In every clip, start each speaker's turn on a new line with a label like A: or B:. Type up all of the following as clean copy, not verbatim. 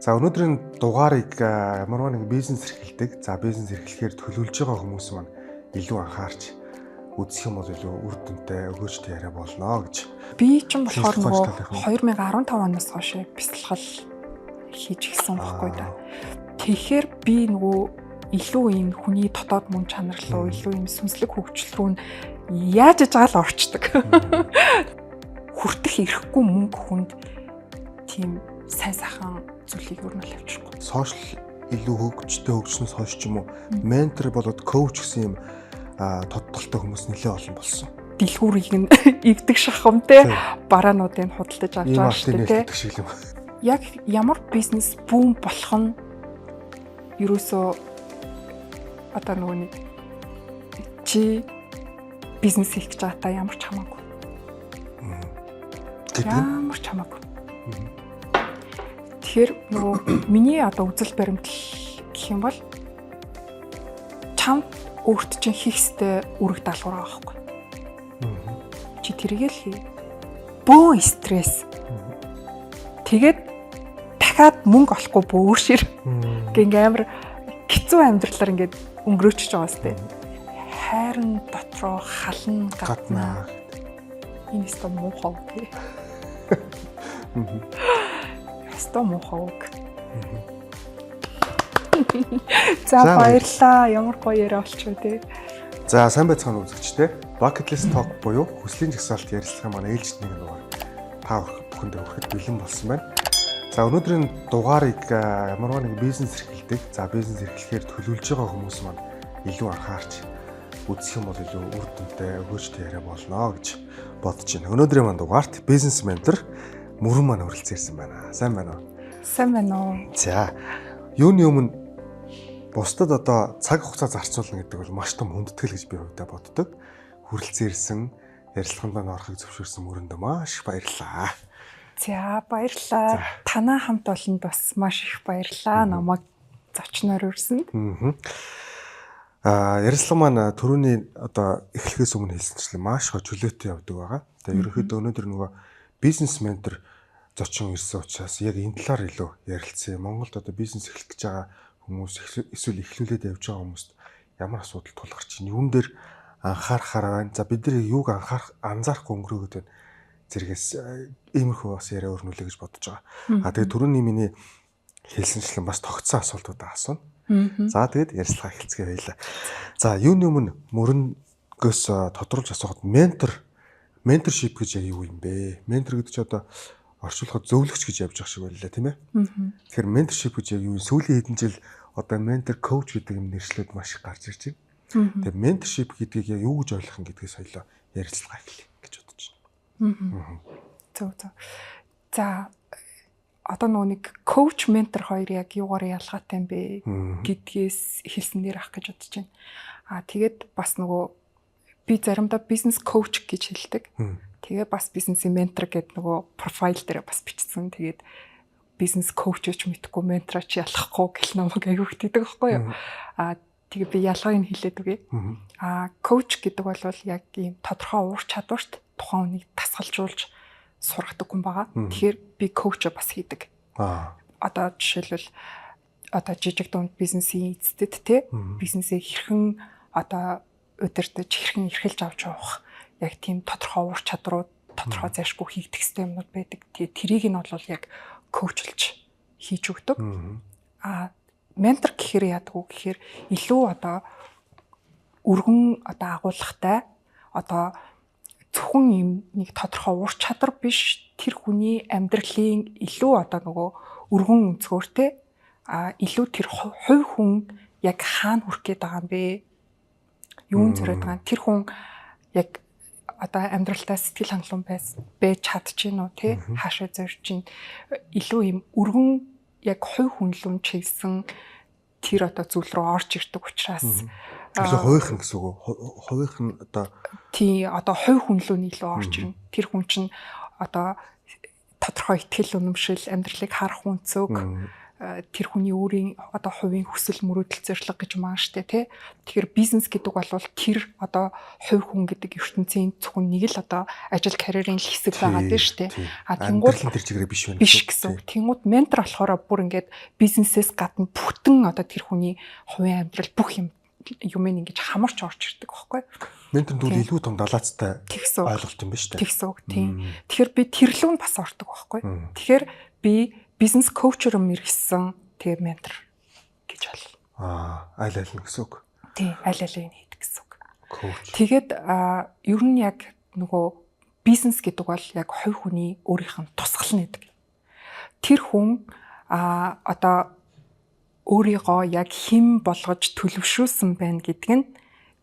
A: За өнөөдрийн дугаарыг ямар нэг бизнес эрхэлдэг. За бизнес эрхлэхээр төлөвлөж байгаа хүмүүс маань илүү анхаарч үзэх юм бол илүү үр дүнтэй өгөөжтэй яриа болно гэж.
B: Би ч болохоор нөгөө 2015 оноос хойш бясалгал хийж гисэн байхгүй да. Тэгэхээр би нөгөө илүү ийм хүний дотоод мөн чанар руу илүү ийм сүнслэг хөгжил рүү яаж жагаал орчдөг. Хүртэх ирэхгүй мөнгө хүнд тийм сайн сайхан зүйлийг өрнөл авчихгүй.
A: Сошиал илүү хөгжснөөс хойш ч юм уу ментор болоод коуч гэсэн юм тодтолтой хүмүүс нэлээд олон болсон.
B: Дэлгүүрийг нь эвдэг шахамтай бараануудыг худалдаж авч байгаа шүү дээ. Яг ямар бизнес бүүн болох нь ерөөсөө одоо нөгөө нэг чи бизнес хийх гэж байгаа та ямар ч хамаагүй. Ямар ч хамаагүй. Тэгэхээр нөгөө миний одоо үзэл баримтал гэх юм бол чамд өөрт чинь хийх ёстой үүрэг даалгавар байгаа байхгүй. Чи тэрийг л хий. Бөө стресс. Тэгээд дахиад мөнгө олохгүй бөө шир. Гинг амар хэцүү амьдралаар ингээд өнгөрөөчж байгаа сте. Хайрын дотроо хална гадна. Энэ өстө муухай тий. Өстө муухай. За баярлаа. Ямар гоё яриа болчихоо тий.
A: За сайн байцгаана үзэгчтэй. Bucket List Talk буюу хүслийн жагсаалт ярилцлагын манай ээлжид нэг дугаар та бүхэнд өгөхөд бэлэн болсон байна. За өнөөдрийн дугаарыг ямар нэг бизнес эрхэлдэг. За бизнес эрхлэхээр төлөвлөж байгаа хүмүүс маань илүү анхаарч үзэх юм бол илүү үр дүнтэй өгөөжтэй яриа болно гэж бодож байна. Өнөөдрийн маань дугаарт бизнес ментор Мөрөн маань хүрэлцээрсэн байна. Сайн байна уу?
B: Сайн байна уу?
A: За юуны өмнө бусдад одоо цаг хугацаа зарцуулна гэдэг бол маш том хүндэтгэл гэж би хувьдаа боддог. Хүрэлцээрсэн ярилцлаганд маань орохыг зөвшөөрсөн Мөрөндөө маш баярлалаа.
B: За баярлалаа. Танаа хамт олонд бас маш их баярлалаа. Намайг зочноор урьсанд.
A: Ярилцлага маань түрүүний одоо эхлэхээс өмнө хэлсэнчлэн маш их чөлөөтэй явдаг байгаа. Тэгээ ерөнхийдөө өнөөдөр нөгөө бизнес ментор зочин ирсэн учраас яг энэ талаар илүү ярилцъя. Монголд одоо бизнес эхлэх гэж байгаа хүмүүс эсвэл эхлүүлээд явж байгаа хүмүүст ямар асуудал тулгарч байна? Юун дээр анхаарахаар байна? За бид нар юуг анзаарахгүй өнгөрөөгд байна? Зэрэгээс иймэрхүү бас яриа өрнүүлээ гэж бодож байгаа. Тэгээ түрүүний миний хэлсэнчлэн бас тогтсон асуултуудаа асууна. За тэгээд ярилцлага эхэлцгээе хоёлаа. За юуны өмнө Мөрөнгөөс тодруулж асуухад менторшип гэж яг юу юм бэ? Ментор гэдэг чинь одоо орчуулахад зөвлөгч гэж явж байгаа шиг байлаа тийм ээ. Тэгэхээр менторшип гэж яг юу? Сүүлийн хэдэн жил одоо ментор коуч гэдэг юм нэршлүүд маш их гарч ирж байна. Тэгэхээр менторшип гэдгийг яг юу гэж ойлгох юм гэдгээс хоёлаа ярилцлага эхэлье гэж бодож байна.
B: Зөв. За одоо нөгөө нэг коуч ментор хоёр яг юугаар ялгаатай юм бэ гэдгээс хэлснээр ах гэж бодож байна. Тэгээд бас нөгөө би заримдаа бизнес коуч гэж хэлдэг. Тэгээ бас бизнесийн ментор гэдэг нөгөө профайл дээр бас бичсэн. Тэгээд бизнес коуч ч мэдхгүй менторач ялахгүй гэл намайг аягүй хтийдэг байхгүй юу? Тэгээ би ялгааг нь хэлээд үгүй. Коуч гэдэг бол яг ийм тодорхой ур чадварт тухайн хүнийг тасгалжуулж сургадаг хүн байгаа. Тэгэхээр би коуч бас хийдэг. Одоо жишээлбэл одоо жижиг дунд бизнесийн эздэд те бизнесээ хэрхэн одоо удирдах хэрхэн эрхэлж авч явах яг тийм тодорхой ур чадрууд тодорхой зайлшгүй хийгдэх систем юмнууд байдаг. Тэгээ тэрийг нь бол яг коучлж хийж өгдөг. Ментор гэхээр яадаг вэ гэхээр илүү одоо өргөн одоо агуулгатай одоо зөвхөн юм нэг тодорхой ур чадвар биш тэр хүний амьдралын илүү одоо нөгөө өргөн өнцгөртэй илүү тэр хувь хүн яг хаана хүрэх гээд байгаа юм бэ? Юун зориод байгаа тэр хүн яг одоо амьдралтаа сэтгэл хангалуун байж чадчихэв үү те хаашаа зорж чинь илүү юм өргөн яг хувь хүнлэн чийсэн тэр одоо зүйл рүү орж ирдэг учраас
A: хувийнхан гэсэн үг хувийнхан одоо
B: тий одоо хувь хүнлэн илүү орж ирнэ тэр хүн чинь одоо тодорхой ихтгэл үнэмшил амьдралыг харах үнцөг тэр хүний өөрийн одоо хувийн хүсэл мөрөөдөл зорилго гэж маань штэ тий. Тэгэхээр бизнес гэдэг бол тэр одоо хувь хүн гэдэг ертөнцийн зөвхөн нэг л одоо ажил карьерийн хэсэг байгаа дээ штэ.
A: Тэнгууд тэр чигээр биш байна
B: гэсэн. Тэнгууд ментор болохоор бүр ингээд бизнесээс гадна бүтэн одоо тэр хүний хувийн амьдрал бүх юмыг ингэж хамарч орж ирдэг байхгүй.
A: Ментор нь илүү том далаацтай ойлголт юм ба штэ.
B: Тэгсэн үг тийм. Тэгэхээр би тэр лүүнд бас ордог байхгүй. Тэгэхээр би бизнес коучер мэргэсэн тэгээ ментор гэж бол.
A: Аль аль нь гэсэн үг.
B: Тийм, аль алийг хийдэг гэсэн үг.
A: Коуч.
B: Тэгээд ер нь яг нөгөө бизнес гэдэг бол яг хувь хүний өөрийнх нь тусгал нэдэг. Тэр хүн одоо өөрийгөө яг хэн болгож төлөвшүүлсэн байна гэдг нь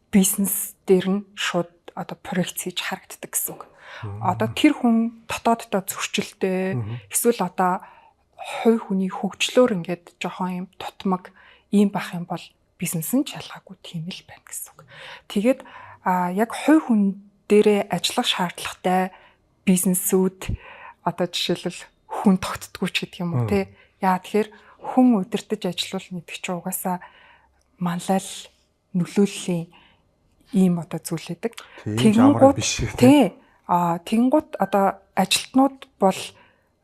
B: бизнес дээр нь шууд одоо проект хийж харагддаг гэсэн үг. Одоо тэр хүн дотооддоо зөрчилтэй эсвэл одоо хувь хүний хөгжлөөр ингээд жоохон юм тутмаг ийм бах юм бол бизнес нь шалгаагүй тийм л байна гэсэн үг. Тэгээд яг хувь хүн дээрээ ажиллах шаардлагатай бизнесүүд одоо жишээлбэл хүн тогтдгүй ч гэдэг юм уу те. Яа тэгэхээр хүн удирдах ажиллавал мэддэг чи угаасаа манлал нөлөөллийн ийм одоо зүйл байдаг.
A: Тэгэнгүүт биш
B: тий. Тэгэнгүүт одоо ажилтнууд бол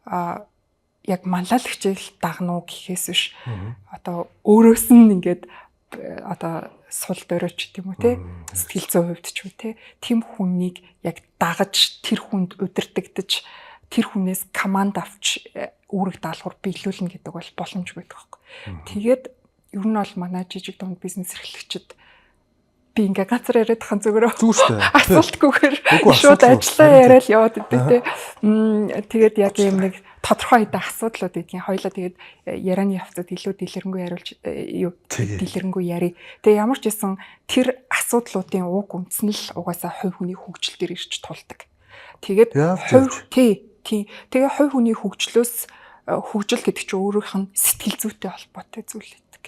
B: яг манлал хичээл дагна уу гэхээс биш одоо өөрөөс нь ингээд одоо сул дөрөөч гэдэг юм уу те сэтгэл зүйн хувьд ч юм те тэм хүнийг яг дагаж тэр хүнд удирдагдаж тэр хүнээс команд авч үүрэг даалгавар биелүүлнэ гэдэг бол боломжгүй байдаг байхгүй. Тэгээд ер нь бол манай жижиг дунд бизнес эрхлэгчид би ингээ ганцаар яриад хан зүгээр асуултгүйгээр шууд ажиллаа яриад яваад идэв те. Тэгээд яг юм нэг тодорхой хэдэн асуудлууд гэдгийг хоёлаа тэгээд ярианы явцад илүү дэлгэрэнгүй яриулж дэлгэрэнгүй яри. Тэгээ ямар ч байсан тэр асуудлуудын уг үндэс нь л угаасаа хувь хүний хөгжил дээр ирж тулдаг. Тэгээд тэгээ хувь хүний хөгжил гэдэг чинь өөрийнх нь сэтгэл зүйтэй холбоотой зүйл гэдэг.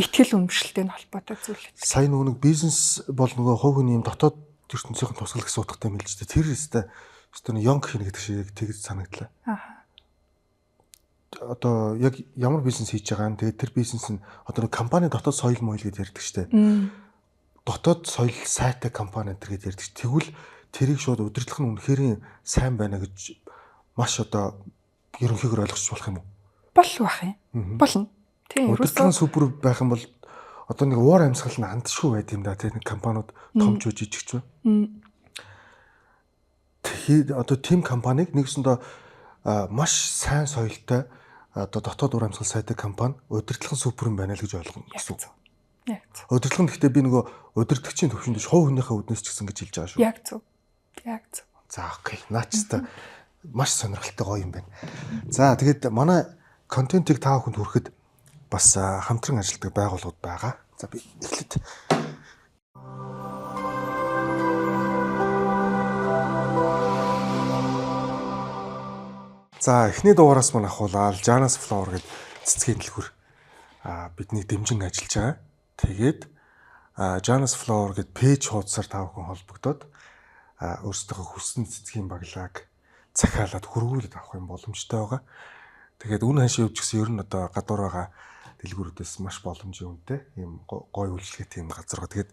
B: Итгэл үнэмшилтэй нь холбоотой зүйл.
A: Сая нэг бизнес бол нөгөө хувь хүний юм дотоод ертөнцийн тусгал гэсэн утгатай мэлж дээ. Тэр өстө Йонг хийнэ гэдэг шиг тэгж санагдлаа. Одоо яг ямар бизнес хийж байгаа юм. Тэгээд тэр бизнес нь одоо нэг компани дотоод соёл моёл гэдээ ярьдаг штэ. Дотоод соёл сайтай компани гэдэг ярьдаг. Тэгвэл тэрийг шууд удирдлах нь үнэхээр сайн байна гэж маш одоо ерөнхийдөө ойлгож болох юм уу?
B: Болох байх юм. Болно. Тийм.
A: Удирдлага супер байх юм бол одоо нэг уур амьсгал нь хандшгүй байд юм да. Тэр нэг компаниуд томч үж жижигч байна. Тэгэхээр одоо team компаниг нэгсэндээ маш сайн соёлтой одоо дотоод уур амьсгал сайтай компани удирдлага супер юм байна л гэж ойлгоно гэсэн үг.
B: Яг зөв.
A: Удирдлага нь гэхдээ би нөгөө удирдагчийн төвшөнд хувь хүнийхээ үднэс ч гэсэн гэж хэлж байгаа шүү.
B: Яг зөв. Яг зөв.
A: За окей. Наачтай маш сонирхолтой гоё юм байна. За тэгээд манай контентыг та бүхэнд хүрэхэд бас хамтран ажилладаг байгууллагууд байгаа. За би эхлээд за эхний дугаараас мань ахуулаад Janus Flower гэдэг цэцгийн дэлгүүр бидний дэмжин ажиллаж байгаа. Тэгээд Janus Flower гэдэг пэйж хуудасаар та бүхэн холбогдоод өөрсдийнхөө хүссэн цэцгийн баглааг захиалаад хөрвүүлээд авах юм боломжтой байгаа. Тэгээд үн ханшийн өвч гэсэн ер нь одоо гадуур байгаа дэлгүүрүүдээс маш боломжийн үнэтэй ийм гоё үйлчлэгээ тийм газар байгаа. Тэгээд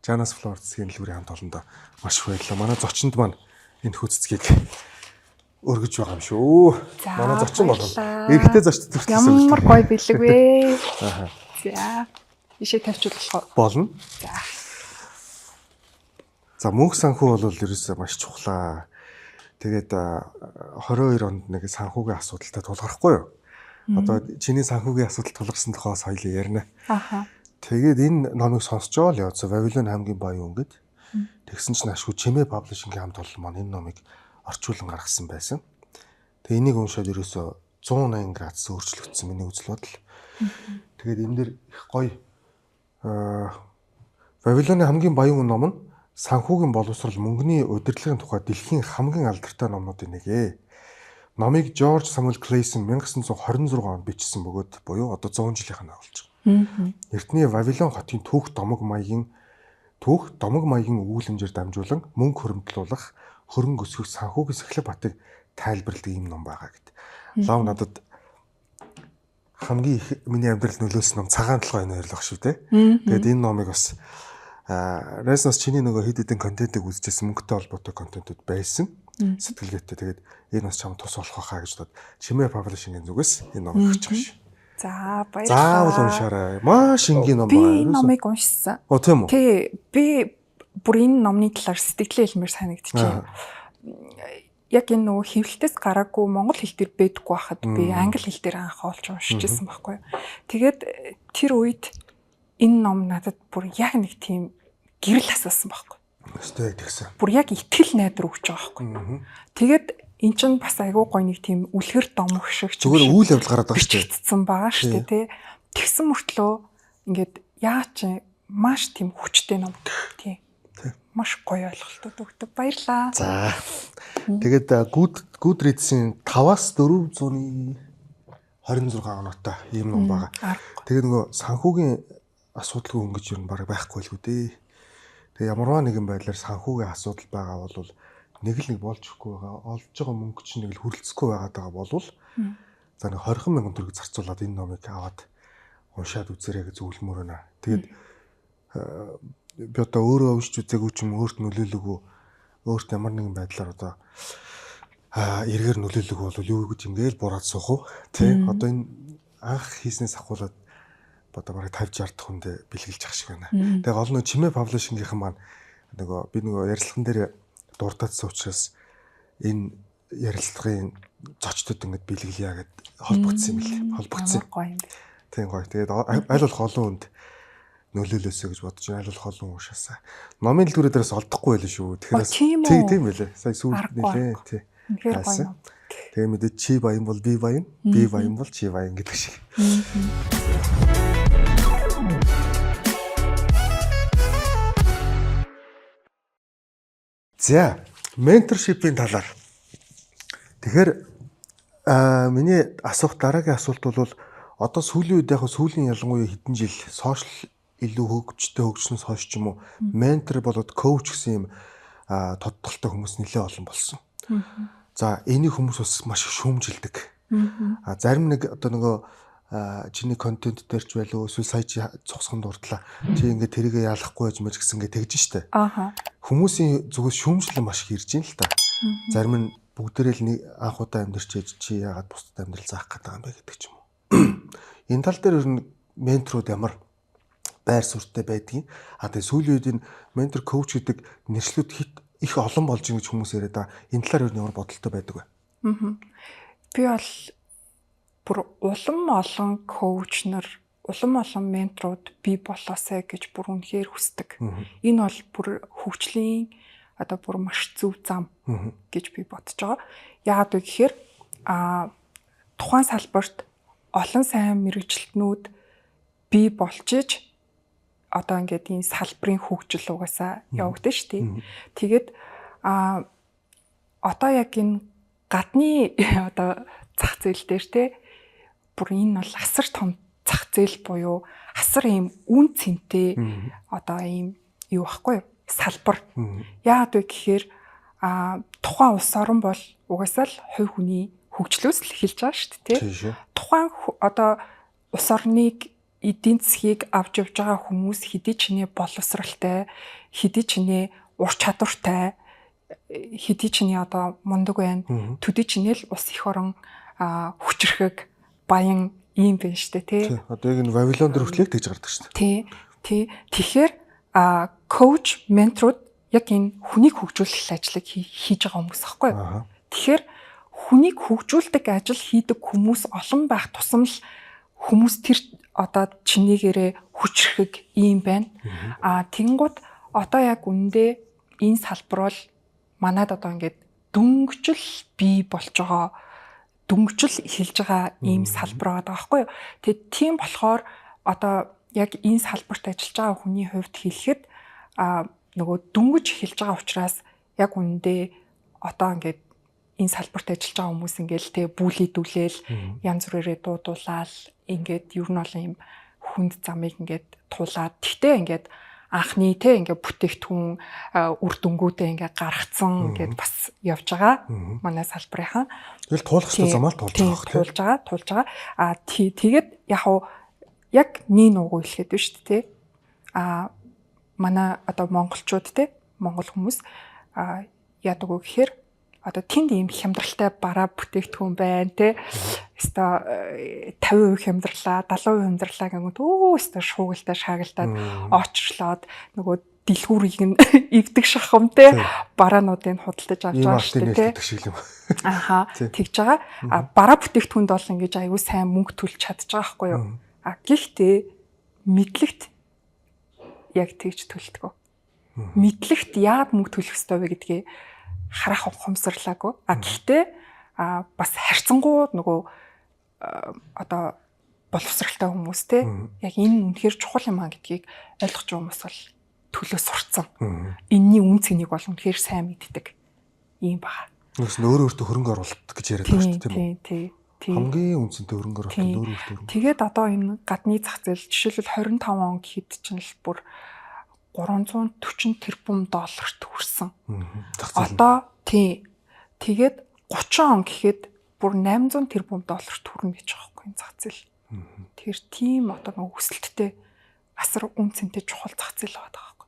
A: Janus Flower цэцгийн дэлгүүрийн хамт олондоо маш их баярлалаа. Манай зочинд маань энэ хүү цэцгийг өргөж байгаа юм шүү. Манай зочин болгоо. Эрэгтэй зочид төрөлсөн.
B: Ямар гоё бэлэг вэ. За. Ишээ тавьчихвал
A: болно.
B: За.
A: За мөнх санхүү бол ерөөсөө маш чухлаа. Тэгээд 22 онд нэг санхүүгийн асуудалтай тулгархгүй юу? Одоо чиний санхүүгийн асуудал тулгарсан тохиос хоёлаа ярина. Тэгээд энэ номыг сонсчоо л яваа. Вавилон хамгийн баян өнгөд. Тэгсэн чинь ашгүй чимээ паблишингийн хамт олон маань энэ номыг орчуулан гаргасан байсан. Тэгээ энийг уншаад ерөөсөө 180 градус өөрчлөгдсөн миний үзэл бодол. Тэгээд энэ дэр их гоё Вавилоны хамгийн баян ном нь санхүүгийн боловсрол мөнгөний удирдлагын тухай дэлхийн хамгийн алдартай номнуудын нэг ээ. Номыг Жорж Самуэль Клейсон 1926 онд бичсэн бөгөөд буюу одоо 100 жилийнх нь болж байгаа. Эртний Вавилон хотын түүх домог маягийн өгүүлэмжээр дамжуулан мөнгө хөрөмтлүүлэх хөрөнгө өсгөх санхүүгийн сахилга батыг тайлбарладаг юм ном байгаа гэд. Лав надад хамгийн их миний амьдралд нөлөөлсөн ном Цагаан толгой энэ хоёр л баг шүү те. Тэгээд энэ номыг бас Райснаас чиний нөгөө хэд хэдэн контентыг үзчихсэн мөнгөтэй холбоотой контентууд байсан. Сэтгэлгээтэй. Тэгээд энэ бас чамд тус болох хаа гэж бодоод Чимээ паблишингийн зүгээс энэ номыг өгч байгаа шүү.
B: За баярлалаа.
A: Заавал уншаарай. Маш энгийн ном
B: Би
A: байна.
B: энэ номыг уншсан.
A: Тийм үү?
B: Тий, би бүр энэ номны талаар сэтгэлээ хэлмээр санагдчихэв. Яг энэ нөгөө хэвлэлтээс гараагүй монгол хэл дээр байдаггүй байхад би англи хэл дээр анх олж уншижсэн байхгүй. Тэгээд тэр үед энэ ном надад бүр яг нэг тийм гэрэл асуусан байхгүй.
A: Өстэй тэгсэн.
B: Бүр яг итгэл найдар өгч байгаа байхгүй. Тэгээд эн чинь бас айгүй гоё нэг тийм үлгэр домог шиг
A: зүгээр үйл явдал гараад байгаа шүү дээ.
B: Бичигдсэн байгаа шүү дээ тий. Тэгсэн мөртлөө ингээд яа чи маш тийм хүчтэй ном тий. Маш гоё ойлголтууд өгдөг. Баярлаа.
A: За. Тэгээд Goodreads-ийн 5-аас 426 оноотой ийм ном байгаа. Тэгээд нөгөө санхүүгийн асуудалгүй хүн гэж юу бараг байхгүй л үү дээ. Тэгээд ямарваа нэгэн байдлаар санхүүгийн асуудал байгаа бол нэг л нэг болж өгөхгүй байгаа. Олж байгаа мөнгө чинь нэг л хүрэлцэхгүй байгаа болвол за нэг 20,000 төгрөг зарцуулаад энэ номыг аваад уншаад үзээрэй гэж зөвлөмөр байна. Тэгээд би одоо өөрөө уншиж үзээгүй ч юм өөрт нөлөөлөгөө өөрт ямар нэгэн байдлаар одоо эргээр нөлөөлөг бол юу гэж ингээл бураад суух уу тий одоо энэ анх хийснээс ахуулаад одоо бараг 50-60 дахь хүндээ бэлгэлж ах шиг байна. Тэгээ гол нь Чимээ паблишингийнхэн маань би ярилцлаган дээр дуртаадсан учраас энэ ярилцлагын зочдод ингэж бэлгэлье гэд холбогдсон юм лээ. Холбогдсон. Тийм гоё. Тэгээд аль болох олон хүнд нөлөөлөөсэй гэж бодож аль болох олон уушаасаа. Номын дэлгүүрээс олдохгүй байлаа шүү. Тэгэхээр тийм байлаа. Сая сүүлд нэлээ тий. Тэгээ мэдээ чи баян бол би баян, би баян бол чи баян гэдэг шиг. За, менторшипийн талаар. Тэгэхээр миний дараагийн асуулт бол одоо сүүлийн үед яг сүүлийн ялангуяа хэдэн жил сошиал илүү хөгжснөөс хойш ч юм уу ментор болоод коуч гэсэн юм тодтолтой хүмүүс нэлээд олон болсон. За энийг хүмүүс бас маш их шүүмжилдэг. Зарим нэг одоо нөгөө чиний контент дээр ч байлуу эсвэл сая чи цогсхон дурдлаа. Чи ингээд тэрийгэ яалахгүй байж мэж гэсэн ингээд тэгж штэ. Хүмүүсийн зүгээс шүүмжлэл маш их ирж ийн л та. Зарим нь бүгдээрээ л нэг анх удаа амьдарч ээж чи яагаад бусдад амьдрал заах гэдэг юм бэ гэдэг ч юм уу. Энэ тал дээр менторууд ямар байр суурьтай байдгийг тэгээ сүүлийн үед энэ ментор коуч гэдэг нэршлүүд их олон болж байгаа гэж хүмүүс яриад байгаа. Энэ талаар юу ямар бодолтой байдаг вэ?
B: Би бол бүр улам олон коуч нар, улам олон менторууд бий болоосай гэж бүр үнэхээр хүсдэг. Энэ бол бүр хөгжлийн одоо бүр маш зөв зам гэж би бодож байгаа. Яагаад вэ гэхээр тухайн салбарт олон сайн мэрэгчлэтнүүд бий болж иж одоо ингээд энэ салбарын хөгжил угаасаа явагдаж шүү дээ. Тэгээд одоо яг энэ гадны одоо зах зээл дээр те бүр энэ бол асар том зах зээл буюу асар ийм үн цэнтэй одоо ийм юу байхгүй салбар. Яагаад вэ гэхээр тухайн улс орн бол угаасаа л хувь хүний хөгжлөөс л эхэлж байгаа шүү дээ те. Тухайн одоо улс орныг эдийн засгийг авч явж байгаа хүмүүс хэдий чинээ боловсралтай, хэдий чинээ ур чадвартай, хэдий чинээ одоо мундаг байна, төдий чинээ л улс их орон хүчрэхэг баян юм байна шүү дээ тий.
A: Одоо яг энэ Вавилон дээр хүртэл тэгж гардаг шүү дээ.
B: Тий. Тэгэхээр коуч, менторууд яг энэ хүнийг хөгжүүлэх ажлыг хийж байгаа хүмүүс аахгүй юу? Тэгэхээр хүнийг хөгжүүлдэг ажил хийдэг хүмүүс олон байх тусам л хүмүүс тэр одоо чинийгээрээ хүчрэхэг юм байна. Тэгэнгუთ одоо яг үндэ энэ салбар бол манайд одоо ингээд дөнгөжл бий болж байгаа, дөнгөжл эхэлж байгаа ийм салбар байгаа байхгүй юу. Тэгээд тийм болохоор одоо яг энэ салбарт ажиллаж байгаа хүний хувьд хэлэхэд нөгөө дөнгөж эхэлж байгаа учраас яг үндэ одоо ингээд энэ салбарт ажиллаж байгаа хүмүүс ингээл те бүлийдүүлээл янз бүрээрээ дуудуулаад ингээд ер нь бол ийм хүнд замыг ингээд туулаад тэгтээ ингээд анхны те ингээ бүтээгдэхүүн үр дүнгуудээ ингээ гаргацсан гэдээ бас явж байгаа. Манай салбарынхан.
A: Тэгэл туулах хэрэгтэй замаар туулж байгаа.
B: Туулж байгаа. Тэгээд яг нэг нуугу хэлэхэд биш үү те. Манай одоо монголчууд те монгол хүмүүс яадаг вэ гэхээр одоо тэнд ийм хямдралтай бараа бүтээгдэхүүн байна те. Өстой 50% хямдралаа, 70% хямдралаа гэнэ өстой шуугилтай шаагалдаад очрлоод нөгөө дэлгүүрийг нь эвдэг шахамтай бараануудыг худалдаж авч байгаа шүү дээ те. Аха тэгж байгаа. Бараа бүтээгдэхүүнд бол ингэж аюу сайн мөнгө төлж чадж байгаа байхгүй юу? Гэхдээ мэдлэгт яг тэгж төлдөг. Мэдлэгт яагаад мөнгө төлөх ёстой вэ гэдгийг харах ухамсарлаагүй. Гэхдээ бас харьцангуй нөгөө одоо боловсралтай хүмүүс те яг энэ үнэхээр чухал юм аа гэдгийг ойлгож байгаа хүмүүс бол төлөө сурцсан. Энийний үн цэнийг бол үнэхээр сайн мэддэг юм байна.
A: Нүгс өөрөө өөртөө хөрөнгө оруулалт гэж яриад байгаа шүү дээ тийм үү? Хамгийн үнцэнтэй хөрөнгө оруулалт нь өөрөө өөртөө. Тэгээд одоо энэ гадны зах зээл жишээлбэл 25 он гэхэд чинь л бүр $340 тэрбум хүрсэн. Одоо тэгээд 30 он гэхэд бүр $800 тэрбум хүрнэ гэж байгаа байхгүй зах зээл. Тэгэхээр тийм одоо нэг өсөлттэй асар үнцэнтэй чухал зах зээл байгаа байхгүй.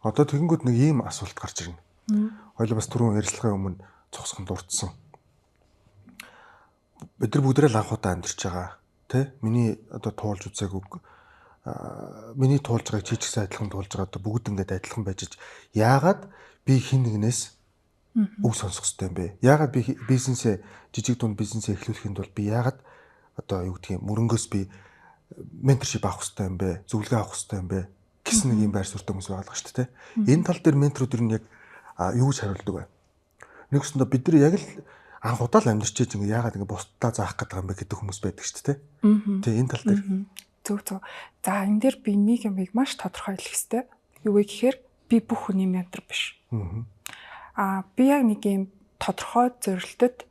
A: Одоо тэгэнгүүт нэг ийм асуулт гарч ирнэ. Хоёул бас түрүүн ярилцлагын өмнө цогсхон дурдсан. Бид нар бүгдээ л анхудаа амьдарч байгаа. Тэ? Миний одоо туулж үзээгүй миний туулж байгааг чи ч гэсэн адилхан туулж байгаа одоо бүгд ингээд адилхан байж яагаад би хин нэгнээс үг сонсох хэрэгтэй юм бэ? Яагаад би бизнесээ жижиг дунд бизнесээ эхлүүлэхэд бол би яагаад одоо юу гэдгийг мөрөнгөөс би менторшип авах хэрэгтэй юм бэ? Зөвлөгөө авах хэрэгтэй юм бэ? Гэсэн нэг юм байр суурьтай хүмүүс байгаа шүү дээ. Энэ тал дээр менторууд ер нь яг юу гэж хариулдаг вэ? Нэгсэндээ бид нар яг л анхудаа л амьдарч байгаа юм яагаад ингэ бусдаа заах гэдэг юм бэ гэдэг хүмүүс байдаг шүү дээ. Тэ энэ тал дээр
B: зөв. За энэ дээр би нэг юмыг маш тодорхой хэлэх хэрэгтэй. Юу вэ гэхээр би бүх хүний ментор биш. Би яг нэг юм тодорхой зорилтод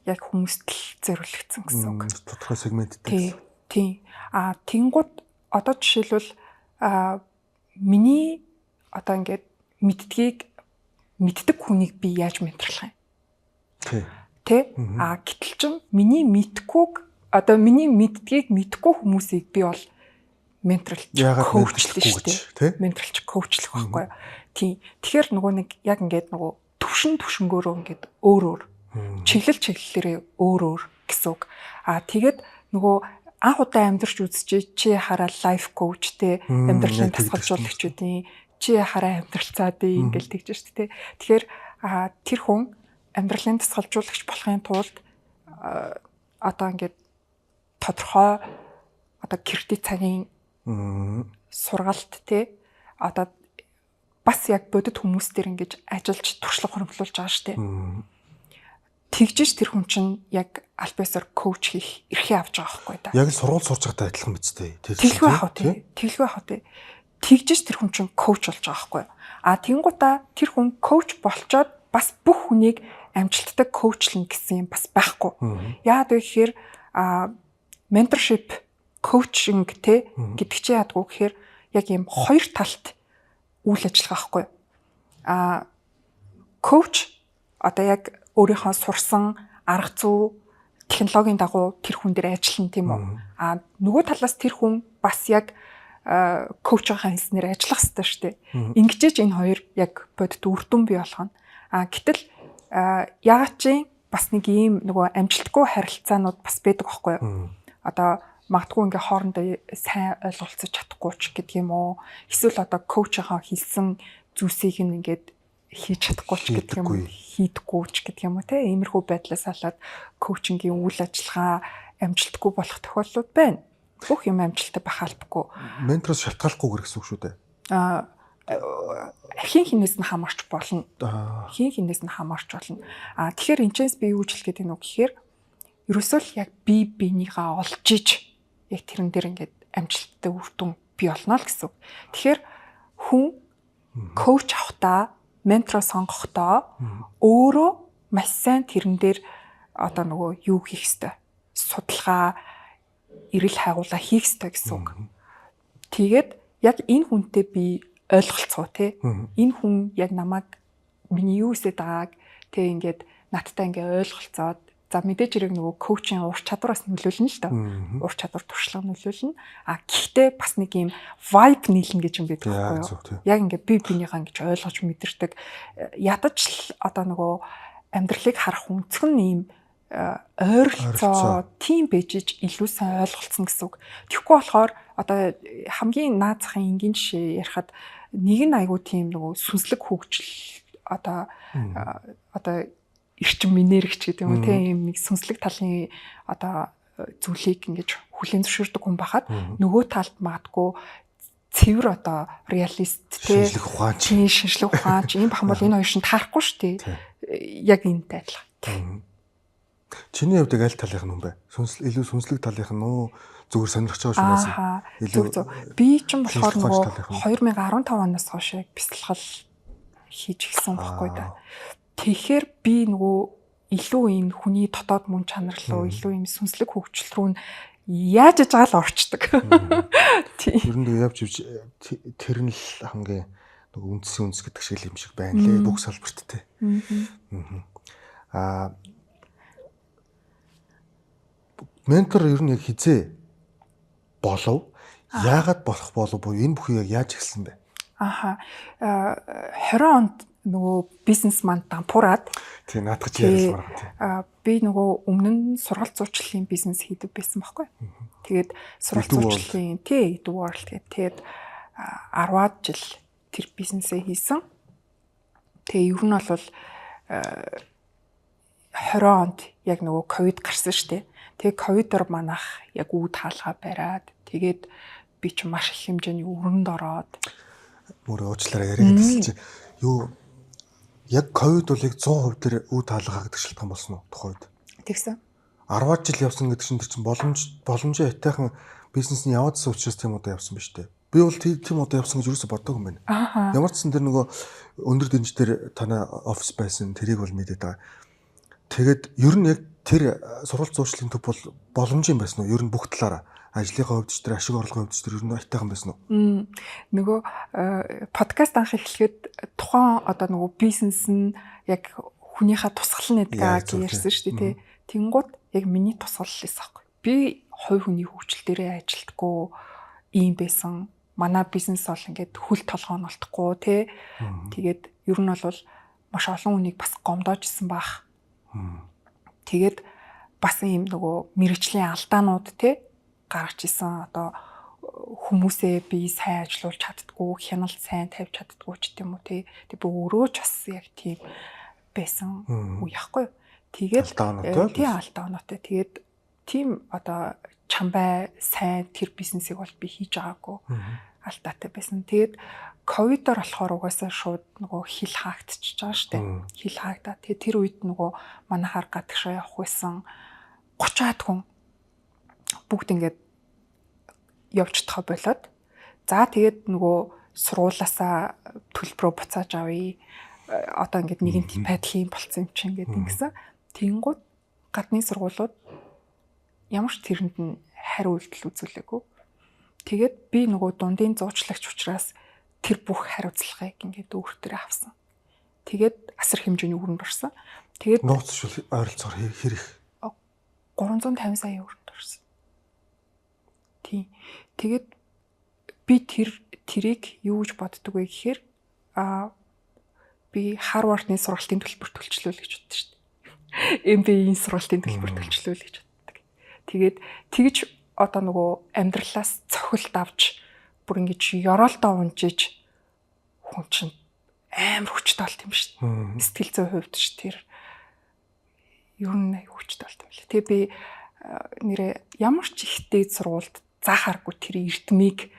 B: яг хүмүүст л зориулагдсан гэсэн үг.
A: Тодорхой сегменттэй.
B: Тийм. Тэнгууд одоо жишээлбэл миний одоо ингээд мэддэг хүнийг би яаж менторлох юм? Тэ? Гэтэл чинь миний мэддгийг мэдгүй хүмүүсийг би бол менторлж коучлах шүү дээ. Менторлж коучлах байхгүй юу? Тийм. Тэгэхээр нөгөө нэг яг ингээд нөгөө төвшнгөөрөө ингээд өөр чиглэлээрээ өөр гэсэн үг. Тэгээд нөгөө анх удаа амьдарч үзчихээ чи хараа лайф коуч те амьдралын тасгалжуулагчдын чи хараа амьдралцаадын ингээл тэгж шүү дээ. Тэгэхээр тэр хүн амьдралын тасгалжуулагч болохын тулд одоо ингээд тодорхой одоо кредит цагийн сургалт те одоо бас яг бодит хүмүүс төр ингэж ажиллаж туршлага хөрвүүлж байгаа шүү дээ. Тэгжиж тэр хүн чинь яг альбасаар коуч хийх эрхээ авч байгаа байхгүй да.
A: Яг л сургууль сурч байгаатай адилхан биз дээ.
B: Тэглгүй хаа тий. Тэгжиж тэр хүн чинь коуч болж байгаа байхгүй. Тэнгуутаа тэр хүн коуч болчоод бас бүх хүнийг амжилттай коучлна гэсэн юм бас байхгүй. Яагаад вэ гэхээр менторшип, коучинг те гэдэг чи яадгүй гэхээр яг ийм хоёр талт үйл ажиллагаа байхгүй. Коуч одоо яг өөрийнхөө сурсан арга зүй технологийн дагуу тэр хүн дээр ажиллана тийм үү? Нөгөө талаас тэр хүн бас яг коучийн хэлснээр ажиллах хэрэгтэй шүү дээ. Ингэжээж энэ хоёр яг бодит үр дүн бий болгоно. Гэтэл ягаад чи бас нэг ийм нөгөө амжилтгүй харилцаанууд бас байдаг байхгүй юу? Одоо магадгүй ингээ хоорондоо сайн ойлголцож чадахгүй ч гэдэг юм уу? Эсвэл одоо коучийнхаа хэлсэн зүйлсийг ингээд хийж чадахгүй ч гэдэг юм уу? Хийдэггүй ч гэдэг юм уу те? Иймэрхүү байдлаас болоод коучингийн үйл ажиллагаа амжилтгүй болох тохиолдлууд байна. Бүх юм амжилттай байх албагүй.
A: Ментороос шалтгааллахгүйгээр гэсэн үг шүү дээ.
B: Хин хинээс нь хамаарч болно. Хин хинээс нь хамаарч болно. Тэгэхээр энэчээс би юу ч хэлэх гээд байна уу гэхээр ерөөсөө л яг бинийхээ олж иж яг тэрэн дээр ингээд амжилттай үр дүн бий болно л гэсэн. Тэгэхээр хүн коуч авахдаа, ментор сонгохдоо өөрөө маш сайн тэрэн дээр одоо нөгөө юу хийх ёстой. Судалгаа, эрэл хайгуулаа хийх ёстой гэсэн үг. Тэгээд яг энэ хүнтэй би ойлголцоо те. Энэ хүн яг намайг миний юу хийсэд байгааг те ингээд надтай ингээ ойлголцоод за мэдээж хэрэг нөгөө коучинг ур чадвараас нөлөөлнө л доо. Ур чадвар туршлага нөлөөлнө. А гэхдээ бас нэг юм vibe нийлнэ гэж юм байдаг байхгүй юу? Яг ингээ би бинийгаа ингэж ойлгож мэдэрдэг. Ядаж л одоо нөгөө амьдралыг харах үнцгэн ийм ойролцоо тийм бэжиж илүү сайн ойлголцсон гэсэн үг. Тэгэхгүй болохоор одоо хамгийн наазахын энгийн жишээ ярихад нэг нь айгуу тийм нөгөө сүнслэг хөгжил одоо эрчим минерэгч гэдэг юм тийм нэг сүнслэг талын одоо зүйлийг ингэж хүлээн зөвшөөрдөг хүн байхад нөгөө талд магадгүй цэвэр одоо реалист тийм шинжлэх ухаанч юм бахам бол энэ хоёр шин таарахгүй шүү дээ. Яг энэтэй адилхан.
A: Чиний хувьд аль талынх нь юм бэ? Илүү сүнслэг талынх нь уу? Зүгээр сонирхож байгаа шүү дээ.
B: Илүү би ч юм болохоор нөгөө 2015 оноос хойш бясалгал хийж эхэлсэн байхгүй да. Тэгэхээр би нөгөө илүү энэ хүний дотоод мөн чанар руу илүү юм сүнслэг хөгжил рүү яаж ажгаал орчдөг.
A: Ер нь явж тэр нь л хамгийн нөгөө үндсэн үндэс гэдэг шиг юм шиг байна лээ. Бүх салбарт те. Ментор ер нь яг хизээ болов? Яагаад болох болов буюу энэ бүхий яг яаж эхэлсэн бэ?
B: 20 онд нөгөө бизнесман дампуураад
A: тий наадах ярьсан байна.
B: Би нөгөө өмнө нь сургалт зурчлалын бизнес хийдэг байсан байхгүй. Тэгээд сургалт зурчлалын тий The World тэгээд 10-аад жил тэр бизнесээ хийсэн. Тэгээ ер нь бол 20 онд яг нөгөө ковид гарсан шүү дээ. Тэгээ ковидор манах яг үүд хаалгаа бариад тэгээд би ч маш их хэмжээний өрөнд ороод
A: мөр уучлаарай яриад хэлсэн чинь юу яг ковид бол яг 100% тэр үүд хаалгаа гэдэг шалтгаан болсон уу тухайд?
B: Тэгсэн.
A: 10 жил явсан гэдэг чинь тэр чинь боломжтой айтайхан бизнесний яваадсан учраас тийм удаа явсан биз дээ. Би бол тийм удаа явсан гэж юусоо боддог юм байна. Ямар ч сан тэр нөгөө өндөр дэнжтэр танай офис байсан тэрийг бол мэдээд байгаа. Тэгээд ер нь яг тэр сургалт зуршлын төв бол боломж юм байсан уу? Ер нь бүх талаараа ажлынхаа хувьд ч тэр ашиг орлогын хувьд ч тэр ер нь айтайхан байсан уу?
B: Нөгөө подкаст анх эхлэхэд тухайн одоо нөгөө бизнес нь яг хүнийхээ тусгал нэдгээ гэж ярьсан шүү дээ тий. Тэнгууд яг миний тусгал лээс аахгүй. Би хувь хүний хөгжил дээрээ ажилтгүй ийм байсан. Манай бизнес бол ингээд хөл толгой нь олдохгүй тий. Тэгээд ер нь бол маш олон хүнийг бас гомдоожсэн баах. Тэгээд бас ийм нөгөө мэрэгжлийн алдаанууд тий гарч исэн одоо хүмүүсээ би сайн ажиллуулж чаддгүй, хяналт сайн тавьж чаддгүй ч гэдэм үү тий. Тэг би өөрөө ч бас яг тийм байсан үе яахгүй. Тэгээд тий алдаануудтай. Тэгээд тийм одоо чамбай сайн тэр бизнесийг бол би хийж байгаагүй алдаатай байсан. Тэгээд ковидор болохоор угаасаа шууд нөгөө хил хаагдчихж байгаа штэ. Хил хаагдаа. Тэгээд тэр үед нөгөө манайхаар гадагшаа явах байсан 30-аад хүн бүгд ингээд явж тахаа болоод за тэгээд нөгөө сургуулаасаа төлбөрөө буцааж авъя. Одоо ингээд нэгэн тийм байдлын болцсон юм чинь ингээд ингэсэн. Тэнгууд гадны сургуулиуд ямар ч тэрэнд нь хариу үйлдэл үзүүлээгүй. Тэгээд би нөгөө дундын зуучлагч учраас тэр бүх хариуцлагыг ингээд өөртөө авсан. Тэгээд асар хэмжээний өрөнд орсон. Тэгээд
A: нууцшил ойролцоогоор хэрэг
B: 350 сая өрөнд орсон. Тийм. Тэгээд би тэрийг юу гэж боддөг вэ гэхээр би Харвардны сургалтын төлбөр төлчлөө л гэж боддоо шүү дээ. MBA-ийн сургалтын төлбөр төлчлөө л гэж боддог. Тэгээд тэгж одоо нөгөө амьдралаас цохилт авч бүр ингэж ёроолтоо унжиж хүн чинь амар хүчтэй болт юм шүү дээ. Сэтгэл зүйн хувьд ч тэр ер нь хүчтэй болт юм лээ. Тэгээ би нэрээ ямар ч ихтэй сургуульд заахааргүй тэр эрдмийг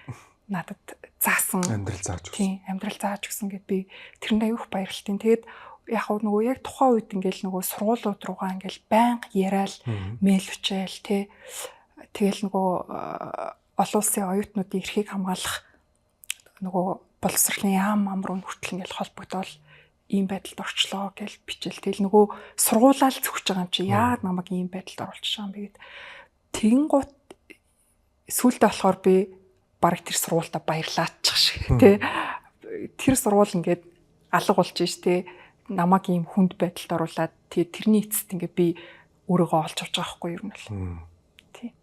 B: надад заасан
A: амьдрал зааж өгсөн.
B: Тийм, амьдрал зааж өгсөн гэд би тэрэнд аюух баярлалтай. Тэгээд яг нөгөө яг тухайн үед ингээл нөгөө сургуулиуд руугаа ингээл байнга яриад мэйл өчээл тий. Тэгэл нөгөө олон улсын оюутнуудын эрхийг хамгаалах нөгөө боловсролын яам амруу хүртэл ингээл холбогдоод ийм байдалд орчлоо гэж бичээл. Тэгэл нөгөө сургуулаа л зөвхөж байгаа юм чи яагаад намайг ийм байдалд оруулж байгаа юм бэ гэд. Тэгэнгუთ сүүлдээ болохоор би бараг тэр сургуультай баярлаачих шиг тий. Тэр сургууль ингээд алга болж ш тий. Намайг ийм хүнд байдалд оруулаад тий тэрний эцэст ингээд би өөрийгөө олж авч байгаа хгүй юу юм бол. Тий.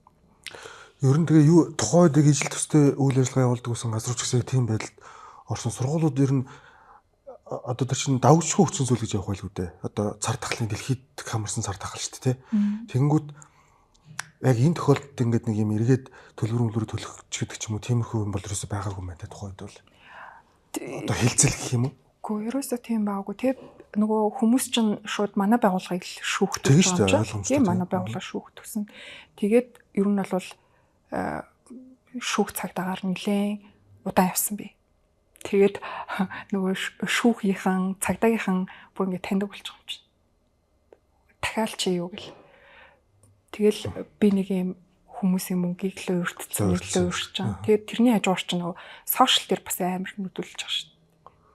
A: Ер нь тэгээ юу тухайн үед ижил төстэй үйл ажиллагаа явуулдаг гэсэн газар ч гэсэн тийм байдалд орсон сургуулиуд ер нь одоо тэр чинь давжгүй хүчин зүйл гэж явах байлгүй дээ. Одоо цар тахлын дэлхийд хамарсан цар тахал шүү дээ тий. Тэгэнгүүт яг энэ тохиолдолд ингээд нэг юм эргээд төлбөр төлөх ч гэдэг ч юм уу тиймэрхүү юм бол ерөөсөй байгаагүй юм байна тухайд бол. Одоо хилцэл гэх юм уу?
B: Гэхдээ ерөөсөө тийм байгаагүй. Тэгээд нөгөө хүмүүс чинь шууд манай байгууллагыг л шүүхтэж байгаа юм чинь. Тийм манай байгууллага шүүхтгсэн. Тэгээд ер нь бол шүүх цагдаагаар нэлээд удаан явсан би. Тэгээд нөгөө шүүхийнхэн цагдаагийнхан бүр ингээд таньдаг болчих юм чинь. Дахиад чи юу гэл. Тэгэл би нэг юм хүмүүсийн мөнгийг л өөртцсөн нэг л өөрч чам. Тэгээд тэрний хажуугаар ч нөгөө сошиал дээр бас амар нөтөлж байгаа шүү.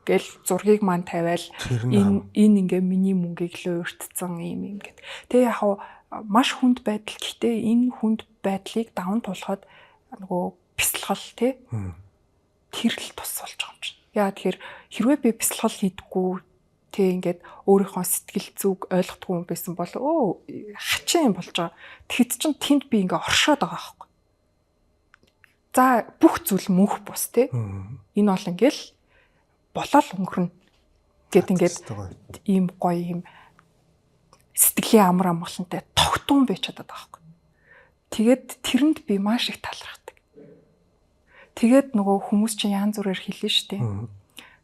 B: Гэл зургийг маань тавиал энэ ингээ миний мөнгийг л өөртцсөн юм гэд. Тэгээ яг маш хүнд байдал гэхдээ энэ хүнд байдлыг даван туулахад нөгөө бясалгал тий тэр л тус болж байгаа юм чинь. Яа тэгэхээр хэрвээ би бясалгал хийдэггүй тий ингээд өөрийнхөө сэтгэл зүг ойлгохгүй юм байсан бол хачин юм болж байгаа. Тэгэхэд чинь тэнд би ингээ оршоод байгаа байхгүй. За бүх зүйл мөнх бус тий. Энэ бол ингээл болол өнгөрнө гэд ингээд ийм гоё юм сэтгэлийн амар амгалантай тогтун байж чадаад байгаа байхгүй. Тэгээд тэрэнд би маш их талархдаг. Тэгээд нөгөө хүмүүс чинь янз бүрээр хэлнэ шүү дээ.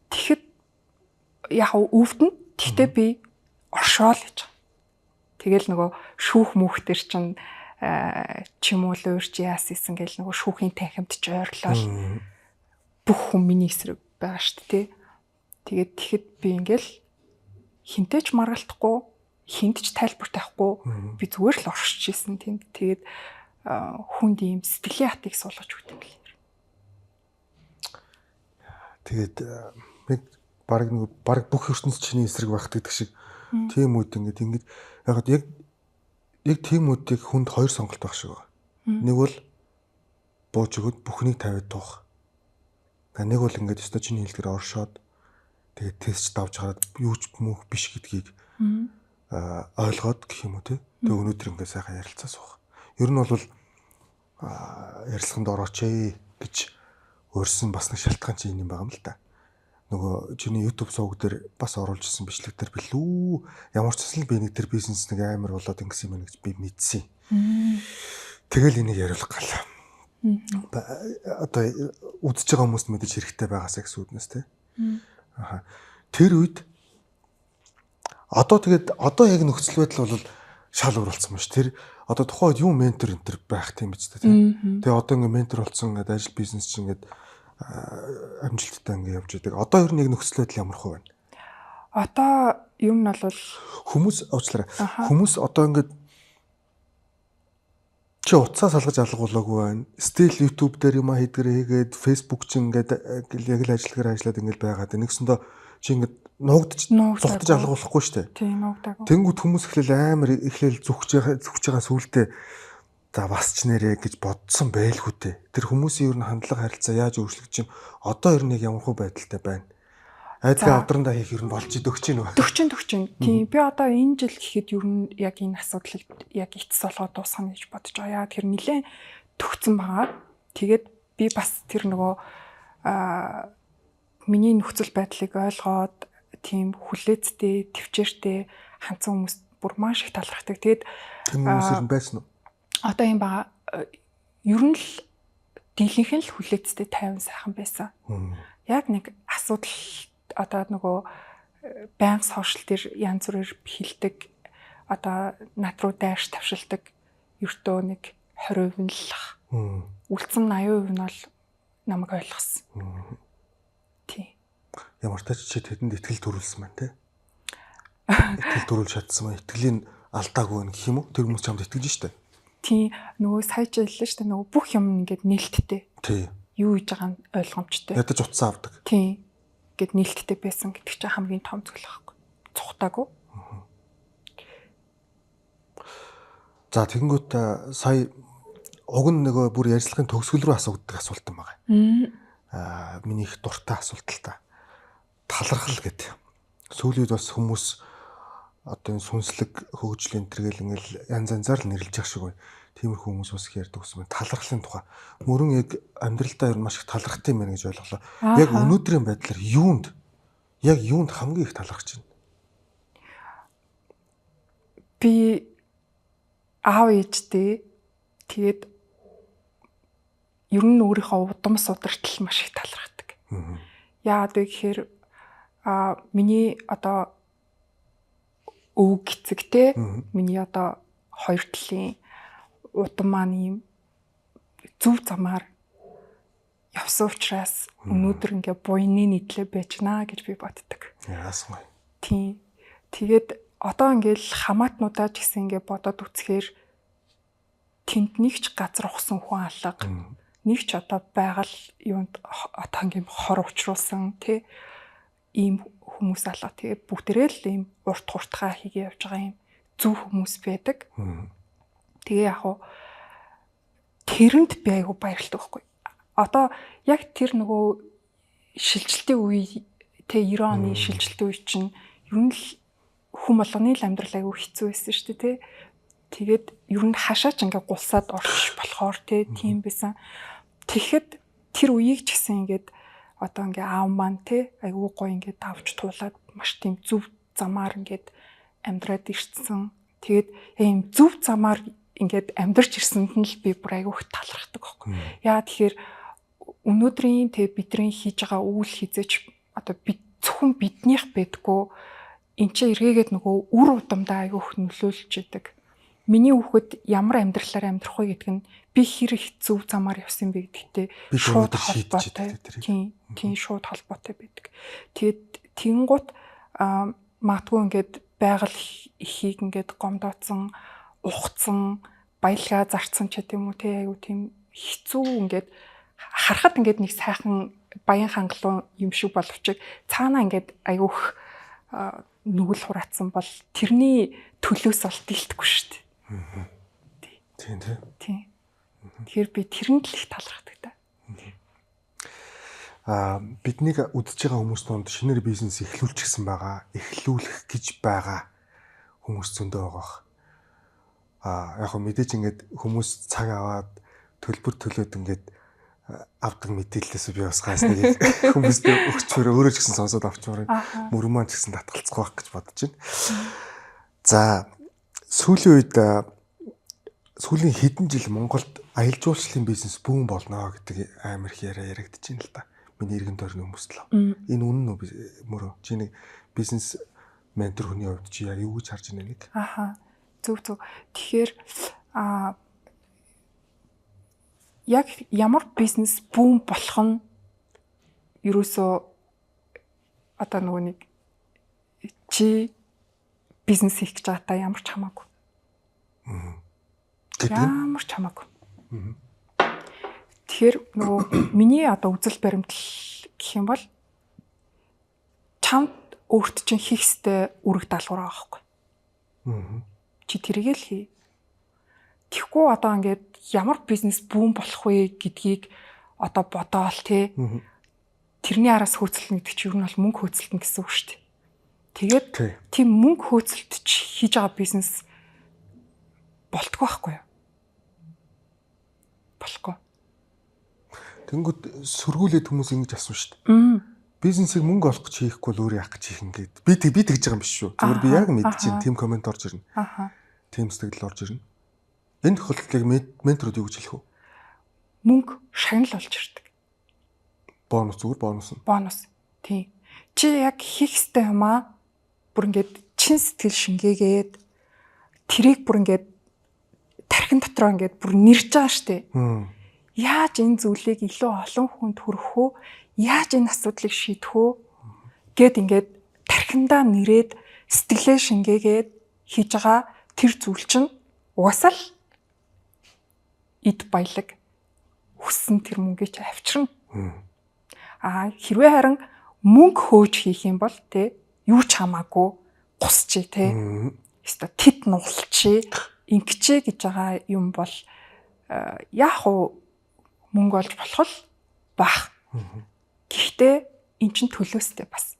B: Тэгэхэд яг өвдөн тэгтээ би оршоол гэж байгаа. Тэгэл нөгөө шүүх мөнхтэр чинь чимүүл өөрч яас исэн гэл нөгөө шүүхийн танхимд ч ойрлол бүх хүн миний эсрэг байгаа шүү дээ. Тэгээд тэгэхэд би ингээл хинтээч маргалтахгүй хинт ч тайлбар тавихгүй би зүгээр л оршиж исэн тийм. Тэгээд хүнд ийм сэтгэлийн хатыг суулгаж өгдөг юм.
A: Тэгээд баг бүх ертөнц чиний эсрэг багт гэдэг шиг тийм үед ингээд яг тийм үедийг хүнд хоёр сонголт байх шиг байна. Нэг бол бууж өгöd бүхнийг тавиад туах. Нэг бол ингээд өстө чиний хэлдгээр оршоод тэгээд тест давж хараад юу ч мөнх биш гэдгийг ойлгоод гэх юм уу те. Тэг өнөөдөр ингээд сайхан ярилцаа суух. Ер нь бол ярилцлаганд орооч гэж өөрсөн бас нэг шалтгаан чинь юм байгаа юм л да. Нөгөө чиний YouTube сувг дээр бас оруулж ирсэн бичлэг дээр билүү. Ямар ч зүйл би нэг тэр бизнес нэг амар болоод ингэсэн юм гэж би мэдсэн. Тэгэл энийг яриулах гал. Одоо үзэж байгаа хүмүүст мэдээж хэрэгтэй байгаасаа гэсэн үднэс те. Тэр үед одоо яг нөхцөл байдал бол шал өөрлөсөн маш. Тэр одоо тухайд юу ментор энтер байх тийм биз дээ. Тэгээ одоо ингээ ментор болсон ингээд ажил бизнес чинь ингээд амжилттай ингээ явж байдаг. Одоо ер нь яг нөхцөл байдал ямар хөө байна?
B: Одоо юм нь бол
A: хүмүүс одоо ингээд чи утсаа салгаж алгуулаагүй байна. Стил YouTube дээр юм хийдгэрээ хийгээд Facebook ч ингээд яг л ажиллагаар ажиллаад ингээд байгаад нэгсэндээ чи ингээд нуугдж зүхтэж алгуулахгүй шүү дээ.
B: Тийм нуугдаагүй.
A: Тэнгүүд хүмүүс эхлээл зүхж байгаа сүултээ за бас ч нэрэ гэж бодсон байлгүй дээ. Тэр хүмүүсийн ер нь хандлага харилцаа яаж өөрчлөгдөж юм одоо ер нь яг ямар хөө байдалтай байна. Айдгаа авдрандаа хийх ер нь болж идөгч юм уу?
B: Дөгчин. Тийм би одоо энэ жил гэхэд ер нь яг энэ асуудлыг яг эцэс болгоод дуусгана гэж бодож байгаа. Яа тэр нэлээд төгцсөн байгаа. Тэгээд би бас тэр нөгөө миний нөхцөл байдлыг ойлгоод тийм хүлээцтэй, төвчээртэй хандсан хүмүүс бүр маш их талархдаг. Тэгээд
A: хүмүүс ер нь байсан уу?
B: Одоо юм байгаа. Ер нь л дийлэнх нь л хүлээцтэй 50 сайхан байсан. Яг нэг асуудал одоо нөгөө байнга сошиал дээр янз бүрээр хилдэг одоо над руу дайрч тавшилдаг ертөө нэг 20% нь л үлдсэн 80% нь бол намайг ойлгосон. Тийм.
A: Ямар ч тач чи тэдэнд итгэл төрүүлсэн байна те. Итгэл төрүүлж чадсан ба итгэлийн алдаагүй гэх юм уу? Тэр хүмүүс чамд итгэж штэ.
B: Тийм. Нөгөө сая ч хэллээ штэ нөгөө бүх юм ингээд нээлттэй.
A: Тийм.
B: Юу хийж байгаа нь ойлгомжтой.
A: Ядаж утсаа авдаг.
B: Тийм. Гэт нээлттэй байсан гэдэг чинь хамгийн том зүйл байхгүй. Цухтаагүй.
A: За тэгэнгүүт сая уг нь нөгөө бүр ярьцлагын төгсгөл рүү асуудаг асуулт юм байгаа. Миний их дуртай асуулт л та. Талархал гэдэг. Сүүлийн үед бас хүмүүс одоо энэ сүнслэг хөгжлийн тэргэл ингээл янз янзаар л нэрлэж явах шиг байна. Тиймэрхүү хүмүүс бас их ярьдаг гэсэн. Талархлын тухай. Мөрөн яг амьдралдаа ер нь маш их талархдаг юм байна гэж ойлголоо. Яг өнөөдрийн байдлаар юунд хамгийн их талархаж байна?
B: Би аав ээжтэй тэгээд ер нь өөрийнхөө удам судартал маш их талархдаг. Яагаад вэ гэхээр миний одоо өвөг эцэгтэй миний одоо хоёр талын удам маань ийм зөв замаар явсан учраас өнөөдөр ингээ буйны нийтлээ байж гинэ гэж би боддог.
A: Яасан вэ?
B: Тийм. Тэгээд одоо ингээл хамаатнуудаа ч гэсэн ингээ бодоод үзэхээр тэнд нэг ч газар ухсан хүн алга, нэг ч одоо байгаль юунд одоо ингээм хор учруулсан тий ийм хүмүүс алга. Тэгээд бүгдээрээ л ийм урт хуртгаа хийгээ явж байгаа юм зөв хүмүүс байдаг. Тэгээ яг хуу тэрэнд би айгу баярлалтай байхгүй. Одоо яг тэр нөгөө шилжилтийн үе тэ 90 оны шилжилтийн үе чинь ер нь л хүн болгоны л амьдрал айгу хэцүү байсан шүү дээ тэ. Тэгээд ер нь хашаач ингээ гулсаад орчих болохоор тэ тийм байсан. Тэгэхэд тэр үеийг ч гэсэн ингээд одоо ингээ аав маань тэ айгу гоё ингээд авч туулаад маш тийм зөв замаар ингээд амьдраад ирсэн. Тэгээд ийм зөв замаар ингээд амьдарч ирсэнд нь л би бүр айгу их талархдаг байхгүй. Яа тэгэхээр өнөөдрийн тэг бидний хийж байгаа үйл хизээч одоо бид зөвхөн биднийх байдгүй эн чинь эргээгээд нөгөө үр удамдаа айгу их нөлөөлж идэг. Миний хүүхэд ямар амьдралаар амьдрах вэ гэдг нь би хэр их зөв замаар явсан бэ гэдэгтэй шууд холбоотой. Тийм шууд холбоотой байдаг. Тэгээд тэнгуут магадгүй ингээд байгаль ихийг ингээд гомдооцсон ухцсан баялгаа зарцсан ч гэдэм үү те аюу тийм хэцүү ингээд харахад ингээд нэг сайхан баян хангалуун юм шиг боловч цаанаа ингээд аюух нүгэл хураацсан бол тэрний төлөөс бол дийлдэхгүй шүү дээ. Тийм. Тэгэхээр би тэрэнд л их талархдаг та.
A: Биднийг үдж байгаа хүмүүс донд шинээр бизнес эхлүүлчихсэн байгаа, эхлүүлэх гэж байгаа хүмүүс зөндөө байгаа. Яг хөө мэдээж ингээд хүмүүс цаг аваад төлбөр төлөөд ингээд авдаг мэдээлэлээс би бас гайс нэг хүмүүстэй өгчөөр өөрөө ч гэсэн сонсоод авчмаар мөрөн маань ч гэсэн татгалцах байх гэж бодож байна. За сүүлийн үед сүүлийн хэдэн жил Монголд аялал жуулчлалын бизнес бүүн болно гэдэг амар их яригдаж байна л да. Миний иргэн тойрны хүмүүст л. Энэ үнэн үү мөрөө чи нэг бизнес ментор хүний хувьд чи яг юу гэж харж байна нэг?
B: Зөв. Тэгэхээр яг ямар бизнес бүүн болох нь ерөөсөө одоо нөгөө нэг чи бизнес хийх гэж байгаа та ямар ч хамаагүй. Ямар ч хамаагүй. Тэгэхээр нөгөө миний одоо үзэл баримтлал гэх юм бол чамд өөрт чинь хийх ёстой үүрэг даалгавар байгаа байхгүй. Чи тэрийг л хий. Тэгэхгүй одоо ингээд ямар бизнес бүүн болох вэ гэдгийг одоо бодоол те. Тэрний араас хөөцөлнө гэдэг чинь ер нь бол мөнгө хөөцөлтөн гэсэн үг шүү дээ. Тэгээд тийм мөнгө хөөцөлтөж хийж байгаа бизнес болтгоо байхгүй юу? Болохгүй.
A: Тэнгүүд сөргүүлээд хүмүүс ингэж асууж шүү дээ. Бизнесийг мөнгө олох гэж хийхгүй бол өөрөө яах гэж хийх ингээд. Би тэгж байгаа юм биш шүү. Зүгээр би яг мэдчихээн тийм комент орж ирнэ. Тийм сэтгэл орж ирнэ. Энэ тохиолдлыг менторууд юу гэж хэлэх вэ?
B: Мөнгө шагнал болж ирдэг.
A: Бонус зүгээр бонус нь.
B: Бонус. Тийм. Чи яг хийх ёстой юм аа. Бүр ингээд чин сэтгэл шингээгээд тэрийг бүр ингээд тархин дотроо ингээд бүр нэрж байгаа штэ. Яаж энэ зүйлийг илүү олон хүнд хүргэх вэ? Яаж энэ асуудлыг шийдэх вэ? Гэт ингээд тархиндаа нэрээд сэтгэлээ шингээгээд хийж байгаа тэр зүйл чинь угаасаа л эд баялаг хүссэн тэр мөнгөийг авчирна. Хэрвээ харин мөнгө хөөж хийх юм бол те юу ч хамаагүй гусчээ те. Тэд нугалчээ, ингэчээ гэж байгаа юм бол яах вэ мөнгө олж болох л бах. Гэхдээ эн чинь төлөөстэй бас.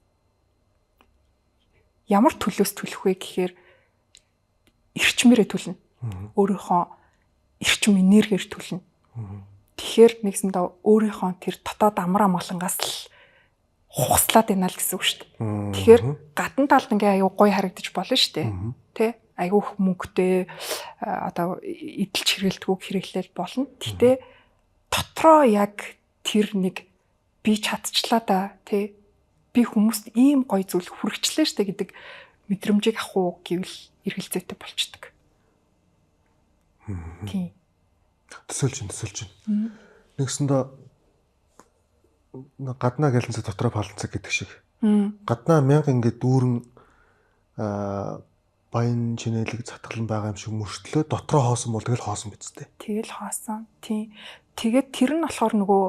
B: Ямар төлөөс төлөх вэ гэхээр эрчмээрээ төлнө. Өөрийнхөө эрчим энергиэр төлнө. Тэгэхээр нэгсэндээ өөрийнхөө тэр дотоод амар амгалангаас л хугаслаад байна л гэсэн үг шүү дээ. Тэгэхээр гадна талд ингээ аюу гой харагдаж болно шүү дээ. Тэ? Аюу их мөнгөтэй одоо эдэлж хэрэгэлдэггүй хэрэглэл болно. Гэхдээ дотроо яг тэр нэг би чадчихлаа да тий би хүмүүст ийм гоё зүйл хүргэчлээ штэ гэдэг мэдрэмжийг авах уу гэвэл эргэлзээтэй болчдөг. Тийм.
A: Төсөөлж. Нэгсэндээ гаднаа гэлэнцэг дотроо паланцэг гэдэг шиг. Гаднаа 1000 ингээд дүүрэн баян чинэлэг цатгалан байгаа юм шиг мөртлөө дотроо хоосон бол тэгэл хоосон бидтэй.
B: Тэгэл хоосон. Тийм. Тэгээд тэр нь болохоор нөгөө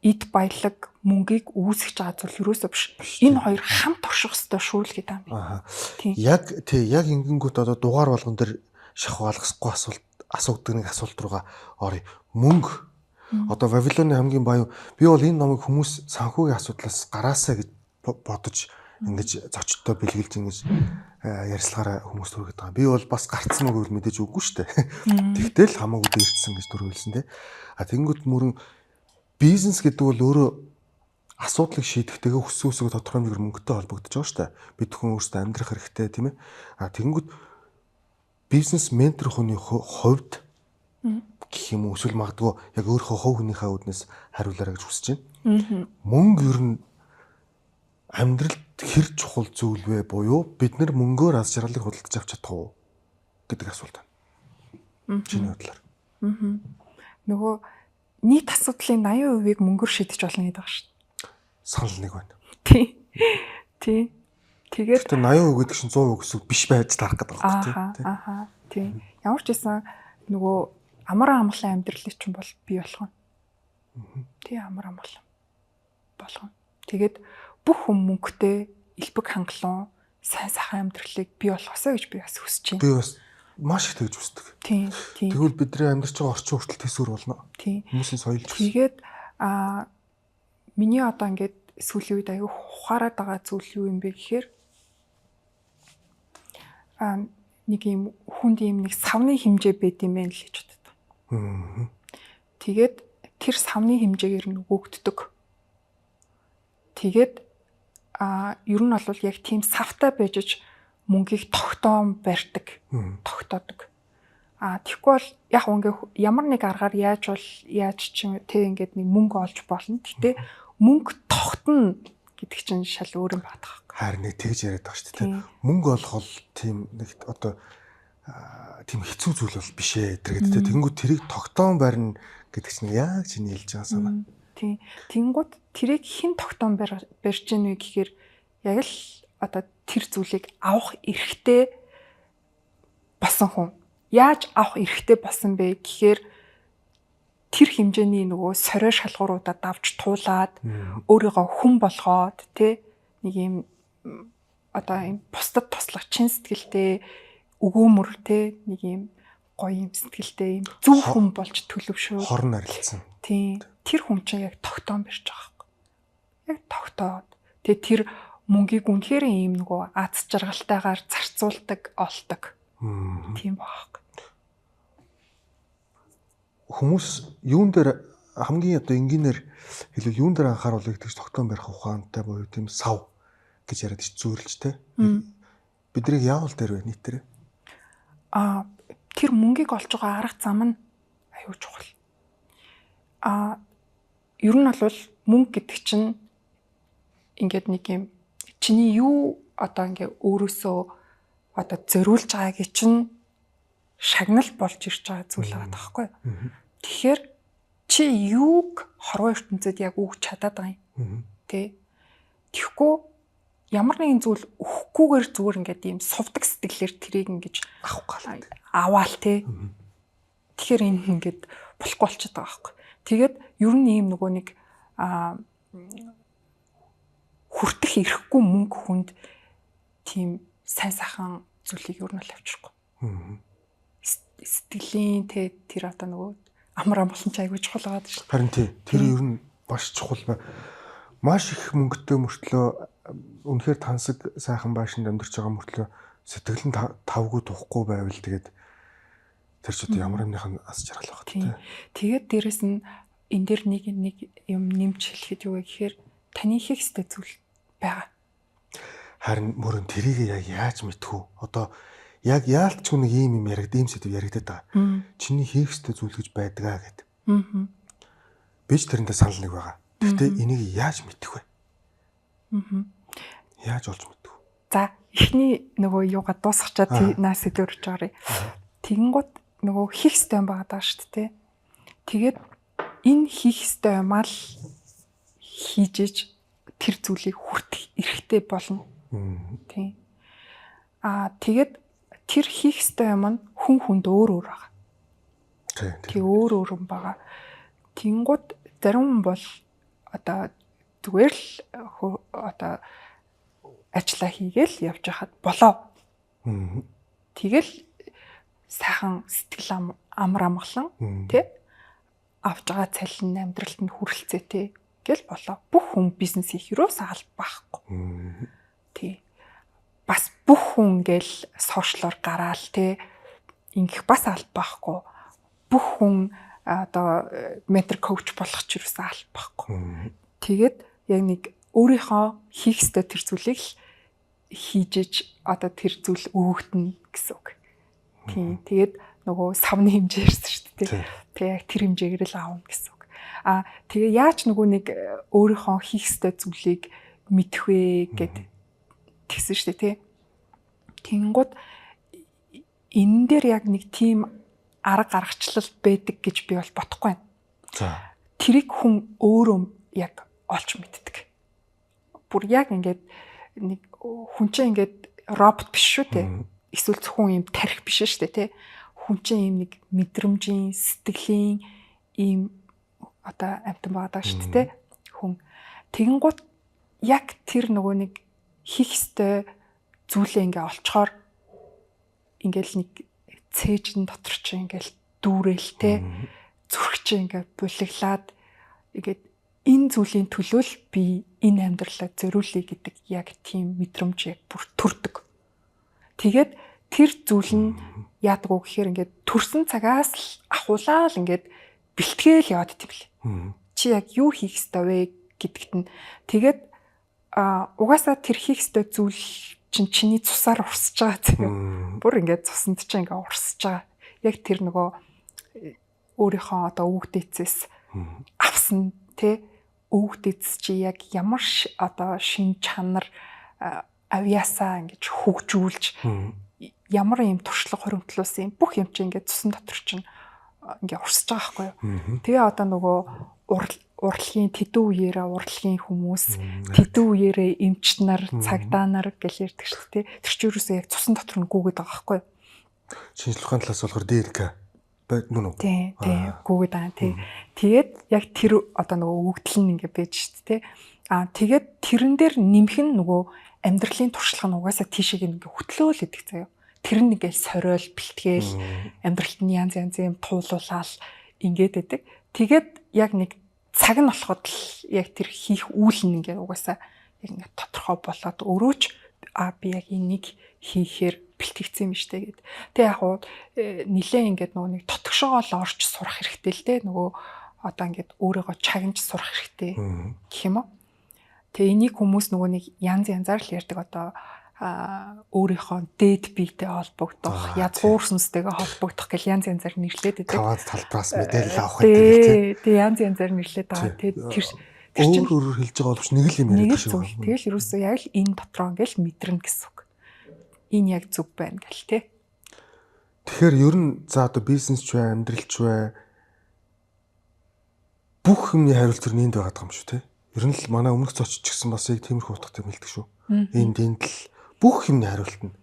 B: эд баялаг мөнгийг үүсгэж байгаа зүйл юусоо биш. Энэ хоёр хамт орших ёстой шүү л гэдэг юм. Тийм.
A: Яг ингэнгүүт одоо дугаар болгон дээр шахуу алгасахгүй асуудаг нэг асуулт руугаа оръё. Мөнгө одоо Вавилоны хамгийн баян би бол энэ номыг хүмүүс санхүүгийн асуудлаас гараасаа гэж бодож ингэж зочдтой бэлгэлж ингэж ярьцлагаараа хүмүүс төрөг гэдэг. Би бол бас гарцсан мөнгө үл мэдээж үгүй шүү дээ. Тэгтэл хамаагүй дээрдсэн гэж төрүүлсэн те. А тэнгууд мөрөн бизнес гэдэг бол өөрөө асуудлыг шийдэхтэйгээ өссөн үсэг тодорхой хэмжээгээр мөнгөтэй холбогдож байгаа шүү дээ. Бид бүхэн өөрсдөө амьдрах хэрэгтэй тийм ээ. А тэнгууд бизнес ментор хүний хувьд гэх юм уу эсвэл магадгүй яг өөрийнхөө хувь хүнийхээ үүднээс хариулаарай гэж хүсэж байна. Мөнгө ер нь амьдралд хэр чухал зүйл вэ буюу бид нар мөнгөөр аз жаргалыг худалдаж авч чадах уу гэдэг асуулт байна. Чиний бодлоор.
B: Нөгөө нийт асуудлын 80%-ийг мөнгөөр шийдэж болно гэдэг байна шүү дээ.
A: Санал нэг байна.
B: Тийм. Тэгээд
A: 80% гэдэг чинь 100% гэсэн биш байж таарах гэдэг байна
B: тийм. Ямар ч байсан нөгөө амар амгалан амьдралыг чинь бол бий болгоно. Тийм амар амгалан болгоно. Тэгээд бүх хүн мөнгөтэй элбэг хангалуун сайн сайхан амьдралыг бий болгосоо гэж би бас хүсэж байна.
A: Би бас маш их тэгж хүсдэг.
B: Тийм.
A: Тэгвэл бидний амьдарч байгаа орчин хүртэл төсвөр болно.
B: Тийм.
A: Хүмүүсийн соёлж.
B: Тэгээд миний одоо ингээд сүүлийн үед аягүй ухаарад байгаа зүйл юу юм бэ гэхээр нэг юм хүнд юм нэг савны хэмжээ байд юм байна л гэж боддог. Тэгээд тэр савны хэмжээгээр нь өгөгддөг. Тэгээд ер нь бол яг тийм савтай байжж мөнгийг тогтоон барьдаг, тогтоодог. Тэгэхгүй бол яг ингээ ямар нэг аргаар яаж ч тэг ингээд нэг мөнгө олж болно. Гэтэ мөнгө тогтно гэдэг чинь шал өөр юм байна.
A: Харин нэг тэгж яриад байгаа шүү дээ. Мөнгө олох бол тийм нэг одоо тийм хэцүү зүйл бол биш ээ гэдэг. Тэнгүүд тэрийг тогтоон барина гэдэг чинь яг чиний хэлж байгаа санаа.
B: Тийм. Тэнгүүд тэрийг хэн тогтоон барьж гэнэ гэхээр яг л одоо тэр зүйлийг авах эрхтэй болсон хүн. Яаж авах эрхтэй болсон бэ гэхээр тэр хэмжээний нөгөө сорой шалгууруудаа давж туулаад өөрийгөө хүн болгоод тэ нэг юм одоо юм бусдад туслах чин сэтгэлтэй өгөөмөр тэ нэг юм гоё юм сэтгэлтэй юм зөв хүн болж төлөвшөө.
A: Хорн арилцсан.
B: Тийм. Тэр хүн чинь яг тогтоон барьж байгаа юм. Яг тогтоод. Тэгээ тэр мөнгийг үнэхээр ийм нөгөө аз жаргалтайгаар зарцуулдаг, олдог. Тийм баг.
A: Хүмүүс юун дээр хамгийн одоо энгийнээр хэлвэл юун дээр анхааруулах гэж тогтоон барих ухаантай боيو тийм сав гэж яриад ич зөөрлжтэй. Бидний яавал дээр вэ нийтээрээ?
B: Тэр мөнгийг олж байгаа арга зам нь аюул чухал. Ер нь бол мөнгө гэдэг чинь ингээд нэг юм чиний юу одоо ингээ өөрөөсөө одоо зориулж байгаагийн чинь шагнал болж ирж байгаа зүйл байгаа таахгүй. Тэгэхээр чи юуг хорвоо ертөнцид яг өгч чадаад байгаа юм. Тэ. Тэгэхгүй ямар нэгэн зүйл өгөхгүйгээр зүгээр ингээд ийм сувдаг сэтгэлээр тэрийг ингэж
A: авах гал.
B: Аваал тэ. Тэгэхээр энэ ингээд болохгүй болчиход байгаа байхгүй. Тэгээд ер нь ийм нөгөө нэг хүртэх ирэхгүй мөнгө хүнд тийм сайн сайхан зүйлийг ер нь л авчирахгүй. сэтгэлийн тэр одоо нөгөө амар амгалан ч айгүй чухал байгаа шүү дээ.
A: Харин тэр ер нь баш чухал ба маш их мөнгөтэй мөртлөө үнэхээр тансаг сайхан байшинд амьдарч байгаа мөртлөө сэтгэл нь тавгүй тухгүй байвал тэгээд тэр ч одоо ямар нэгэн ас жаргал байгаа тийм.
B: Тэгээд дээрэс нь энэ дэр нэг юм нэмж хэлэхэд юу вэ гэхээр таны хийх ёстой зүйл байгаа.
A: Харин мөрөн тэрийг яг яаж мэдэх вэ? Одоо яг яалтч нэг ийм юм ийм сэдв яригдаад байгаа. Чиний хийх ёстой зүйл гэж байдгаа гэдэг. Би ч тэрнтэй санал нэг байгаа. Гэхдээ энийг яаж мэдэх вэ? Яаж олж мэдэх вэ?
B: За, эхний нөгөө юугаа дуусгачаад наас сэдвэрч байгаарай. Тэгэнгუთ нөгөө хийх ёстой юм байгаа даа шүү дээ. Тэгээд энэ хийх ёстой юм аа л хийж тэр зүйлийг хүртэх эрхтэй болно. Тийм. Тэгээд тэр хийх ёстой юм нь хүнд өөр байгаа. Тийм өөр юм байгаа. Тэнгууд зарим хүн бол одоо зүгээр л одоо ажиллаа хийгээл явж хахад болоо. Тэгэл сайхан сэтгэл амар амгалан тий авж байгаа цалин амьдралд нь хүрэлцээтэй гэл болоо. Бүх хүн бизнес хийх юусаа аль байхгүй. Тий. Бас бүх хүн ингээл сошиалор гараал тий ингэх бас аль байхгүй. Бүх хүн одоо ментор коуч болох ч юусаа аль байхгүй. Тэгээд яг нэг өөрийнхөө хийх ёстой тэр зүйлийг хийж одоо тэр зүйл өгөгдөн гэсэн үг. Тийм. Тэгээд нөгөө савны хэмжээрсэн шүү дээ. Тэгээ яг тэр хэмжээгээр л аавна гэсэн үг. Тэгээ яаж нөгөө нэг өөрийнхөө хийх ёстой зүйлийг мэдэх вэ гэд тэгсэн шүү дээ, тий. Тэнгууд энэ дээр яг нэг тийм арга гаргачлал байдаг гэж би бол бодохгүй байна. За. Тэрийг хүн өөрөө яг олж мэддэг. Бүр яг ингээд нэг хүн чинь ингээд робот биш шүү дээ. Эсвэл зөвхөн юм тарих биш шүү дээ, тий. Хүн чинь юм нэг мэдрэмжийн, сэтгэлийн ийм одоо амтан байгаа шүү дээ, хүн. Тэгэнгუთ яг тэр нөгөө нэг хийх ёстой зүйлээ ингээ олцохоор ингээл нэг цээжин дотор чи ингээл дүүрэл те зүрх чи ингээ булиглаад ингээд энэ зүйлийн төлөө л би энэ амьдралаа зориулъя гэдэг яг тийм мэдрэмж яг бүр төрдөг. Тэгээд тэр зүйл нь яадаг уу гэхээр ингээд төрсэн цагаас л ахуулаад ингээд бэлтгээл яваад идэв. Чи яг юу хийх ёстой вэ гэдэгт нь тэгээд угаасаа тэр хийх ёстой зүйл чиний цусаар урсж байгаа тийм. Бүр ингээд цуснд чи ингээд урсж байгаа. Яг тэр нөгөө өөрийнхөө одоо өвгдээцээс авсан тий өвгдээц чи яг ямар одоо шин чанар авьяасаа ингээд хөгжүүлж ямар юм туршлага хоримтлуулсан бүх юм чи ингээд цусан дотор чинь ингээд урсж байгаа байхгүй юу. Тэгээ одоо нөгөө урлагийн тэдүү үеэрээ урлагийн хүмүүс тэдүү үеэрээ эмч нар цагдаа нар гэж ярьдаг шүү дээ. Тэр чинь юусоо яг цусан дотор нь гүгээд байгаа байхгүй юу.
A: Шинжлэх ухааны талаас болохоор ДНК нүн үү?
B: Тий, гүгээд байгаа тий. Тэгээд яг тэр одоо нөгөө өгдөл нь ингээд байж шүү дээ. Тэгээд тэрэн дээр нэмэх нь нөгөө амьдралын туршлага нь угаасаа тийшээ ингээд хөтлөөл идэг заяа. Тэр нь ингээд сориол бэлтгээл амьдралд нь янз янзын туулуулаад ингээд байдаг. Тэгээд яг нэг цаг нь болоход л яг тэр хийх үйл нь ингээд угаасаа яг ингээд тодорхой болоод өрөөч би яг энийг хийхээр бэлтгэгдсэн юм штэ гэд. Тэг яг уу нилээ ингээд нөгөө нэг тотгошоогоо л орж сурах хэрэгтэй л дээ. Нөгөө одоо ингээд өөрийгөө чагнаж сурах хэрэгтэй гэх юм уу. Тэг энийг хүмүүс нөгөө нэг янз янзаар л ярьдаг одоо өөрийнхөө дээд биетэй холбогдох, язгуур сүнстэйгээ холбогдох гэл янз янзаар нэрлэдэг.
A: Таваад талбараас мэдээлэл авах гэдэг тийм.
B: Тэг янз янзаар нэрлэдэг байгаа. Тэг тэр
A: өөрөөр хэлж байгаа боловч нэг л юм яриад шүү.
B: Тэгэл ерөөсөө яг л энэ дотроо ингээл мэдрэнэ гэсэн үг. Энэ яг зүг байна гэл те.
A: Тэгэхээр ер нь за одоо бизнес ч бай, амьдралч бай бүх юмны хариулт зөр нэнд байгаа юм шүү те. Ер нь л манай өмнөх зочч гэсэн бас яг тиймэрхүү утгатай мэлдэг шүү. Энд л бүх юмны хариулт нь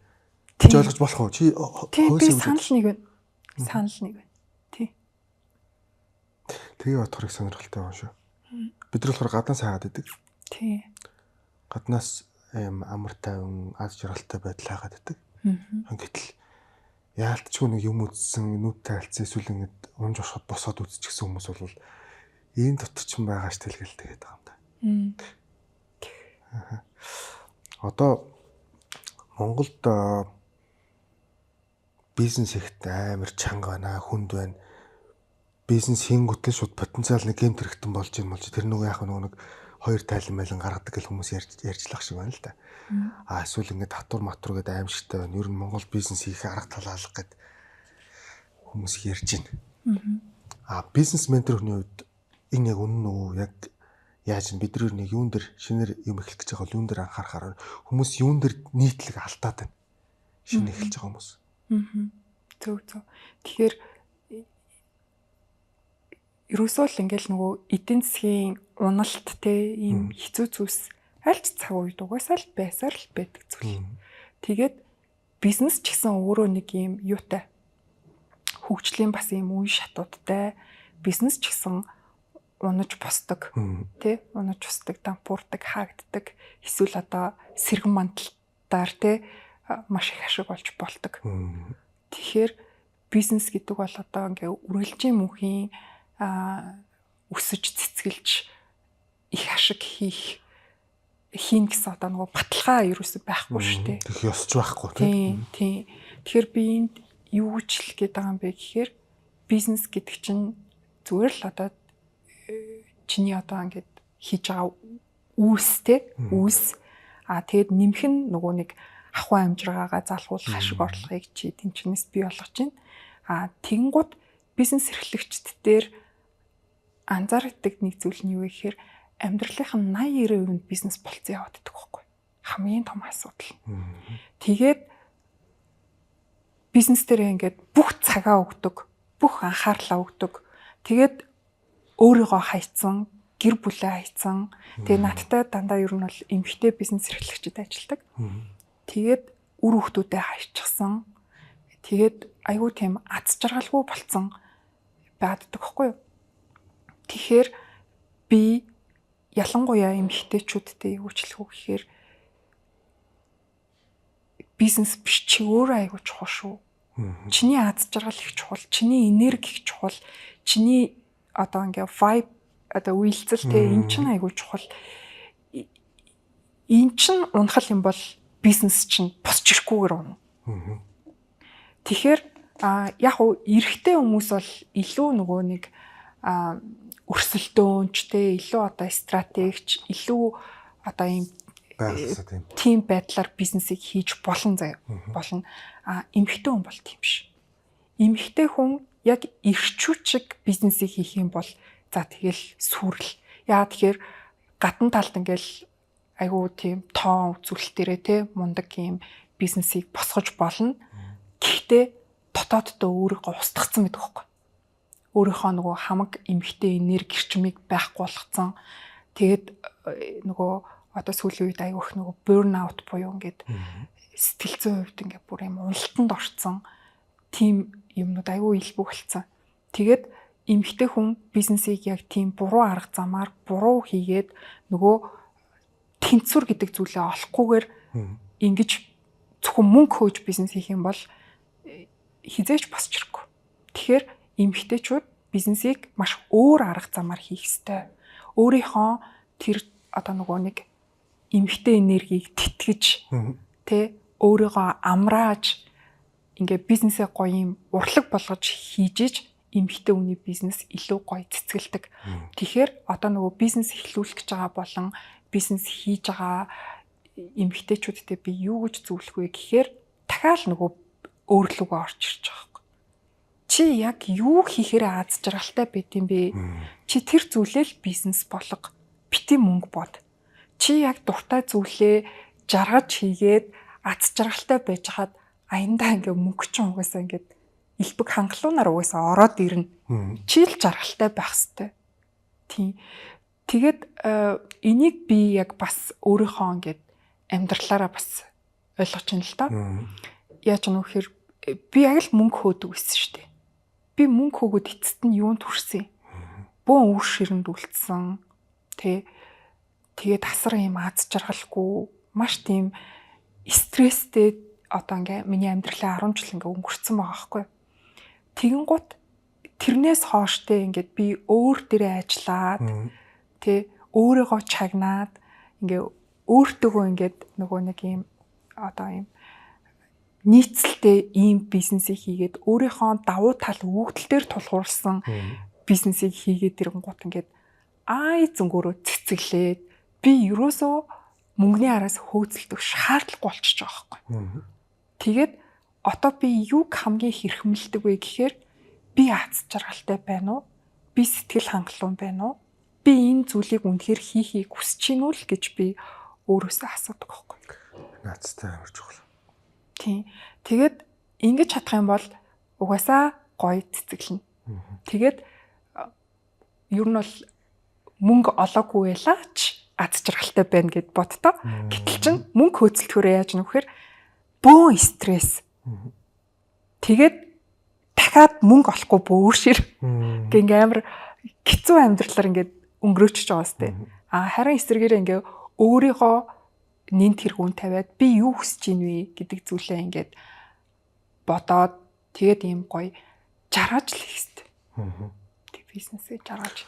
A: чи ойлгож болох уу? Чи
B: хөөсөө санал нэг байна. Санал нэг байна. Тий.
A: Тэгээ бодохыг сонирхолтой байна шүү. Бид нар болохоор гаднаас хаагаад идэг.
B: Тий.
A: Гаднаас амар тайван аз жаргалтай байдал хаагаад идэг. Гэтэл яалтчгүй нэг юм үзсэн нүдтэй алцсан эсвэл ингээд унж ороход босоод үзчихсэн хүмүүс бол энэ дотор ч юм байгаа ш тэлгээл тэгээд байгаа юм да. Одоо Монголд бизнес ихт амар чанга байна, хүнд байна. Бизнес хийнгүүтэл шууд потенциал нэг гэмт хэрэгтэн болж юм болж тэр нөгөө яг нэг хоёр тайлан байлан гаргадаг гэл хүмүүс ярьжлах шиг байна л да. Эсвэл ингээд татвар матвар гэдэг аимшигтай байна. Ер нь Монгол бизнес хийх арга талаалах гэд хүмүүс ярьж байна. Бизнес ментор хүний хувьд энэ яг үнэн үү? Яг яаж бид нэг юун дээр шинээр юм эхлэх гэж байгаа юун дээр анхаарахаар хүмүүс юун дээр нийтлэг алдаад байна. Шинэ эхэлж байгаа хүмүүс.
B: Зөв. Тэгэхээр ерөөсөө л ингээл нөгөө эдийн засгийн уналт те ийм хэцүү зүйлс аль ч цаг үед угаасаа л байсаар л байдаг зүйл. Тэгээд бизнес ч гэсэн өөрөө нэг ийм юутай хөгжлийн бас ийм үе шатуудтай бизнес ч гэсэн унаж босдог тий унаж босдог дампуурдаг хаагддаг эсвэл одоо сэргэн мандалтаар тий маш их ашиг болж болдог. Тэгэхээр бизнес гэдэг бол одоо ингээ үргэлжийн мөнхийн өсөж цэцгэлж их ашиг хийн гэсэн одоо нөгөө баталгаа ерөөсөй байхгүй шүү дээ.
A: Тэгэх ёсч байхгүй тий.
B: Тэгэхээр би энд юу гэж хэлэх гээд байгаа юм бэ гэхээр бизнес гэдэг чинь зүгээр л одоо чиний одоо ингээд хийж байгаа үүс тэгээд нэмэх нь нөгөө нэг ахуй амжиргаагаа залхуулах ашиг орлогыг чи тэнчнээс бий болгож байна. Тэгэнгუთ бизнес эрхлэгчд дээр анзаардаг нэг зүйл нь юу вэ гэхээр амьдралын 80-90% нь бизнес болцсон яваад байдаг байхгүй. Хамгийн том асуудал. Тэгээд бизнес дээр ингээд бүх цагаа өгдөг, бүх анхаарлаа өгдөг. Тэгээд өөрийгөө хайцсан, гэр бүлээ хайцсан. Тэгээд надтай дандаа ер нь бол эмэгтэй бизнес эрхлэгчид ажилладаг. Тэгээд үр хүүхдүүдэд хайчихсан. Тэгээд айгүй тийм аз жаргалгүй болцсон байдаг байхгүй юу? Тэгэхээр би ялангуяа эмэгтэйчүүдтэй юу ч хэлэх үү гэхээр бизнес биш чи өөрөө айгүй чухал шүү. Чиний аз жаргал их чухал, чиний энерги их чухал, чиний одоо ингээ vibe одоо үйлцэлтэй эн чинь айгүй чухал. Эн чинь унахал юм бол бизнес чинь босч ирэхгүйгээр унах. Тэгэхээр яг уу эрэгтэй хүмүүс бол илүү нөгөө нэг өрсөлдөөнчтэй, илүү одоо стратегч, илүү одоо ийм тийм байдлаар бизнесийг хийж болно заяа. Болно. Эмэгтэй хүн бол тийм биш. Эмэгтэй хүн яг эрчүүд шиг бизнесийг хийх юм бол за тэгэл сүрэл. Яа тэгэхээр гадна талд ингээл айгуу тийм тоон үзүүлэлтээрээ те мундаг юм бизнесийг босгож болно. Гэхдээ дотооддоо өөрийгөө устгацсан гэдэг байхгүй. Өөрийнхөө нөгөө хамаг эмгтэй энерги гэрчмийг байхгүй болгоцсон. Тэгээд нөгөө одоо сүүлийн үед айгүйх нөгөө burn out буюу ингээд сэтгэл зүйн хувьд ингээд бүр юм уналтанд орцсон тийм юмнууд айгүй илбэг болцсон. Тэгээд эмгтэй хүн бизнесийг яг тийм буруу арга замаар буруу хийгээд нөгөө тэнцвэр гэдэг зүйлээ олохгүйгээр ингэж зөвхөн мөнгө хөөж бизнес хийх юм бол хизээч босч ирэхгүй. Тэгэхээр эмэгтэйчүүд бизнесийг маш өөр арга замаар хийх ёстой. Өөрийнхөө тэр одоо нөгөө нэг эмэгтэй энергийг тэтгэж тэ өөрийгөө амрааж ингээ бизнесээ гоё юм урлаг болгож хийжиж эмэгтэй хүний бизнес илүү гоё цэцгэлдэг. Тэгэхээр одоо нөгөө бизнес эхлүүлэх гэж байгаа болон бизнес хийж байгаа эмэгтэйчүүдтэй би юу гэж зөвлөх вэ гэхээр дахиад нөгөө өөрлөгөө орж ирж байгаа юм. Чи яг юу хийхээр аз жаргалтай байд юм бэ? Чи тэр зүйлээ л бизнес болго. Бити мөнгө бод. Чи яг дуртай зүйлээ жаргаж хийгээд аз жаргалтай байж хаад аяндаа ингээ мөнгө чинь угаасаа ингээд илбэг хангалуунаар угаасаа ороод ирнэ. Чи л жаргалтай байх хэвээр. Тийм. Тэгээд энийг би яг бас өөрийнхөө ингээд амьдралаараа бас ойлгож байна л да. Яаж юм гэхээр би яг л мөнгө хөөдөг байсан шүү дээ. Би мөнгө хөгөөд эцэст нь юунд хүрсэн? Бөөн үр ширэнд үлдсэн. Тэгээд асар юм аз жаргалгүй, маш тийм стресстэй одоо ингээ миний амьдралаа 10 жил ингээ өнгөрцөн байгаа байхгүй. Тэгэнгუთ тэрнээс хооштэй ингээд би өөр дээрээ ажиллаад тэ өөрийгөө чагнаад ингээ өөртөөгөө ингээд нөгөө нэг юм одоо юм нийцэлтэй ийм бизнесийг хийгээд өөрийнхөө давуу тал өгөгдөл дээр тулгуурласан бизнесийг хийгээд ирэнгуут ингээд зөнгөөрөө цэцэглээд би ерөөсөө мөнгөний араас хөөцөлдөх шаардлагагүй болчихж байгаа байхгүй. Тэгээд одоо би юг хамгийн хэрхэмлдэг вэ гэхээр би аз жаргалтай байна уу? Би сэтгэл хангалуун байна уу? Би энэ зүйлийг үнэхээр хийхийг хүсэж байна уу л гэж би өөрөөсөө асуудаг байхгүй.
A: Наацтай амар чухал.
B: Тийм. Тэгээд ингэж чадах юм бол угаасаа гоё цэцэглэнэ. Тэгээд ер нь бол мөнгө олоогүй байлаач аз жаргалтай байна гэд бодтоо. Гэтэл чин мөнгө хөөцөлдөхөөр яаж нөхөр бөөн стресс. Тэгээд дахиад мөнгө олохгүй бөөршир. Ингээ амар хэцүү амьдралаар ингээд өнгөрөөчж байгаа сте. Харин эсвэргээр ингээ өөрийгөө нэн тэргүүн тавиад би юу хүсэж ийн вэ гэдэг зүйлээ ингээд бодоод тэгээд ийм гоё жаргаж л хийх хэрэгтэй. Тэг бизнесээ жаргаж.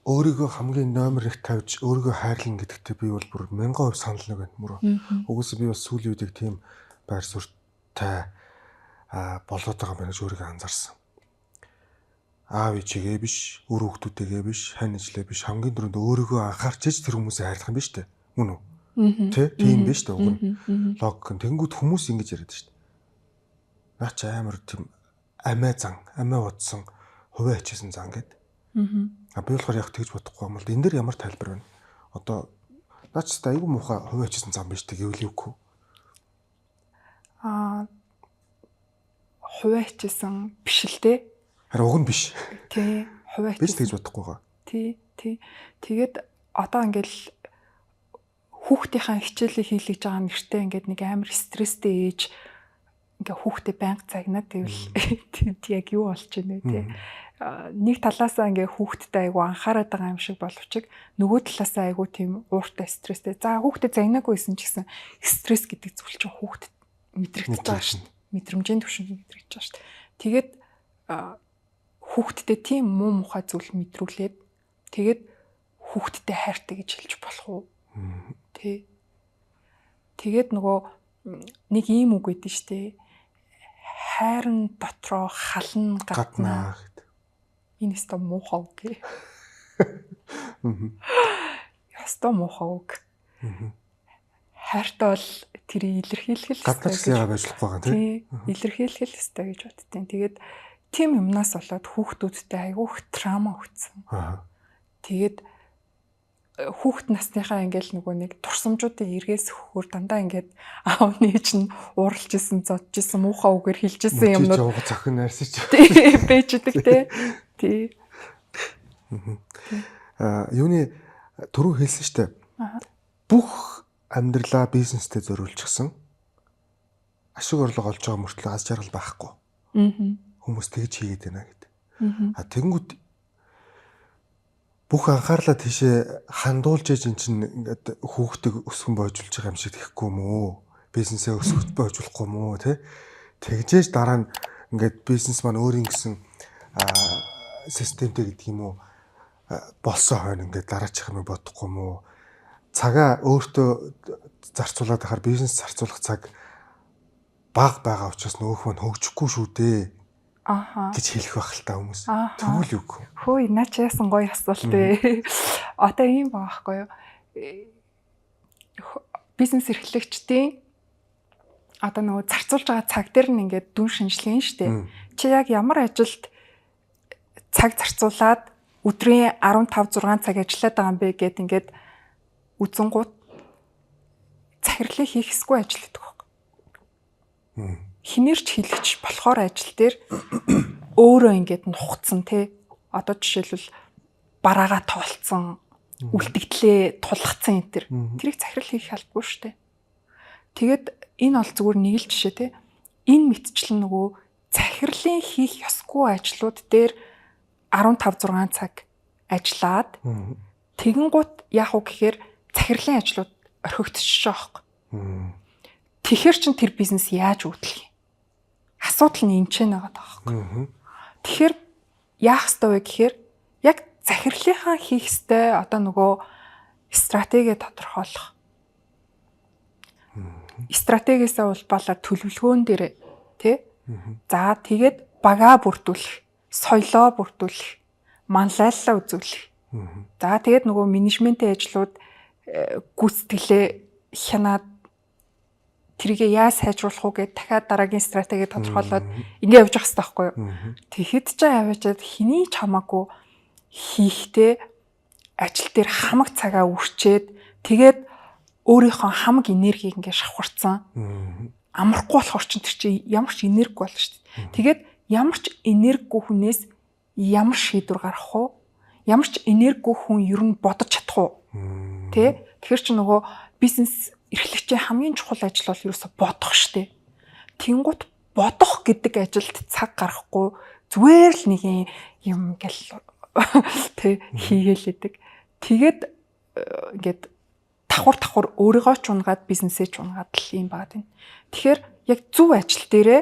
A: Өөрийгөө хамгийн номер 1 тавьж өөрийгөө хайрлана гэдэгтээ би бол бүр 1000% санал нэг байна мөрөө. Угсаа би бас сүүлийн үеийг тийм байр суурьтай болоод байгаа юм байна гэж өөрийгөө анзаарсан. Аав ээжигээ биш, өр хүүхдүүдтэйгээ биш, хань ижлээ биш, хамгийн түрүүнд өөрийгөө анхаарч иж тэр хүмүүсээ хайрлах юм биш үү? Мөн үү? Тэ? Тийм биш үү? Уг нь логик нь тэнгууд хүмүүс ингэж яриад шүү дээ. Наач амар тийм амиа удсан, хувиа хичээсэн зан гэдэг. Би болохоор яг тэгж бодохгүй юм бол энэ дэр ямар тайлбар байна? Одоо наач та айгүй муухай хувиа хичээсэн зан биш тэг гэвэл юугүй.
B: Хувиа хичээсэн биш л дээ.
A: Харин уг нь биш.
B: Тий, хувиа хичээсэн.
A: Биш тэгж бодохгүй байгаа.
B: Тий. Тэгээд одоо ингээл хүүхдийнхаа хичээлийг хийлгэж байгаа нэртэй ингээд нэг амар стресстэй ээж ингээ хүүхдээ банк цагнаад тэгвэл яг юу болж байна вэ тий. Нэг талаасаа ингээ хүүхдтэй айгу анхаарат байгаа юм шиг боловч нөгөө талаасаа айгу тийм ууртай стресстэй. За хүүхдэд загнаагүйсэн ч гэсэн стресс гэдэг зүйл чинь хүүхдэд мэдрэгдэж байгаа шин. Мэдрэмжийн түвшинд мэдрэгдэж байгаа шин. Тэгээд хүүхдтэй тийм муу мухай зүйл мэдрүүлээд тэгээд хүүхдтэй хайртай гэж хэлж болох уу? Тэ. Тэгээд нөгөө нэг ийм үг өгдөн штэ. Хайрын дотроо хална гаднаа гэдэг. Энэ өстө муухай үг. Ястаа муухай үг. Хайртай бол тэрийг илэрхийлэх л
A: гаднаа ч яагаад ажиллахгүй байгаа тийм.
B: Илэрхийлэх л өстой гэж боддیں۔ Тэгээд тийм юмнаас болоод хүүхдүүдтэй айгүйх трама өгсөн. Тэгээд хүүхд насныхаа ингээл нөгөө нэг турсамжуудыг эргээс өгөхөөр дандаа ингээд аав нээж нь ууралж исэн, зодж исэн, муухай үгээр хэлж исэн юмнууд
A: жоо зохин найрсаж
B: бэждэг тий.
A: Юуны түрүү хэлсэн штэ. Бүх амьдралаа бизнестэй зориулчихсан. Ашиг орлого олж байгаа мөртлөө аз жаргал байхгүй. Хүмүүс тэгж хийгээд байна гэдэг. Тэгэнгүүт бүх анхаарлаа тийшээ хандуулж ээж эн чинь ингээд хүүхдийг өсгөн боожулж байгаа юм шиг тэгэхгүй юм уу? Бизнесээ өсгөх боожуулахгүй юм уу те? Тэгжээж дараа нь ингээд бизнес маань өөрийн гэсэн системтэй гэдэг юм уу? Болсон хойно ингээд дараачих юм бодохгүй юм уу? Цагаа өөртөө зарцуулаад ахаар бизнес зарцуулах цаг бага байгаа учраас нөөх нь хөгжихгүй шүү дээ. Гэж хэлэх байх л та хүмүүс. Тэгвэл юу гэх вэ?
B: Хөөе, наа чи яасан гоё асуулт ээ. Одоо ийм байгаа байхгүй юу? Бизнес эрхлэгчдийн одоо нөгөө зарцуулж байгаа цаг дээр нь ингээд дүн шинжилгээ шүү дээ. Чи яг ямар ажилд цаг зарцуулаад өдрийн 15 6 цаг ажиллаад байгаа юм бэ гэд ингээд үзэнгууд захирлыг хийх эсгүй ажилладаг байхгүй. Хинэрч хэлэгч болохоор ажил дээр өөрөө ингээд нухацсан тий. Одоо жишээлбэл бараагаа тоолцсон, үлдэгдлээ тулгацсан энэ төр. Тэрийг захирал хийх албагүй шүү дээ. Тэгээд энэ бол зүгээр нэг л жишээ тий. Энэ мэтчлэн нөгөө захирлын хийх ёсгүй ажлууд дээр 15 6 цаг ажиллаад тэгэнгუთ яах вэ гэхээр захирлын ажлууд орхигдчихж байгаа байхгүй. Тэгэхээр чин тэр бизнес яаж үүтлэх юм? Асуудал нь энэ ч байгаа даахгүй. Тэгэхээр яах ёстой вэ гэхээр яг захирлынхаа хийх ёстой одоо нөгөө стратеги тодорхойлох. Стратегиасаа улбалаар төлөвлөгөөн дээр тий. За тэгээд багаа бүрдүүлэх, соёлоо бүрдүүлэх, манлайллаа үзүүлэх. За тэгээд нөгөө менежментийн ажлууд гүйцэтгэлээ хянаад тэрийг яаж сайжруулах уу гэдээ дахиад дараагийн стратеги тодорхойлоод ингэ явж явах хэрэгтэй байхгүй юу? Тэгэхэд ч аваачаад хэний ч хамаагүй хийхдээ ажил дээр хамаг цагаа үрчээд тэгээд өөрийнхөө хамаг энергийг ингэ шавхарцсан. Амрахгүй болохоор ч тэр чинь ямар ч энерги болно шүү дээ. Тэгээд ямар ч энергигүй хүнээс ямар шийдвэр гаргах уу? Ямар ч энергигүй хүн ер нь бодож чадах уу? Тэ? Тэгэхээр чи нөгөө бизнес эрхлэгчийн хамгийн чухал ажил бол ерөөсө бодох штэ. Тэнгуут бодох гэдэг ажилд цаг гаргахгүй зүгээр л нэг юм гэл тэ хийгээлээдэг. Тэгээд ингээд давхар өөрийгөө ч унгаад бизнесээ ч унгаад л юм байна. Тэгэхээр яг зөв ажил дээрээ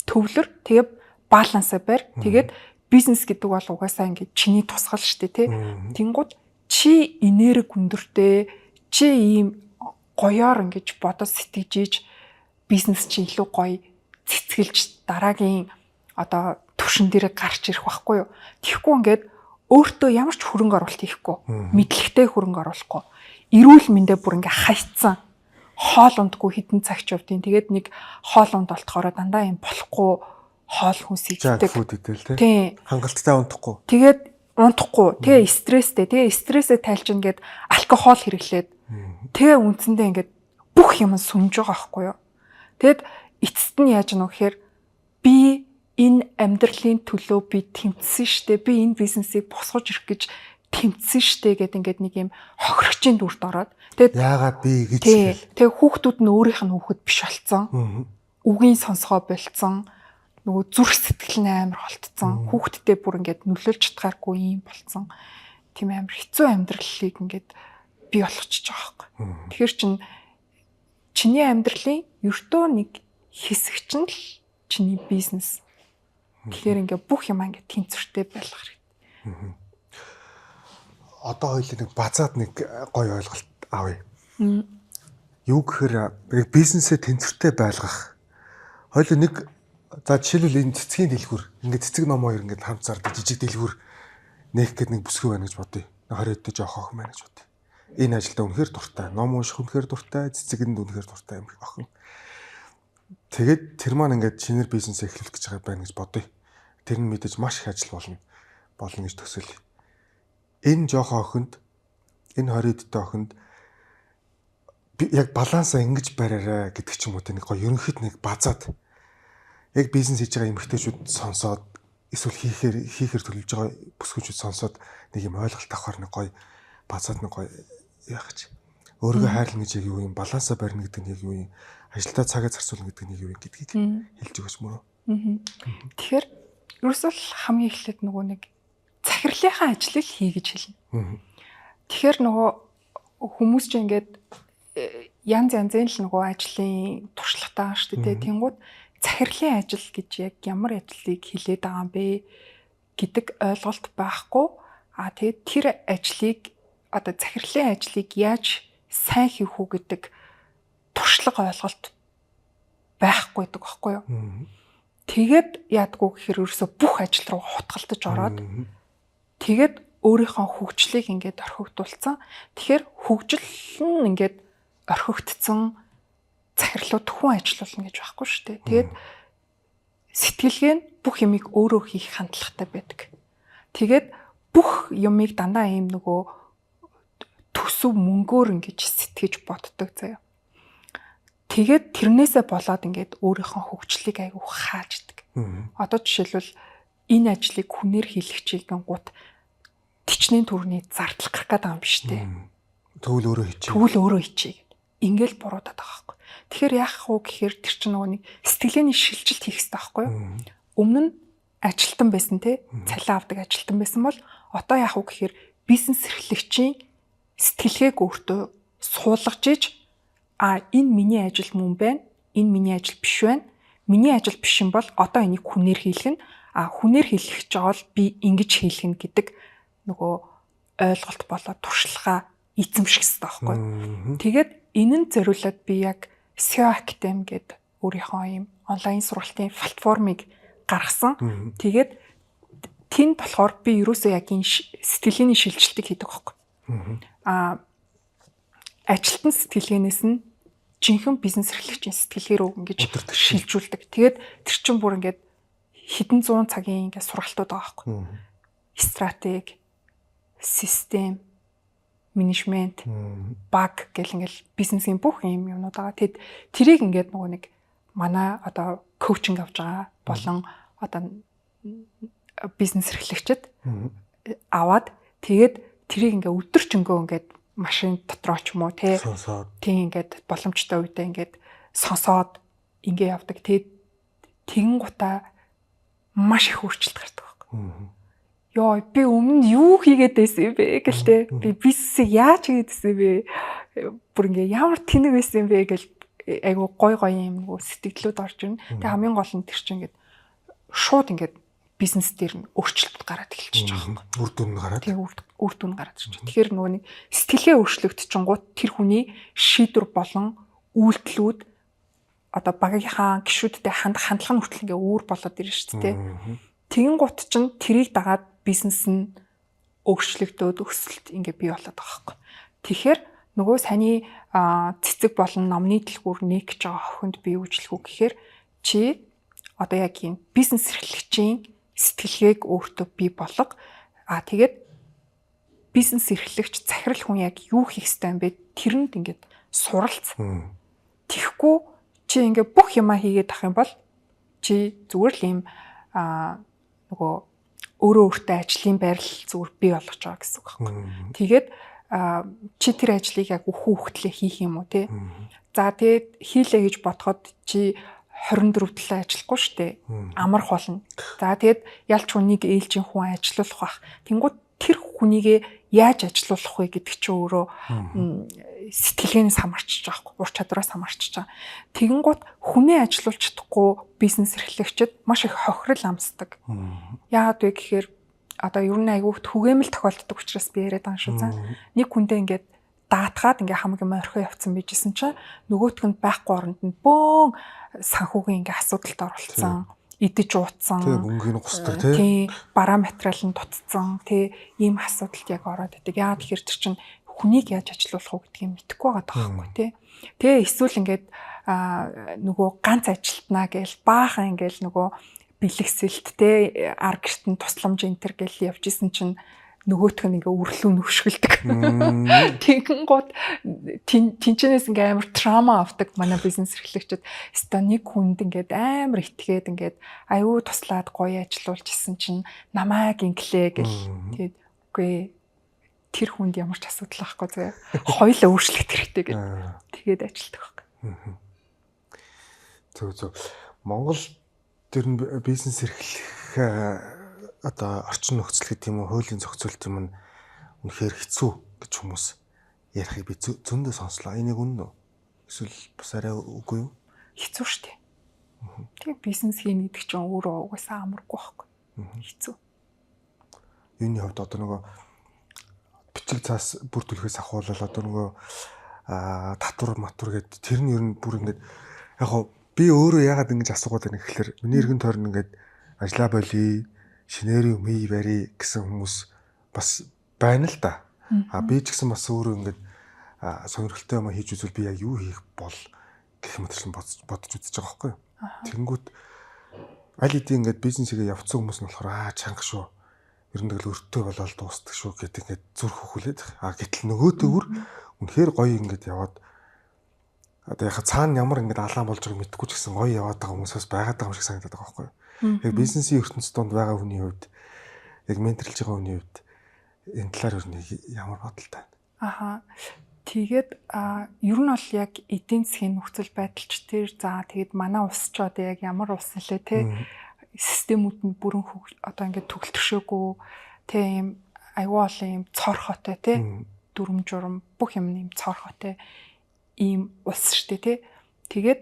B: төвлөр тэгээд балансаа барь. Тэгээд бизнес гэдэг бол угаасаа ингээд чиний тусгал штэ тэ. Тэнгуут чи энерги өндөртэй чи ийм гоёор ингэж бодож сэтгэжиж бизнес чи илүү гоё цэцгэлж дараагийн одоо түвшин дээр гарч ирэх байхгүй юу. Тэгэхгүй ингээд өөртөө ямар ч хөрөнгө оруулалт хийхгүй, мэдлэгтэй хөрөнгө оруулахгүй, эрүүл мэндэ бүр ингээ хайцсан, хоол ундгүй хідэн цагч явдیں۔ Тэгээд нэг хоол унд болтохороо дандаа юм болохгүй хоол хүнс иддэг.
A: Тийм. Хангалттай унтахгүй.
B: Тэгээд унтахгүй, тэгээ стресстэй, тэгээ стрессээ тайлчин гээд алкогол хэрэглээд тэгээ үндсэндээ ингээд бүх юм сүнж байгаа байхгүй юу. Тэгэд эцэст нь яаж нөх гэхээр би энэ амьдралын төлөө би тэмцсэн штэ, би энэ бизнесийг босгож ирэх гэж тэмцсэн штэ гэд ингээд нэг юм хохирогчийн дүрд ороод тэгэд
A: яагаад би гэж
B: тэгээ хүүхдүүд нь өөрийнх нь хүүхэд биш болцсон. Үгийн сонсгоо болцсон. Нөгөө зүрх сэтгэл нь амар холтцсон. Хүүхдтэй бүр ингээд нөлөөлж чадхааргүй юм болцсон. Тийм амар хэцүү амьдралыг ингээд бий болгочихж байгаа байхгүй. Тэгэхээр чиний амьдралын ердөө нэг хэсэг чинь л чиний бизнес. Тэгэхээр ингээд бүх юм ингээд тэнцвэртэй байлгах хэрэгтэй.
A: Одоо хоёул нэг базаад нэг гоё ойлголт авъя. Юу гэхээр бизнесээ тэнцвэртэй байлгах. Хоёул нэг за жишээлбэл энэ цэцгийн дэлгүүр ингээд цэцэг ном хоёр ингээд хамт зардаг жижиг дэлгүүр нээх гээд нэг бүсгүй байна гэж бодъё. 20 дэд жоох охин байна гэж бодъё. Энэ ажилдаа үнэхээр дуртай. Ном унших үнэхээр дуртай, цэцэгэнд үнэхээр дуртай юм охин. Тэгээд тэр маань ингээд шинээр бизнес эхлүүлэх гэж байгаа байна гэж бодъё. Тэр нь мэдээж маш их ажил болно гэж төсөөлье. Энэ жоох охинд энэ 20 дэд охинд яг балансаа ингэж бариараа гэдэг ч юм уу нэг гоё ерөнхийд нэг базаад яг бизнес хийж байгаа эмэгтэйчүүд сонсоод эсвэл хийхээр төлөвлөж байгаа бүсгүүчүүд сонсоод нэг юм ойлголт авахар нэг гоё базаад нэг гоё яах гэж өөрийгөө хайрлах гэж яг юу юм балансаа барина гэдэг нь яг юу юм ажилдаа цагаа зарцуулна гэдэг нь яг юу юм гэдгийг хэлж өгөөч мөрөө.
B: Тэгэхээр ерөөсөө хамгийн эхлээд нөгөө нэг захирлынхаа ажлыг хий гэж хэлнэ. Тэгэхээр нөгөө хүмүүс ч ингээд янз янзын л нөгөө ажлын туршлагатай байгаа шүү дээ. Тэнгууд захирлын ажил гэж яг ямар ажлыг хилээд байгаа юм бэ гэдэг ойлголт байхгүй. Тэгээд тэр ажлыг одоо захирлын ажлыг яаж сайн хийх үү гэдэг туршлага ойлголт байхгүй гэдэг баггүй юу. Тэгээд яадгүй гэхээр ерөөсө бүх ажил руу хутгалдаж ороод тэгээд өөрийнхөө хөгжлийг ингээд орхигдуулсан. Тэгэхээр хөгжил нь ингээд орхигдсон захирлууд хүн ажиллуулна гэж байхгүй шүү дээ. Тэгээд сэтгэлгээ нь бүх юмыг өөрөө хийх хандлагатай байдаг. Тэгээд бүх юмыг дандаа ийм нөгөө төсөв мөнгөөр ингэж сэтгэж боддог заяа. Тэгээд тэрнээсээ болоод ингээд өөрийнхөө хөгжлийг айгүй хааж идэг. Одоо жишээлбэл энэ ажлыг хүнээр хийлгэх чиглэн гут тичнээн төрний зардал гарах гэдэг юм биш үү?
A: Тэгвэл өөрөө хийчих.
B: Тэгвэл өөрөө хийчих. Ингээл буруудаад байгаа байхгүй. Тэгэхээр яах вэ гэхээр тэр чинь нөгөө нэг сэтгэлээний шилжилт хийх хэрэгтэй байхгүй юу? Өмнө нь ажилтан байсан те цалин авдаг ажилтан байсан бол одоо яах вэ гэхээр бизнес эрхлэгчийн сэтгэлгээг өөртөө суулгаж иж Энэ миний ажил мөн байна. Энэ миний ажил биш байна. Миний ажил биш юм бол одоо энийг хүнээр хийлгэн. Хүнээр хийлгэж байгаа бол би ингэж хийлгэн гэдэг нөгөө ойлголт болоод туршлагаа эзэмших хэрэгтэй байхгүй. Тэгээд энэ нь зориулаад би яг SEO Academy гэдэг өөрийнхөө юм онлайн сургалтын платформыг гаргасан. Тэгээд тэнд болохоор би ерөөсөө яг энэ сэтгэлгээний шилжилтийг хийдэг байхгүй. Ажилтны сэтгэлгээнээс нь жинхэнэ бизнес эрхлэгчийн сэтгэлгээ рүү ингэж шилжүүлдэг. Тэгээд тэр чинь бүр ингээд хэдэн зуун цагийн ингээд сургалтууд байгаа байхгүй. Стратеги, систем, менежмент, баг гэл ингээл бизнесийн бүх юм юмнууд байгаа. Тэгэд тэрийг ингээд нөгөө нэг манай одоо коучинг авч байгаа болон одоо бизнес эрхлэгчид аваад тэгээд тэрийг ингээ өдөржингөө ингээд машин дотроо ч юм уу тийм ингээд боломжтой үедээ ингээд сонсоод ингээ явдаг. Тэгэн гутаа маш их өөрчлөлт гардаг байхгүй. Йоо би өмнө юу хийгээд байсан юм бэ гэлтэй. Би бизнесийг яаж хийгээд байсан бэ? Бүр ингээ ямар тэнэг байсан юм бэ гэл айгу гой юм нөгөө сэтгэлдлүүд орж ирнэ. Тэгээ хамгийн гол нь тэр чинь ингээд шууд ингээд бизнес дээр нь өөрчлөлт гараад эхэлчихэж байгаа юм.
A: Үр дүн гараад.
B: Тэгээ үр дүн гараад ирж байна. Тэгэхээр нөгөө нэг сэтгэлгээ өөрчлөгдчихөнгүүт тэр хүний шийдвэр болон үйлдэлүүд одоо багийнхаа гишүүдтэй хандлага нь хүртэл ингээ өөр болоод ирж шүү дээ. Тэгэн гут чинь тэрийг дагаад бизнес нь өөрчлөгдөөд өсөлт ингээ бий болоод байгаа байхгүй. Тэгэхээр нөгөө саний цэцэг болон номны дэлгүүр нэг гэж байгаа охинд бий үйлчлэх үү гэхээр чи одоо яг юм бизнес эрхлэгчийн сэтгэлгээг өөртөө бий болго. Тэгээд бизнес эрхлэгч захирал хүн яг юу хийх ёстой юм бэ? Тэрэнд ингээд суралц. Тэгэхгүй чи ингээд бүх юмаа хийгээд ах юм бол чи зүгээр л юм нөгөө өөрөө өөртөө ажлын байрал зүгээр бий болгож байгаа гэсэн үг байхгүй. Тэгээд чи тэр ажлыг яг хүүхдлээ хийх юм уу те? За тэгээд хийлээ гэж бодоход чи 24 талаа ажиллахгүй шүү дээ. Амарх болно. За тэгээд ялч хүнийг ээлжийн хүн ажилуулах бах. Тэнгууд тэр хүнийгээ яаж ажилуулах вэ гэдэг чинь өөрөө сэтгэлгээнээс хамаарчиж байгаа хгүй. Ур чадвараас хамаарчиж байгаа. Тэгэнгუთ хүнээ ажилуулж чадахгүй бизнес эрхлэгчид маш их хохирол амсдаг. Яагаад вэ гэхээр одоо ер нь айгүй түгээмэл тохиолддог учраас би яриад байгаа шүү. За нэг хүндээ ингээд даатгаад ингээ хамаг юм орхио явцсан байжсэн чинь нөгөөтг нь байхгүй оронд нь бөөн санхүүгийн ингээ асуудалд оролцсон, идэж уудсан,
A: мөнгөний гусдаг
B: тий бараа материал нь дутцсан, тий ийм асуудалд яг ороод идэг. Яа тэгэхээр тэр чинь хүнийг яаж ажилуулах вэ гэдгийг мэдэхгүй байгаа байхгүй тий. Тэгээ эсвэл ингээд нөгөө ганц ажилтнаа гээл баахан ингээл нөгөө бэлгэсэлт тий ар гэртэн тусламж энтер гээл явж исэн чинь нөгөөтг нь ингээ үрлүү нүшгэлдэг. Тэгэн гот тэнчнээс ингээ амар трама авдаг манай бизнес эрхлэгчид. Өстой нэг хүнд ингээ амар итгээд ингээ аюу туслаад гоё ажиллуулж исэн чинь намайг инглээ гэл. Тэгээд үгүй тэр хүнд ямар ч асуудал байхгүй заяа. Хоёлаа өөрчлөх хэрэгтэй гэл. Тэгээд ажилладаг байхгүй.
A: Зөв. Монгол тэр нь бизнес эрхлэх одоо орчин нөхцөл гэдэг юм уу хуулийн зохицуулт юм нь үнэхээр хэцүү гэж хүмүүс ярихыг би зөндөө сонслоо. Энийг үнэн үү? Эсвэл бас арай үгүй юу?
B: Хэцүү шүү дээ. Тэгээ бизнес хийнэ гэдэг чинь өөрөө угаасаа амаргүй байхгүй. Хэцүү.
A: Юуны хувьд одоо нөгөө бичиг цаас бүр төлөхөөс ахуулаад одоо нөгөө татвар матур гэдэг тэр нь ер нь бүр ингээд яг хоо би өөрөө яагаад ингэж асуугаад байна гэхээр миний эргэн тойрон ингээд ажиллаа болий шинээр юм ий барь гэсэн хүмүүс бас байна л да. Би ч гэсэн бас өөрөө ингээд сонирхолтой юм хийж үзвэл би яг юу хийх бол гэх мэт чинь бодож үзэж байгаа байхгүй юу. Тэнгүүт аль хэдийн ингээд бизнесээ явцсан хүмүүс нь болохоор чанга шүү. Ер нь тэгэл өртөө болоод дуустдаг шүү гэдэг ингээд зүрх хөхүүлээд. Гэтэл нөгөө төвөр үнэхээр гоё ингээд яваад одоо яхаа цаана ямар ингээд алаан болж байгааг мэдэхгүй ч гэсэн гоё яваад байгаа хүмүүсээс байгаад байгаа юм шиг санагдаад байгаа байхгүй юу. Яг бизнесийн ертөнцийн донд байгаа хүний хувьд яг менторлж байгаа хүний хувьд энэ талаар юу ямар бодолтой байна?
B: Тэгээд ер нь бол яг эдийн засгийн нөхцөл байдалч тэр тэгээд манай улс ч одоо яг ямар улс нэлээ те системүүд нь бүрэн одоо ингээд төгөлтөршөөгүй те ийм аюул олон ийм цорхотой те дүрм журм бүх юм ийм цорхотой ийм улс шүү дээ тий. Тэгээд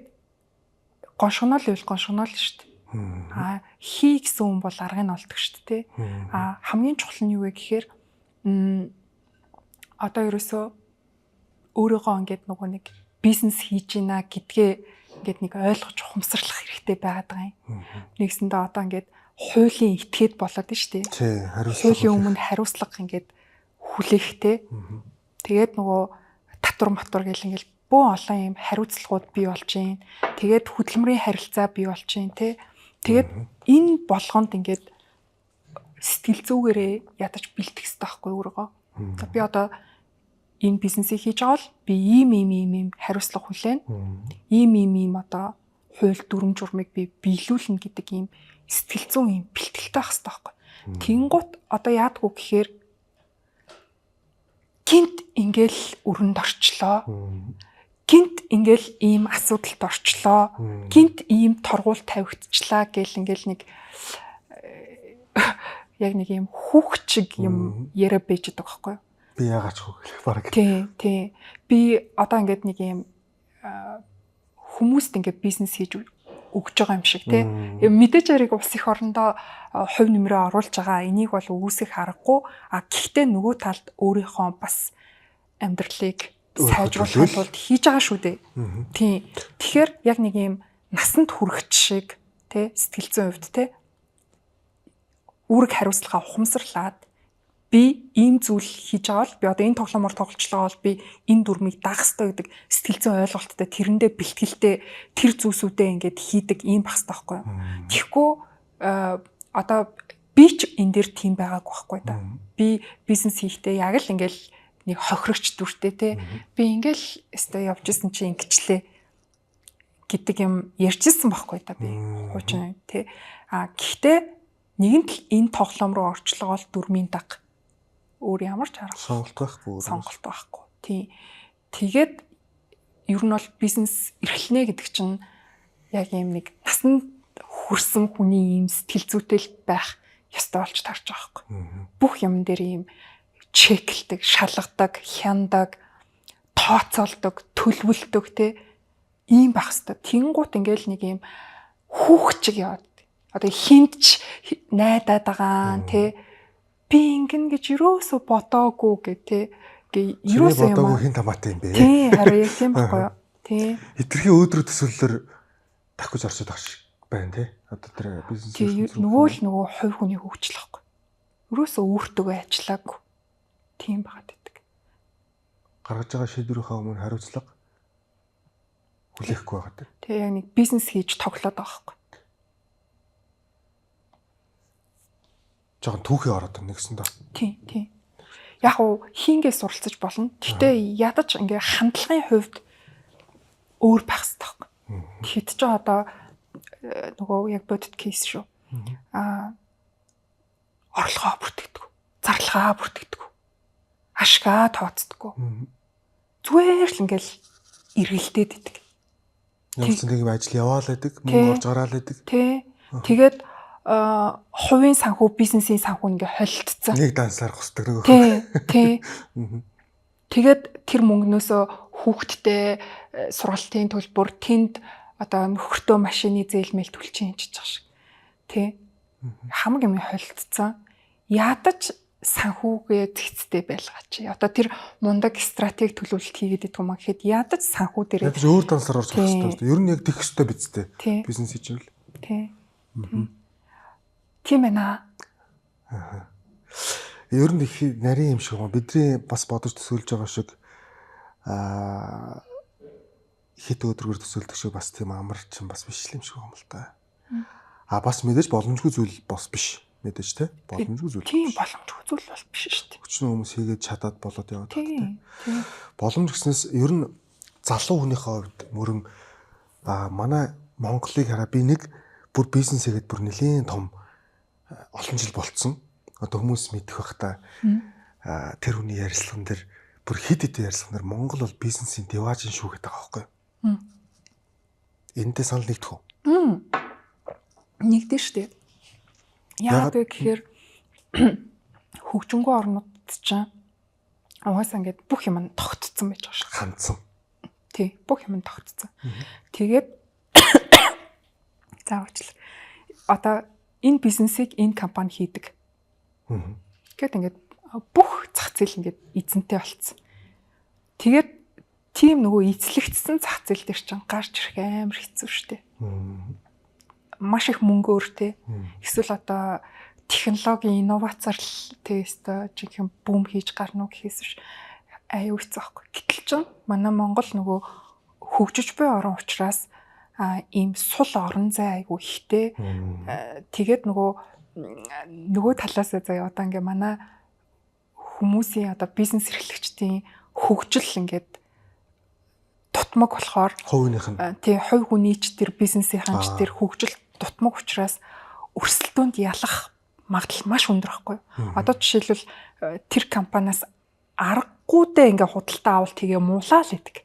B: гоншгонол ивэл гоншгонол шүү дээ. Хий гэсэн хүн бол аргыг нь олдог шүү дээ тий. Хамгийн чухал нь юу вэ гэхээр одоо ерөөсөө өөрийгөө ингээд нөгөө нэг бизнес хийж гинэ гэдгээ ингээд нэг ойлгож ухамсарлах хэрэгтэй байгаад байгаа юм. Нэгсэндээ одоо ингээд хуулийн этгээд болоод нь шүү дээ.
A: Тий,
B: хуулийн өмнө хариуцлага ингээд хүлээхтэй. Тэгээд нөгөө татвар матвар гэл ингээд бөө олон юм хариуцлагууд бий болж байна. Тэгээд хөдөлмөрийн харилцаа бий болж байна тий. Тэгээд энэ болгонд ингээд сэтгэл зүгээрээ ядаж бэлтгэх хэрэгтэй байхгүй өөрийгөө. Би одоо энэ бизнесийг хийж байгаа бол би ийм хариуцлага хүлээн. Ийм одоо хууль дүрм журмыг би биелүүлнэ гэдэг ийм сэтгэл зүйн ийм бэлтгэлтэй байх хэрэгтэй байхгүй. Тэнгуут одоо яадгүй гэхээр гинт ингээл өрөнд орчлоо. Гинт ингээл ийм асуудалд орчлоо. Гинт ийм торгуул тавигдчихлаа гэл ингээл нэг яг нэг ийм хүүхчиг юм яриа байж байгаа байхгүй.
A: Би яагаад ч хөөглөх баг.
B: Тий. Би одоо ингээд нэг ийм хүмүүст ингээд бизнес хийж өгж байгаа юм шиг тий. Мэдээж яриг улс их орондоо хувь нэмрээ оруулж байгаа. Энийг бол үүсгэх аргагүй. Гэхдээ нөгөө талд өөрийнхөө бас амьдралыг сайжруулахын тулд хийж байгаа шүү дээ. Тий. Тэгэхээр яг нэг ийм насанд хүрэгч шиг тий сэтгэл зүйн хувьд тий үүрэг хариуцлагаа ухамсарлаад би ийм зүйл хийж байгаа бол би одоо энэ тоглоомор тоглолцлоо бол би энэ дүрмийг даах ёстой гэдэг сэтгэл зүйн ойлголттой тэрэндээ бэлтгэлтэй тэр зүйлсүүдээ ингээд хийдэг ийм байх ёстой байхгүй юу. Тэгэхгүй одоо би ч энэ дээр тийм байгаагүй байхгүй да. Би бизнес хийхдээ яг л ингээд нэг хохирогч дүртэй те би ингээл өстой явж исэн чи ингэчлээ гэдэг юм ярьжсэн байхгүй да би хуучин те гэхдээ нэгэнт л энэ тоглоом руу орчлогоо л дүрмийн даг өөр ямар ч арга сонголт байхгүй тий тэгээд ер нь бол бизнес эрхлэнэ гэдэг чинь яг юм нэг насанд хүрсэн хүний ийм сэтгэл зүйтэй байх ёстой болж тарж байгаа байхгүй бүх юм дээр ийм чеклдэг, шалгадаг, хяндаг, тооцоолдог, төлөвлөдөг те ийм байх хэвээр. Тэнгуут ингээл нэг ийм хүүхчиг яваад. Одоо хинтч найдаад байгаа те би ингэн гэж юусоо бодоогүй гэ те. Юусоо юм.
A: Бодоогүй хин тамаатай юм бэ.
B: Тий, хараа яг тийм байхгүй юу. Тий.
A: Хитрхийн өөдрөг төсөөллөөр дахиж орчод байгаа шиг байна те. Одоо тэр бизнес
B: нөгөө хувь хүний хөгжил байхгүй. Юусоо өөртөө ажиллаагүй. Тийм багт байдаг.
A: Гаргаж байгаа шийдвэрийнхаа өмнө хариуцлага хүлээхгүй байгаа.
B: Тэгээ яг нэг бизнес хийж тоглоод байгаа байхгүй.
A: Жогон түүхий ороод байна гэсэн доо.
B: Тийм. Яг уу хингээс суралцаж болно. Гэхдээ ядаж ингээ хандлагын хувьд өөр байх хэрэгтэй байхгүй. Тэгэхэд ч одоо нөгөө яг бодит кейс шүү. Орлогоо бүртгэдэг. Зарлагаа бүртгэдэг. Ашгаа тооцдоггүй. Зүгээр л ингээл эргэлдээд идэг.
A: Ямарсан нэг юм ажил яваал байдаг, мөнгө орж гараал байдаг.
B: Тий. Тэгээд хувийн санхүү, бизнесийн санхүү ингээ холилдсон.
A: Нэг дансаар гусдаг нөгөө.
B: Тий. Тэгээд тэр мөнгнөөсөө хүүхдтэй сургалтын төлбөр тэнд одоо нөхөртөө машины зээлмэл төлчих юм чиж байгаа шиг. Тий. Хамаг юм холилдсон. Ядаж санхүүгээ зэгцтэй байлгаач. Одоо тэр мундаг стратеги төлөвлөлт хийгээд идэх юм гэхэд ядаж санхүү дээр
A: ядаж өөр дансаар орж гарах хэрэгтэй. Ер нь яг тэгэх хэрэгтэй биз дээ. Бизнес хийчихвэл.
B: Тий. Тийм ээ.
A: Ер нь их нарийн юм шиг юм. Бидний бас бодож төсөөлж байгаа шиг хит өдрөөр төсөөлдөг шиг бас тийм амар ч бас биш юм шиг юм л та. Бас мэдээж боломжгүй зүйл бас биш. Мэдээж те боломжгүй зүйл.
B: Тийм боломжгүй зүйл бол биш шүү дээ.
A: Хүчний хүмүүс хийгээд чадаад болоод яваад байна. Боломж гэснээс ер нь залуу хүнийхээ хувьд мөрөн манай Монголыг хараа би нэг бүр бизнес хийгээд бүр нэлийн том олон жил болцсон. Одоо хүмүүс мэдэх бах та тэр хүний ярилцлаган дээр бүр хэд хэдэн ярилцлаган дээр Монгол бол бизнесийн диважин шүү гэдэг байгаа байхгүй юу? Энэтэй санал нэгдэх үү?
B: Нэгдэн шүү дээ. Яг гэхээр хөгжингөө орнууд чинь угаасаа ингээд бүх юм тогтцсон байж байгаа шүү.
A: Хандсан.
B: Тий, бүх юм тогтцсон. Тэгээд заавчлаа. Одоо энэ бизнесийг энэ компани хийдэг. Гэт ингээд бүх зах зээл ингээд эзэнтэй болцсон. Тэгээд тийм нөгөө эзлэгдсэн зах зээл дээр чинь гарч ирэх амар хэцүү шттэ. Маш их мөнгөөр те. Эсвэл одоо технологийн инновацаар тест жинхэнэ бум хийж гарна уу гэхээс биш аюу хэцүү байхгүй. Гэтэл чинь манай Монгол нөгөө хөгжиж буй орн учраас ийм сул орон зай аюу ихтэй. Тэгээд нөгөө талаас заяа одоо ингээ манай хүмүүсийн одоо бизнес эрхлэгчдийн хөгжил ингээд дутмаг болохоор
A: хувийнх нь
B: тий хувь хүнийч тэр бизнесийнхэн ч тэр хөгжил дутмаг учраас өрсөлдөөнд ялах магадлал маш өндөр байхгүй. Одоо жишээлбэл тэр компаниас аргагүйдээ ингээ худалдаа авалт хийгээ муулаа л идэг.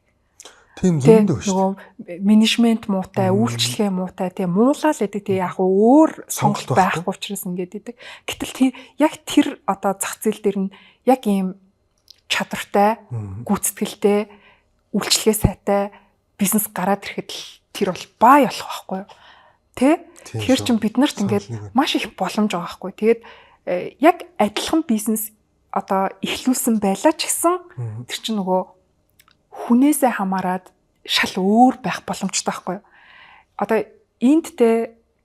A: Тийм зөндөө шүү.
B: Нөгөө менежмент муутай, үйлчлэгээ муутай тий муулаа л идэг. Тий яг өөр сонголт байхгүй учраас ингээд идэг. Гэтэл яг тэр одоо зах зээл дээр нь яг ийм чадвартай, гүйцэтгэлтэй, үйлчлэгээ сайтай бизнес гараад ирэхэд л тэр бол бай болох байхгүй юу? Тэгэхээр чинь бид нарт ингээд маш их боломж байгаа байхгүй. Тэгээд яг адилхан бизнес одоо эхлүүлсэн байлаа ч гэсэн тэр чинь нөгөө хүнээсээ хамаарад шал өөр байх боломжтой байхгүй юу? Одоо энд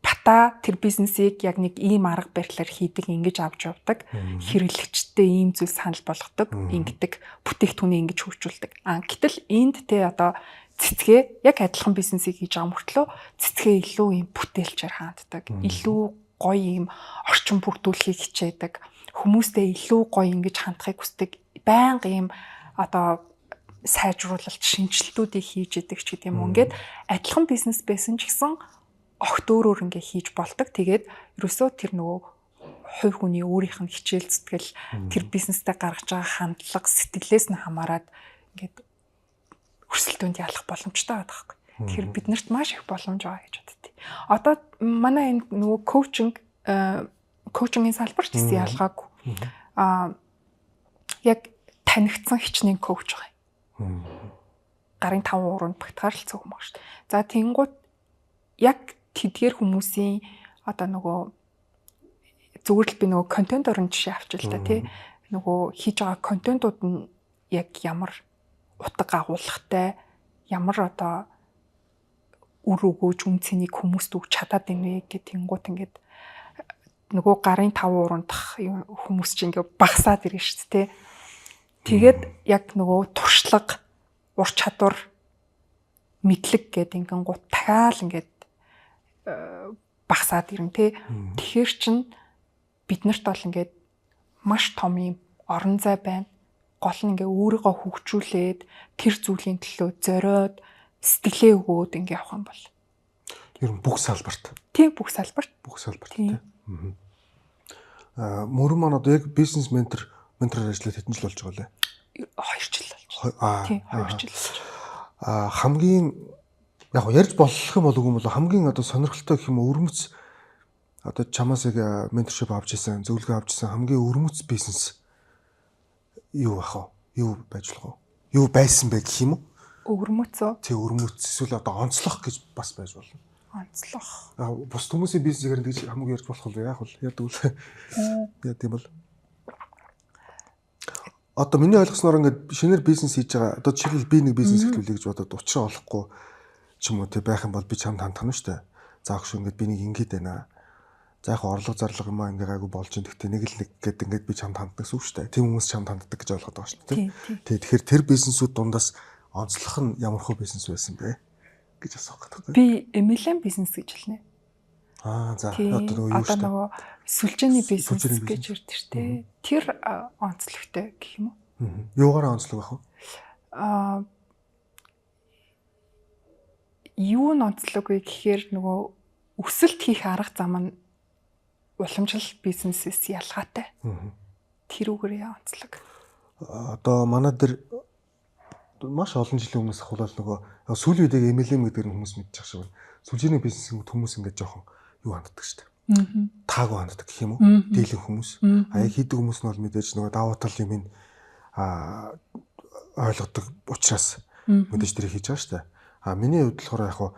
B: бата тэр бизнесийг яг нэг ийм арга барилаар хийдэг, ингэж авч явдаг, хэрэглэгчтэй ийм зүйл санал болгодог, ингэдэг, бүтээгдэхүүнээ ингэж хөгжүүлдэг. Гэтэл энд одоо цэцгээ яг адилхан бизнесийг хийж байгаа мөртлөө цэцгээ илүү ийм бүтээлчээр ханддаг, илүү гоё ийм орчин бүрдүүлэхийг хичээдэг, хүмүүстэй илүү гоё ингэж хандахыг хүсдэг, байнга ийм одоо сайжруулалт, шинжилтүүдийг хийж идэг ч гэдэм юм. Ингээд адилхан бизнес байсан ч гэсэн огт өөрөөр ингээ хийж болдог. Тэгээд ерөөсөө тэр нөгөө хувь хүний өөрийнх нь хичээл зүтгэл тэр бизнестэй гаргаж байгаа хандлага, сэтгэлээс нь хамаарад ингээд өрсөлдөөнд ялах боломжтой байдаг байхгүй. Тэгэхээр биднэрт маш их боломж байгаа гэж боддتي. Одоо манай энэ нөгөө коучингийн салбарт гэсэн ялгаагүй. Яг танигдсан хичнээн коуч байгаа юм. Гарын 5 уруунд багтахаар л цөөхөн баг шүү дээ. За тэнгууд яг тэдгээр хүмүүсийн одоо нөгөө зүгээр л би нөгөө контент орон жишээ авчил та тий. Нөгөө хийж байгаа контентууд нь яг ямар утга агуулгатай, ямар одоо үр өгөөж үнцнийг хүмүүст өгч чадаад байна вэ гэх тэнгууд ингээд нөгөө гарын 5 уруундах хүмүүс чинь ингээд багасаад ирнэ шүү дээ тий. Тэгээд яг нөгөө туршлага, ур чадвар, мэдлэг гэдэг ингээд гут дахиад ингээд багасаад ирнэ тий. Тэгэхээр чин биднэрт бол ингээд маш том юм орон зай байна. Гол нь ингээ өөрийгөө хөгжүүлээд тэр зүйлийн төлөө зориод сэтгэлээ өгөөд ингээ явах юм бол
A: ер нь бүх салбарт.
B: Тийм бүх салбарт.
A: Тийм. Мөрөн маань одоо яг бизнес ментороор ажиллаад хэдэн жил болж байгаа лээ?
B: 2 жил болж байна. Тийм 2 жил.
A: Хамгийн яг ярьж болох юм болов уу хамгийн одоо сонирхолтой гэх юм өрмөц одоо чамаас яг менторшип авч ирсэн, зөвлөгөө авч ирсэн хамгийн өрмөц бизнес юу бах вэ? Юу байж болох вэ? Юу байсан бэ гэх юм уу?
B: Өрмөцөө.
A: Тий өрмөц эсвэл одоо онцлох гэж бас байж болно.
B: Онцлох.
A: Бус хүмүүсийн бизнесээр тэгж хамгийн ярьж болох вэ? Яг бол яадаг вэ? Яа тийм бол. Одоо миний ойлгосноор ингээд шинээр бизнес хийж байгаа. Одоо жишээлбэл би нэг бизнес эхлүүлэе гэж бодоод учраа олохгүй ч юм уу тий байх юм бол би чамд хандах нь шүү дээ. За огш ингээд би нэг ингэж байна. За яг орлого зарлага юм аа ингээ гайгүй болж ин гэхдээ нэг л нэг гээд ингээд би чамд ханддаг гэсэн үг шүү дээ. Тийм хүмүүс чамд ханддаг гэж ойлгоод байгаа шүү дээ. Тий. Тэгэхээр тэр бизнесүүд дундаас онцлох нь ямархуу бизнес байсан бэ гэж асуух гэдэг.
B: Би MLM бизнес гэж хэлнэ.
A: За одоо юу шүү дээ.
B: Сүлжээний бизнес гэж ярьдаг шүү дээ. Тэр онцлогтой гэх юм уу?
A: Юугаар онцлог байх вэ?
B: Юу нь онцлог вэ гэхээр нөгөө өсөлт хийх арга зам нь уламжлал бизнесээс ялгаатай. Тэр үгээр онцлог.
A: Одоо манай дээр маш олон жилийн өмнөөс ахвал нөгөө сүүлийн үед MLM гэдэг нь хүмүүс мэдчих шиг байна. Сүлжээний бизнесийн хүмүүс ингээд жоохон юу ханддаг шүү дээ. Таагүй ханддаг гэх юм уу? Дийлэн хүмүүс. Яг хийдэг хүмүүс нь бол мэдээж нөгөө давуу тал юм ин ойлгодог учраас мэдээж тэрийг хийж байгаа шүү дээ. Миний хувьд болохоор яг хуу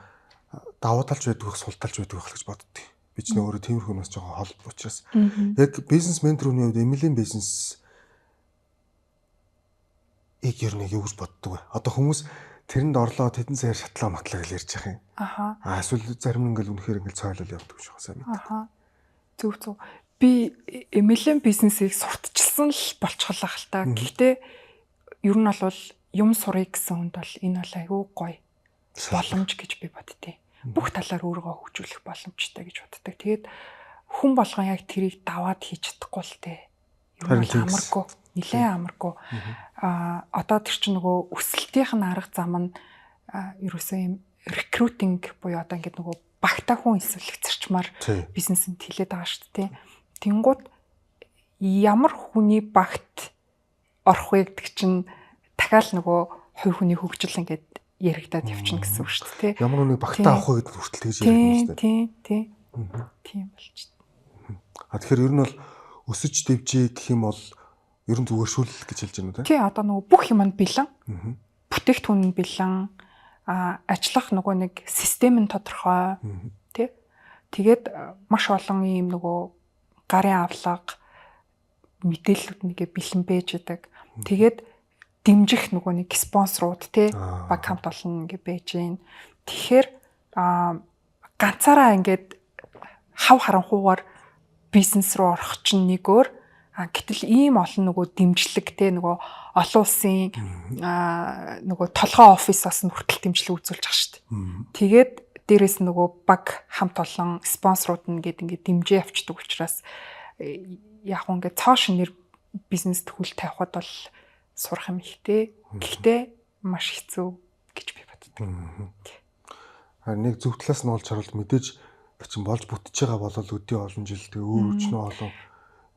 A: давуу талж байдаг, сул талж байдаг гэж боддог. Би ч өөрөө тиймэрхүү юмас жоохон холбоо учраас яг бизнес менторны хувьд эмилийн бизнес ер нь юу гэж боддог вэ? Одоо хүмүүс тэрэнд орлоо тэдэн сая шатлаа матлаа гэж ярьж байгаа юм. Эсвэл зарим нь ингээл үнэхээр ингээл цойлол явдаг шүү сайн мэдээ.
B: Зөв. Би эмилийн бизнесийг сурталчилсан л болчихлоо хэл та. Гэхдээ ер нь бол юм сурыг гэсэн хүнд бол энэ бол айгүй гоё боломж гэж би боддتي. Бүх талаар өөрийгөө хөгжүүлэх боломжтой гэж боддог. Тэгээд хүн болгон яг тэрийг даваад хийж чадахгүй л те. Ер нь амаргүй, нэлээд амаргүй. Одоо тэр чинь нөгөө өсөлтийнх нь арга зам нь ерөөсөө юм рекрутинг буюу одоо ингээд нөгөө багтаа хүн эсвэлэх зарчмаар бизнесэнд хилээд байгаа шүү дээ. Тэнгууд ямар хүний багт орох вэ гэдэг чинь дахиад нөгөө хувь хүний хөгжил ингээд яригадаад явчихна гэсэн үг шүү дээ.
A: Ямар нэг багтаа авах вэ гэдэг хүртэл тэгж ярьж байна шүү дээ.
B: Тийм болж байна.
A: Тэгэхээр ер нь бол өсөж дэвжээ гэх юм бол ер нь зүгээр шүүлэх гэж хэлж байна уу те?
B: Тий, одоо нөгөө бүх юм нь бэлэн. Бүтээгдэхүүн нь бэлэн. Ажиллах нөгөө нэг систем нь тодорхой. Тий. Тэгээд маш олон ийм нөгөө гарын авлага мэдээллүүд нэгэ бэлэн байж байдаг. Тэгээд дэмжих нөгөө нэг спонсорууд тий баг хамт олон ингэ байж гин. Тэгэхээр ганцаараа ингээд хав харанхуугаар бизнес руу орох чинь нэг өөр. Гэтэл ийм олон нөгөө дэмжлэг тий нөгөө олон улсын нөгөө толгой офисоос нь хүртэл дэмжлэг үзүүлж байгаа шүү дээ. Тэгээд дээрэс нөгөө баг хамт олон спонсорууд нь ингээд дэмжээ авчдаг учраас яг ингээд цоо шинээр бизнест хөл тавихад бол сурах юм ихтэй. Гэхдээ маш хэцүү гэж би боддог.
A: Харин нэг зөв талаас нь олж харуул мэдээж чинь болж бүтэж байгаа бол өдөө олон жил тэгээ өөрчлөнө олон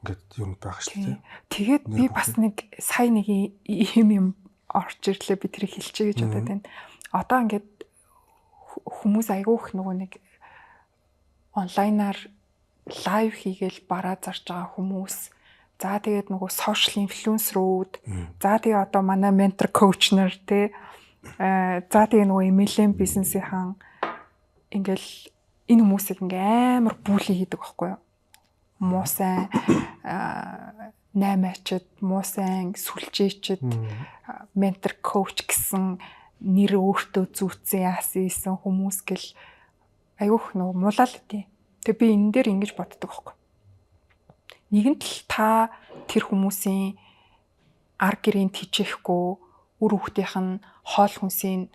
A: ингээд юм байх шүү дээ. Тэгээд
B: би бас нэг сая нэг юм орж ирлээ би тэрийг хэлчихье гэж бодоод байна. Одоо ингээд хүмүүс айгүйх нөгөө нэг онлайнаар лайв хийгээл бараа зарж байгаа хүмүүс. За тэгээд нөгөө сошиал инфлюенсерүүд. За тэгээ одоо манай ментор коуч нар тий. За тэгээ нөгөө эмэйлэн бизнесийн ингээл энэ хүмүүсийг ингээ амар бүлий хийдэг байхгүй юу? Муу сайн 8-ачд, муу сайн сүлжээчд, ментор коуч гэсэн нэр өөртөө зүүцсэн яасан хүмүүс гэл айгүйх нөгөө муулал тий. Тэгээ би энэ дээр ингэж боддог байхгүй. Нэгэнт л та тэр хүмүүсийн ар гэрийн тижээхгүй үр хүүхдийнх нь хоол хүнсийн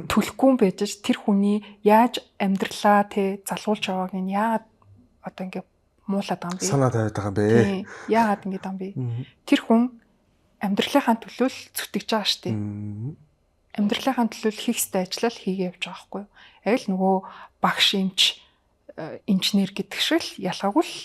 B: түлхэхгүй байж тэр хүний яаж амьдралаа те залгуулж байгааг нь яагаад одоо ингэ муулаад байгаа юм бэ?
A: Санаа тавиад байгаа юм бэ?
B: Яагаад ингэ байгаа юм бэ? Тэр хүн амьдралынхаа төлөө л зүтгэж байгаа шүү дээ. Амьдралынхаа төлөө хийх ёстой ажлаа л хийгээ явж байгаа байхгүй юу? Аль нөгөө багш эмч инженер гэдэг шиг л ялгаагүй л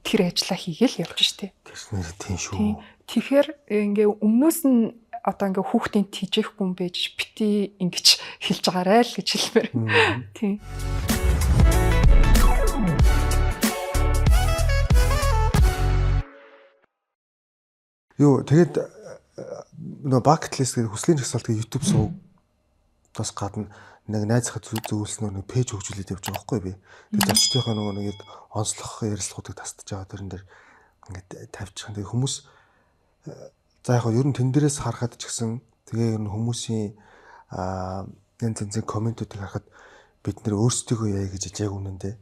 B: тэр ажлаа хийгээл явж штэ.
A: Тэр тийм шүү.
B: Тэгэхээр ингээ өмнөөс нь одоо ингээ хүүхдийн тижээхгүй юм байж бити ингэж хэлж байгаарай л гэж хэлмээр. Тийм.
A: Юу тэгээд нөө bucket list гэдэг хүслийн жагсаалтын YouTube сувгаас гадна нэг найзхад зөвлөснөр нэг пэйж хөгжүүлээд явж байгаа байхгүй би. Тэгээд зочдынхаа нөгөө нэг онцлох ярилцлагуудыг тасдаж байгаа тэрэн дээр ингээд тавьчих. Тэгээд хүмүүс за яг ер нь тэн дээрээс харахад ч гэсэн тэгээ ер нь хүмүүсийн янз янзын комментүүдийг харахад бид нэр өөрсдийгөө яа гэж яг үнэндээ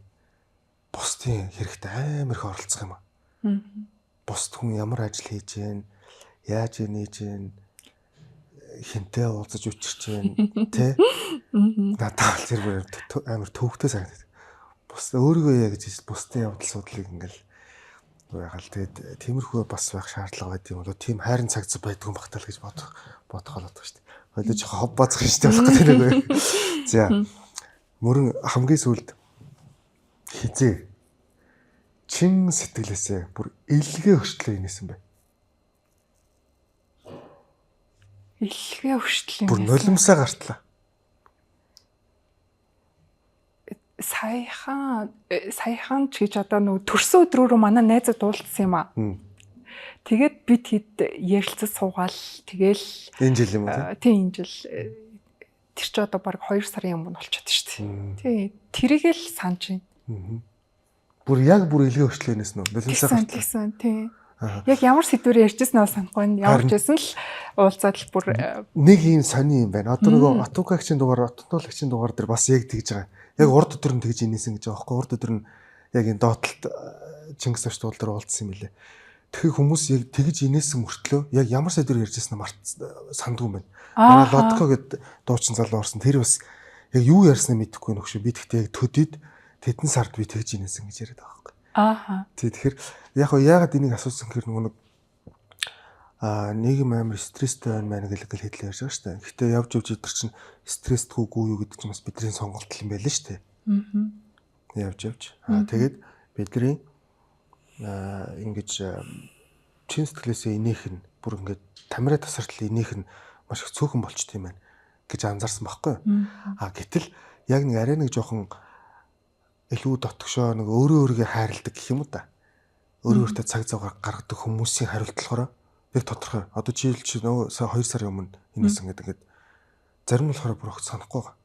A: бусдын хэрэгтэй амар их оролцох юм аа. Бусд хүн ямар ажил хийж гэн, яаж нээж гэн, хинтээ уулзаж учирч гэн тэ надад зэрэг амар төвхтэй санагдав. Бус өөрийгөө яа гэж бусдын явдал судлыг ингээл ягаал тэгээд тиймэрхүү бас байх шаардлага байд юм болоо тийм хайрын цаг зав байдгүй багтаал гэж бодох болоод шүү дээ. Хойлоо жоохон хов бацах шүү дээ болох гэдэг нэг. За мөрөн хамгийн сүүлд хизээ чин сэтгэлээсээ бүр илгээ хөштлөө инээсэн бай.
B: Илгээ хөштлөө.
A: Бүр нулимсаа гартлаа.
B: Саяхан ч гэж одоо нөгөө төрсөн өдрөөрөө манай найзад уулзсан юм аа. Тэгээд бид хэд ярилцаж суугаал тэгэл
A: энэ жил юм уу?
B: Тийм энэ жил тэр чи одоо баг 2 сарын өмнө болчиход шүү дээ. Тий. Тэрийг л санаж байна.
A: Бүр илгээ өчлөөнөөс нөө.
B: Тэгсэн тий. Яг ямар сэдвээр ярьжсэн нь санахгүй нь. Ямар ч байсан л уулзаад л бүр
A: нэг юм сони юм байна. Одоо нөгөө Атукагчийн дугаар, Отонтуулагчийн дугаар дээр бас яг тэгж байгаа. Яг урд өдөр нь тэгж инээсэн гэж байгаа байхгүй. Урд өдөр нь яг энэ доотлолт Чингис Хавч дуул дээр уулзсан юм билээ. Тэгэхээр хүмүүс яг тэгж инээсэн мөртлөө яг ямар сэдвээр ярьжсэн нь сандгүй юм байна. Манай Лодко гэдэг дуучин залуу орсон. Тэр бас яг юу ярьснаа мэдэхгүй нөхшөө. Би тэгтээ яг төдөд тэдэн сард би тэгж инээсэн гэж яриад байгаа байхгүй. Тэгэхээр яагаад энийг асуусан гэхээр нэг нийгэм амар стресстэй байна гэх хэлэл ярьж байгаа шүү дээ. Гэхдээ явж идэр чинь стресстгүй юу гэдэг чинь бас бидний сонголт юм байл шүү дээ. Явж. Тэгээд бидний ингэж чин сэтгэлээсээ инех нь бүр ингээд тамираа тасартал инех нь маш их цөөхөн болчт юм байна гэж анзаарсан байхгүй. Гэтэл яг нэг арай нэг жоохон илүү дотгошоо нэг өөрийгөө хайрладаг гэх юм уу та. Өөртөө цаг зав гаргадаг хүмүүсийн хариулт болохоор яг тодорхой. Одоо жишээлбэл чи нөгөө 2 сарын өмнө инээсэн гэдэг ингээд зарим нь болохоор бүр огт санахгүй байгаа.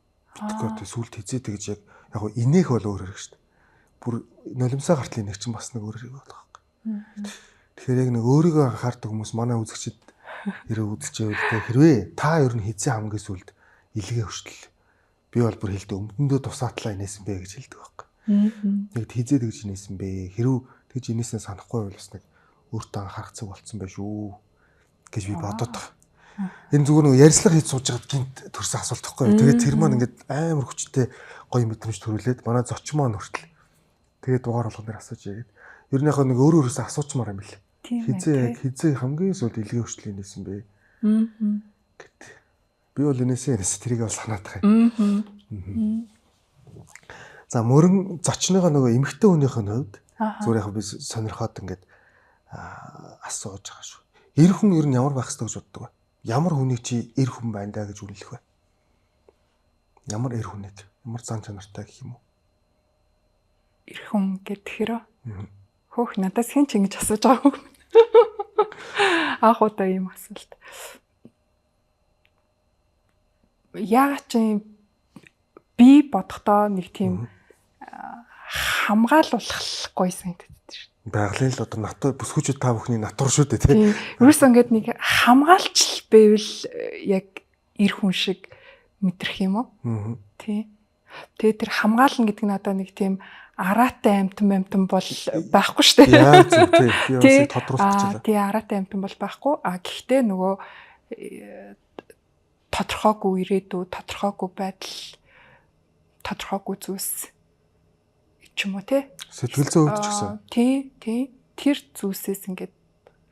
A: Тэгэхгүй одоо сүулт хизээдэг гэж яг инех бол өөр хэрэг шүү дээ. Бүр нулимсаа гартал инех чинь бас нэг өөр хэрэг байна. Тэгэхээр яг нэг өөрийгөө анхаардаг хүмүүс манай үзэгчид хэрэг үзчихвэл хэрвээ та ер нь хизээ хамгийн сүлд илгээ хөштөл би бол бүр хэлдэг өмдөндөө тусаатлаа инээсэн бэ гэж хэлдэг байхгүй. Яг хизээ тэгж инээсэн бэ. Хэрв тэгж инээсэн санахгүй бол бас нэг өөртөө анхаарах цаг болцсон байх шүү гэж би бодоод байгаа. Энэ зүгээр нэг ярьцлага хийж сууж байгаад гинт төрсөн асуулт байхгүй. Тэгээд тэр маань ингээд амар хүчтэй гоё мэдрэмж төрүүлээд манай зочин маань хүртэл тэгээд дугаар болгоноор асууж яагаад ер нь яг нэг өөрөөсөө асуучмаар юм бэл. Хизээ хамгийн сүүлд илгээ хөштөл инээсэн бэ. Гэт. Би бол инээсэн тэрийг бол санаадах юм. За мөрөн зочныгоо нөгөө эмэгтэй хүнийх нь хувьд зүгээр яг би сонирхоод ингээд асууж байгаа шүү. Эр хүн ер нь ямар байх ёстой гэж боддог вэ? Ямар хүнийг чи эр хүн байна даа гэж үнэлэх вэ? Ямар эр хүнийг? Ямар зан чанартай гэх юм уу?
B: Эр хүн гэхээр хөөх надаас хэн ч ингэж асууж байгаа юм. Анх удаа ийм асуулт. Яг чи би бодохдоо нэг тийм хамгаалуулахгүй санагддаг шүү.
A: Байгалийн л одоо натур бүсгүүчүүд та бүхний натур шүү дээ тийм.
B: Ерөөсөө ингээд нэг хамгаалч байвал яг эр хүн шиг мэдрэх юм уу? Тийм. Тэгээ тэр хамгаална гэдэг нь одоо нэг тийм араатай амтан бол байхгүй шүү дээ.
A: Яа зүг тийм. Би бас тодруулчихлаа.
B: Тийм араатай амтан бол байхгүй. Гэхдээ нөгөө тодорхойгүй ирээдүй, тодорхойгүй байдал, тодорхойгүй зүйлс ч юм уу те.
A: Сэтгэл зүйн хувьд ч гэсэн.
B: Тийм. Тэр зүйлсээс ингээд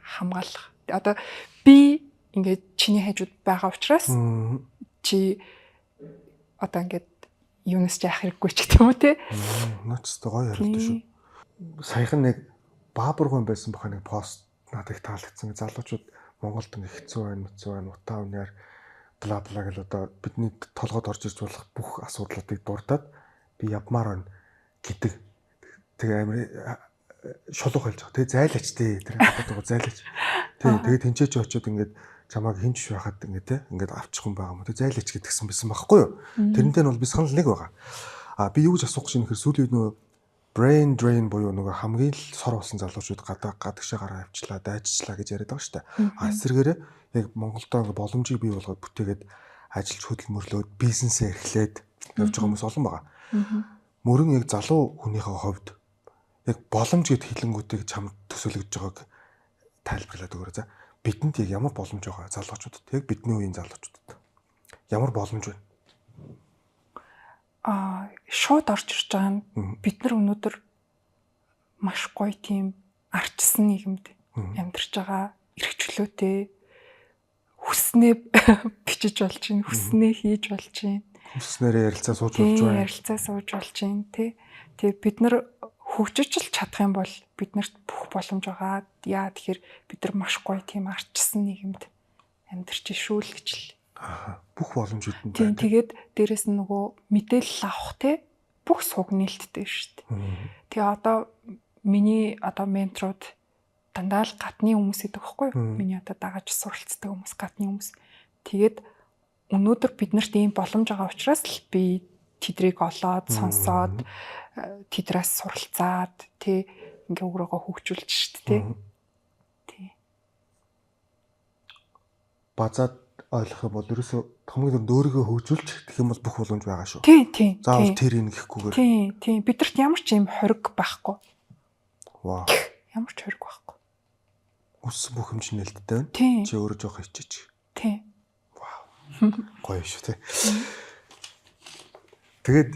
B: хамгаалах. Одоо би ингээд чиний хажууд байгаа учраас чи одоо ингээд юунаас ч яах хэрэггүй ч гэх юм уу те.
A: Наач гоё ярилдаг шүү. Саяхан нэг баабургон байсан баха нэг пост надад их таалагдсан. Залуучууд Монголд ингээ хэцүү байна, утаа үнээр бла бла гэл одоо бидний толгойд орж ирж болох бүх асуудлуудыг дурдаад би явмаар байна гэдэг. Тэгээ амар шулуух хэлж байгаа. Тэгээ зайлаач тий. Тэр хатдаг зайлаач. Тий. Тэгээ тэнцээч очиод ингээд чамааг хинч байхад ингээд те ингээд авчих юм байгаа юм. Тэгээ зайлаач гэдгсэн байсан байхгүй юу? Тэрнтэй нь бол би санал нэг байгаа. Би юу гэж асуух гэж нэхэр сүүлийн нөгөө brain drain буюу нөгөө хамгийн л сор болсон залуучууд гадагшаа гараа авчлаа, дайччлаа гэж яриад байгаа шүү дээ. Эсвэргээрээ яг Монголдоо ингээ боломжийг бий болгоод бүтээгээд ажиллаж хөдөлмөрлөөд бизнесээ эрхлээд явж байгаа хүмүүс олон байгаа. Мөрөн яг залуу хүнийхээ хувьд яг боломж гэд хилэнгүүдийг чамд төсөөлөж байгааг тайлбарлаад өгөөрэй. За бидэнд яг ямар боломж байгаа залуучуудад яг бидний үеийн залуучуудад ямар боломж байна?
B: Шууд орж ирж байгаа нь бид нар өнөөдөр маш гоё тийм арчсан нийгэмд амьдарч байгаа, эрхчлөөтэй хүснээ бичиж болж байна, хүснээ хийж болж байна.
A: Хүснээрээ ярилцаа сууж болж байна.
B: Ярилцаа сууж болж байна тий. Тэгээ бид нар хөгжиж чадах юм бол биднэрт бүх боломж байгаа. Яа тэгэхээр бид нар маш гоё тийм арчсан нийгэмд амьдарч шүү л гэж л.
A: Бүх боломжууд нь
B: байна. Тэгээд дээрэс нь нөгөө мэдээлэл авах те бүх суг нээлттэй шүү дээ. Тэгээ одоо миний одоо менторууд дандаа л гадны хүмүүс идэх байхгүй юу? Миний одоо дагаж суралцдаг хүмүүс, гадны хүмүүс. Тэгээд өнөөдөр биднэрт ийм боломж байгаа учраас л би тэдрийг олоод, сонсоод, тэдрээс суралцаад, тий ингээ өөрийгөө хөгжүүлж штт тий.
A: Базаад ойлгох юм бол ерөөсө хамгийн өөрийгөө хөгжүүлж гэх юм бол бүх боломж байгаа шүү.
B: Тий.
A: Заавал тэр ин гэхгүйгээр.
B: Тий. Бидэрт ямар ч юм хориг байхгүй.
A: Вау.
B: Ямар ч хориг байхгүй.
A: Өссөн бүх хэмжээ нээлттэй байна. Чи өөрөө жоох хичээж.
B: Тий.
A: Вау. Гоё шүү тий. Тэгээд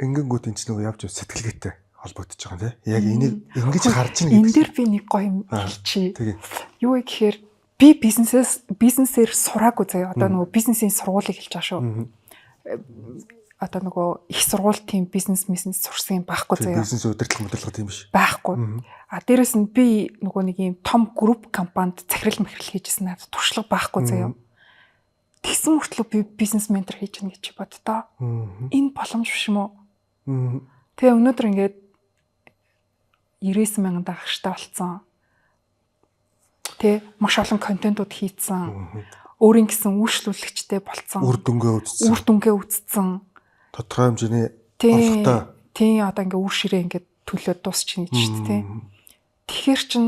A: ингэнгүүт энэ ч нөгөө явж сэтгэлгээтэй холбогдож байгаа тий. Яг энийг ингэж харж ийн гэдэг.
B: Энэ дээр би нэг гоё юм хэлчихье.
A: Тэгээ.
B: Юу вэ гэхээр би бизнесээр сураагүй заяа. Одоо нөгөө бизнесийн сургуулийг хэлж байгаа шүү. Одоо нөгөө их сургууль тийм бизнес сурсан юм байхгүй заяа.
A: Бизнес удирдлага тийм биш.
B: Байхгүй. Дээрэс нь би нөгөө нэг юм том групп компанид захирал мэхрэл хийжсэн надад туршлага байхгүй заяа. Тэгсэн мөртлөө би бизнес ментор хийж гэнэ гэж боддоо. Энэ боломж биш юм уу? Тэгээ өнөөдөр ингээд 99,000 дагагчтай болцсон. Тэ маш олон контентууд хийцэн. Өөрийн гэсэн үйлчлүүлэгчтэй болцсон.
A: Үр дүнгээ үзсэн. Тодорхой хэмжээний орлоготой.
B: Тийм одоо ингээ үр ширээ ингээ төлөөд дуусчихна гэж шүү дээ. Тэгэхээр чин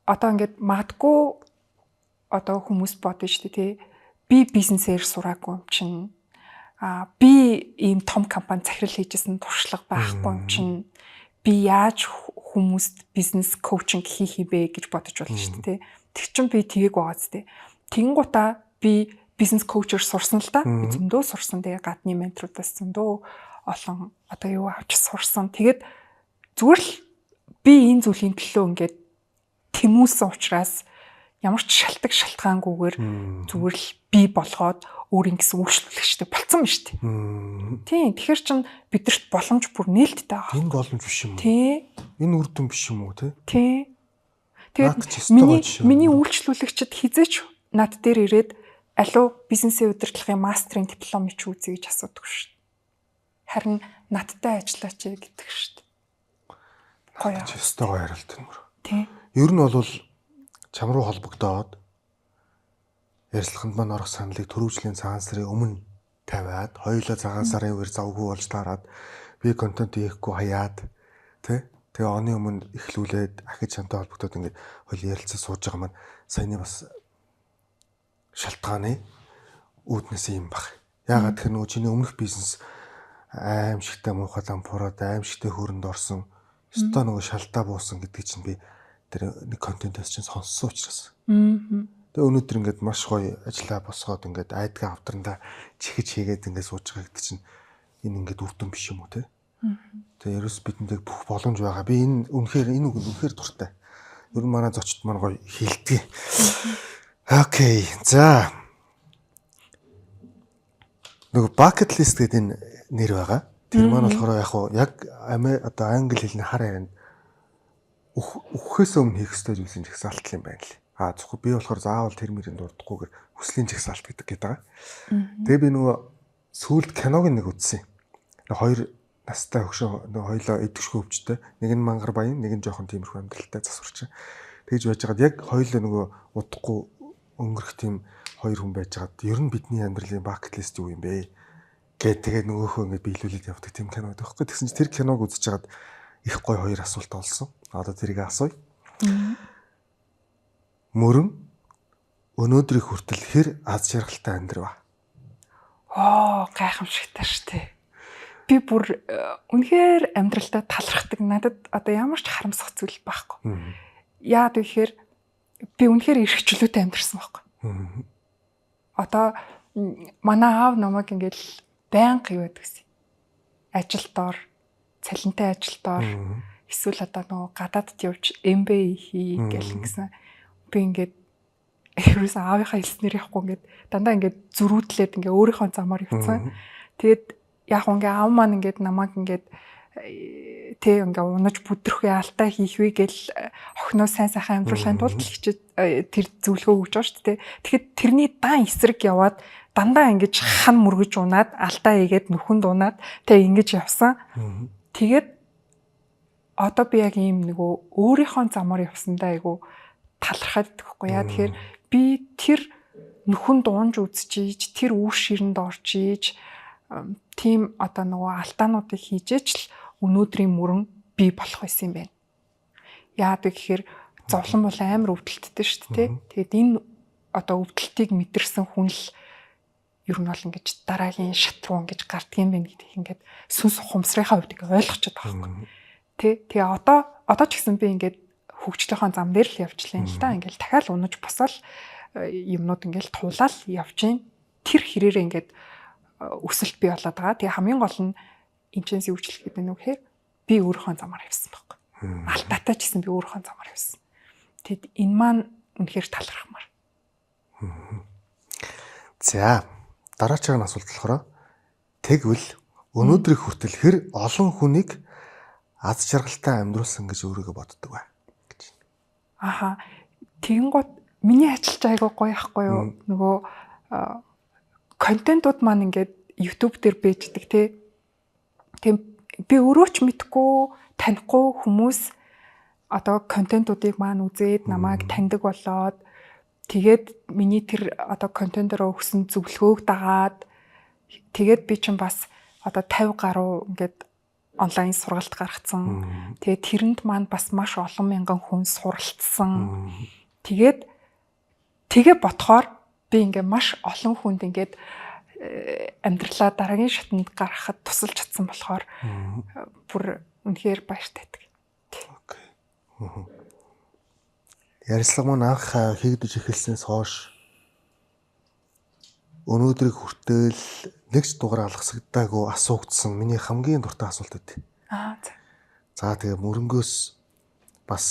B: одоо ингээд магадгүй одоо хүмүүс бодно шүү дээ тий. Би бизнесээр сураагүй юм чинь би ийм том компани захирал хийжсэн туршлага байхгүй юм чинь би яаж хүмүүст бизнес коучинг хийх юм бэ гэж бодож болно шүү дээ. Тэг чин би тгийг байгаа зү. Тэнгуудаа би бизнес коучер сурсан л да. Би зөндөө сурсан. Тэгээ гадны менторудаас зөндөө олон одоо юу авч сурсан. Тэгээд зүгээр л би энэ зүйлийн төлөө ингээд тэмүүлсэн учраас ямар ч шалтгаангүйгээр зүгээр л би болгоод өөрийн гэсэн үйлчлүүлэгчтэй болцсон юм шүү дээ. Тийм. Тэгэхээр чин бидэрт боломж бүр нээлттэй байгаа.
A: Энэ боломж биш юм уу?
B: Тийм.
A: Энэ үр дүн биш юм уу те?
B: Тийм. Тэгээд миний үйлчлүүлэгчд хизээч над дээр ирээд алуу бизнесийн удирдлагын мастрын диплом ч үзье гэж асуудаг шүү дээ. Харин надтай ажиллаач гэдэг шүү дээ. Гоё.
A: Өстой гоё хариулт юм.
B: Тийм.
A: Ер нь бол чам руу холбогдоод ярилцлаганд маань орох саналыг төрөвчлийн цагаан сарын өмнө тавиад хоёулаа цагаан сарын үеэр завгүй болж таарад би контент хийхгүй хаяад тий тэгээ оны өмнө эхлүүлээд ахиж чамтай холбогдоод ингээд хоёул ярилцаж сууж байгаа маань саяны бас шалтгааны үүднээс юм баг. Яагаад гэхээр нөгөө чиний өмнөх бизнес аимшигтай муухай лампураад аимшигтай хөрөнд орсон өстой нөгөө шалтаа буусан гэдгийг чинь би тэр нэг контентээс чинь сонссон учраас. Тэгээ өнөөдөр ингээд маш гоё ажиллаа босгоод ингээд айдгаа авдрандаа чихэж хийгээд ингээд сууж байгаа гэдэг чинь энэ ингээд үр дүн биш юм уу те? Тэгээ ерөөс бидэндээ бүх боломж байгаа. Би энэ үг үнэхээр дуртай. Ер нь манай зочд маань гоё хэлдэг. Окей. За. Нөгөө bucket list гэдэг энэ нэр байгаа. Тэр маань болохоор яг одоо англи хэлний хар ярианд өгөхөөс өмнө хийх ёстой зүйлсийн жагсаалт юм байна лээ. Зөвхөн би болохоор заавал тэр мөрөнд дурдахгүйгээр хүслийн жагсаалт гэдэг байгаа. Тэгээ би нөгөө сүүлд киног нэг үзсэн. Хоёр настай хөгшөө нөгөө хоёлоо идэвхтэй өвчтэй. Нэг нь мангар баян, нэг нь жоохон тиймэрхүү амьдралтай засварч. Тэгж байжгаад яг хоёлоо нөгөө удахгүй өнгөрөх тийм хоёр хүн байжгаад ер нь бидний амьдралын bucket list юу юм бэ? Тэгээд нөгөөхөө ингээд биелүүлээд явдаг тийм кино байдаг байхгүй. Тэгсэн чинь тэр киног үзэж хагаад их гой хоёр асуулт олсон. Одоо тэрийг асууя. Мөрөн өнөөдрийг хүртэл хэр аз жаргалтай амьдрав?
B: Гайхамшигтай штэ. Би бүр үнэхээр амьдралдаа талархдаг. Надад одоо ямар ч харамсах зүйл байхгүй. Яагаад гэхээр би үнэхээр эрхчлөөтэй амьдрсан байхгүй. Одоо манай аав намайг ингээл байнга юу гэдэг вэ? Ажилдор, цалинтай ажилдор эсвэл одоо нөгөө гадаадд явж MBA хий гэл гэсэн. Би ингээд ерөөс аавынхаа хэлснээр явахгүй ингээд дандаа ингээд зөрүүдлээд ингээд өөрийнхөө замаар явцсан. Тэгээд яг ингээ аав маань ингээд намайг ингээд тэг ингээ унаж бүдрэх яалтай хийх вэ гэл охиноо сайн сайхан амьдруулахын тулд хичээд тэр зөвлөгөө өгч байгаа шүү дээ. Тэгэхэд тэрний дан эсрэг яваад дандаа ингэж хан мөргөж унаад алдаа хийгээд нүхэн дунаад тэг ингэж явсан. Тэгээд одоо би яг ийм нөгөө өөрийнхөө замаар явсандаа айгу талархаад байхгүй яа. Тэгэхээр би тэр нөхөн дуунж үзчихийж, тэр үр ширэнд орж ийж тийм одоо нөгөө алдаануудыг хийжээч л өнөөдрийн мөрөн бий болох байсан юм байна. Яагаад гэхээр зовлон бол амар өвдөлттэй шүү дээ. Тэгээд энэ одоо өвдөлтийг мэдэрсэн хүн л ер нь бол ингэж дараагийн шат руу ингэж гардгийм байх гэдгийг ингээд сүнс ухамсарынхаа хувьд ойлгочод байгаа юм. Тэгээ одоо ч гэсэн би ингээд хөгжлийнхаа зам дээр л явж лээ л да. Ингээд дахиад унаж босоод юмнууд ингээд туулаад явж гин. Тэр хэрээрээ ингээд өсөлт бий болоод байгаа. Тэгээ хамгийн гол нь эмчээс юу хэлэх гэдэг нь үхээр би өөрийнхөө замаар явсан байхгүй. Алдаатай ч гэсэн би өөрийнхөө замаар явсан. Тэгэд энэ маань үнэхээр талархмаар.
A: За дараагийн асуулт болохоор тэгвэл өнөөдрийг хүртэл хэр олон хүнийг аз жаргалтай амьдруулсан гэж өөрийгөө боддог вэ гэж.
B: Аха. Тэгэн гот миний ажилч айгуу гоё ахгүй юу? Нөгөө контентууд маань ингээд YouTube дээр бийждэг тий. Тийм би өөрөө ч мэдгүй танихгүй хүмүүс одоо контентуудыг маань үзээд намайг таньдаг болоод тэгээд миний тэр одоо контентоор өгсөн зөвлөгөөг дагаад тэгээд би чинь бас одоо 50 гаруй ингээд онлайн сургалт гаргацсан. Тэгээд тэрэнд маань бас маш олон мянган хүн суралцсан. Тэгээ бодохоор би ингээ маш олон хүнд ингээд амьдралаа дараагийн шатнд гаргахад тусалж чадсан болохоор бүр үнэхээр баяртай байдаг.
A: Окей. Ярилцлага маань анх хийгдэж эхэлснээс хойш өнөөдрийг хүртэл нэгч дугаар алгасагдаагүй асуугдсан миний хамгийн дуртай асуулт өгдөө. За тэгээ мөрөнгөөс бас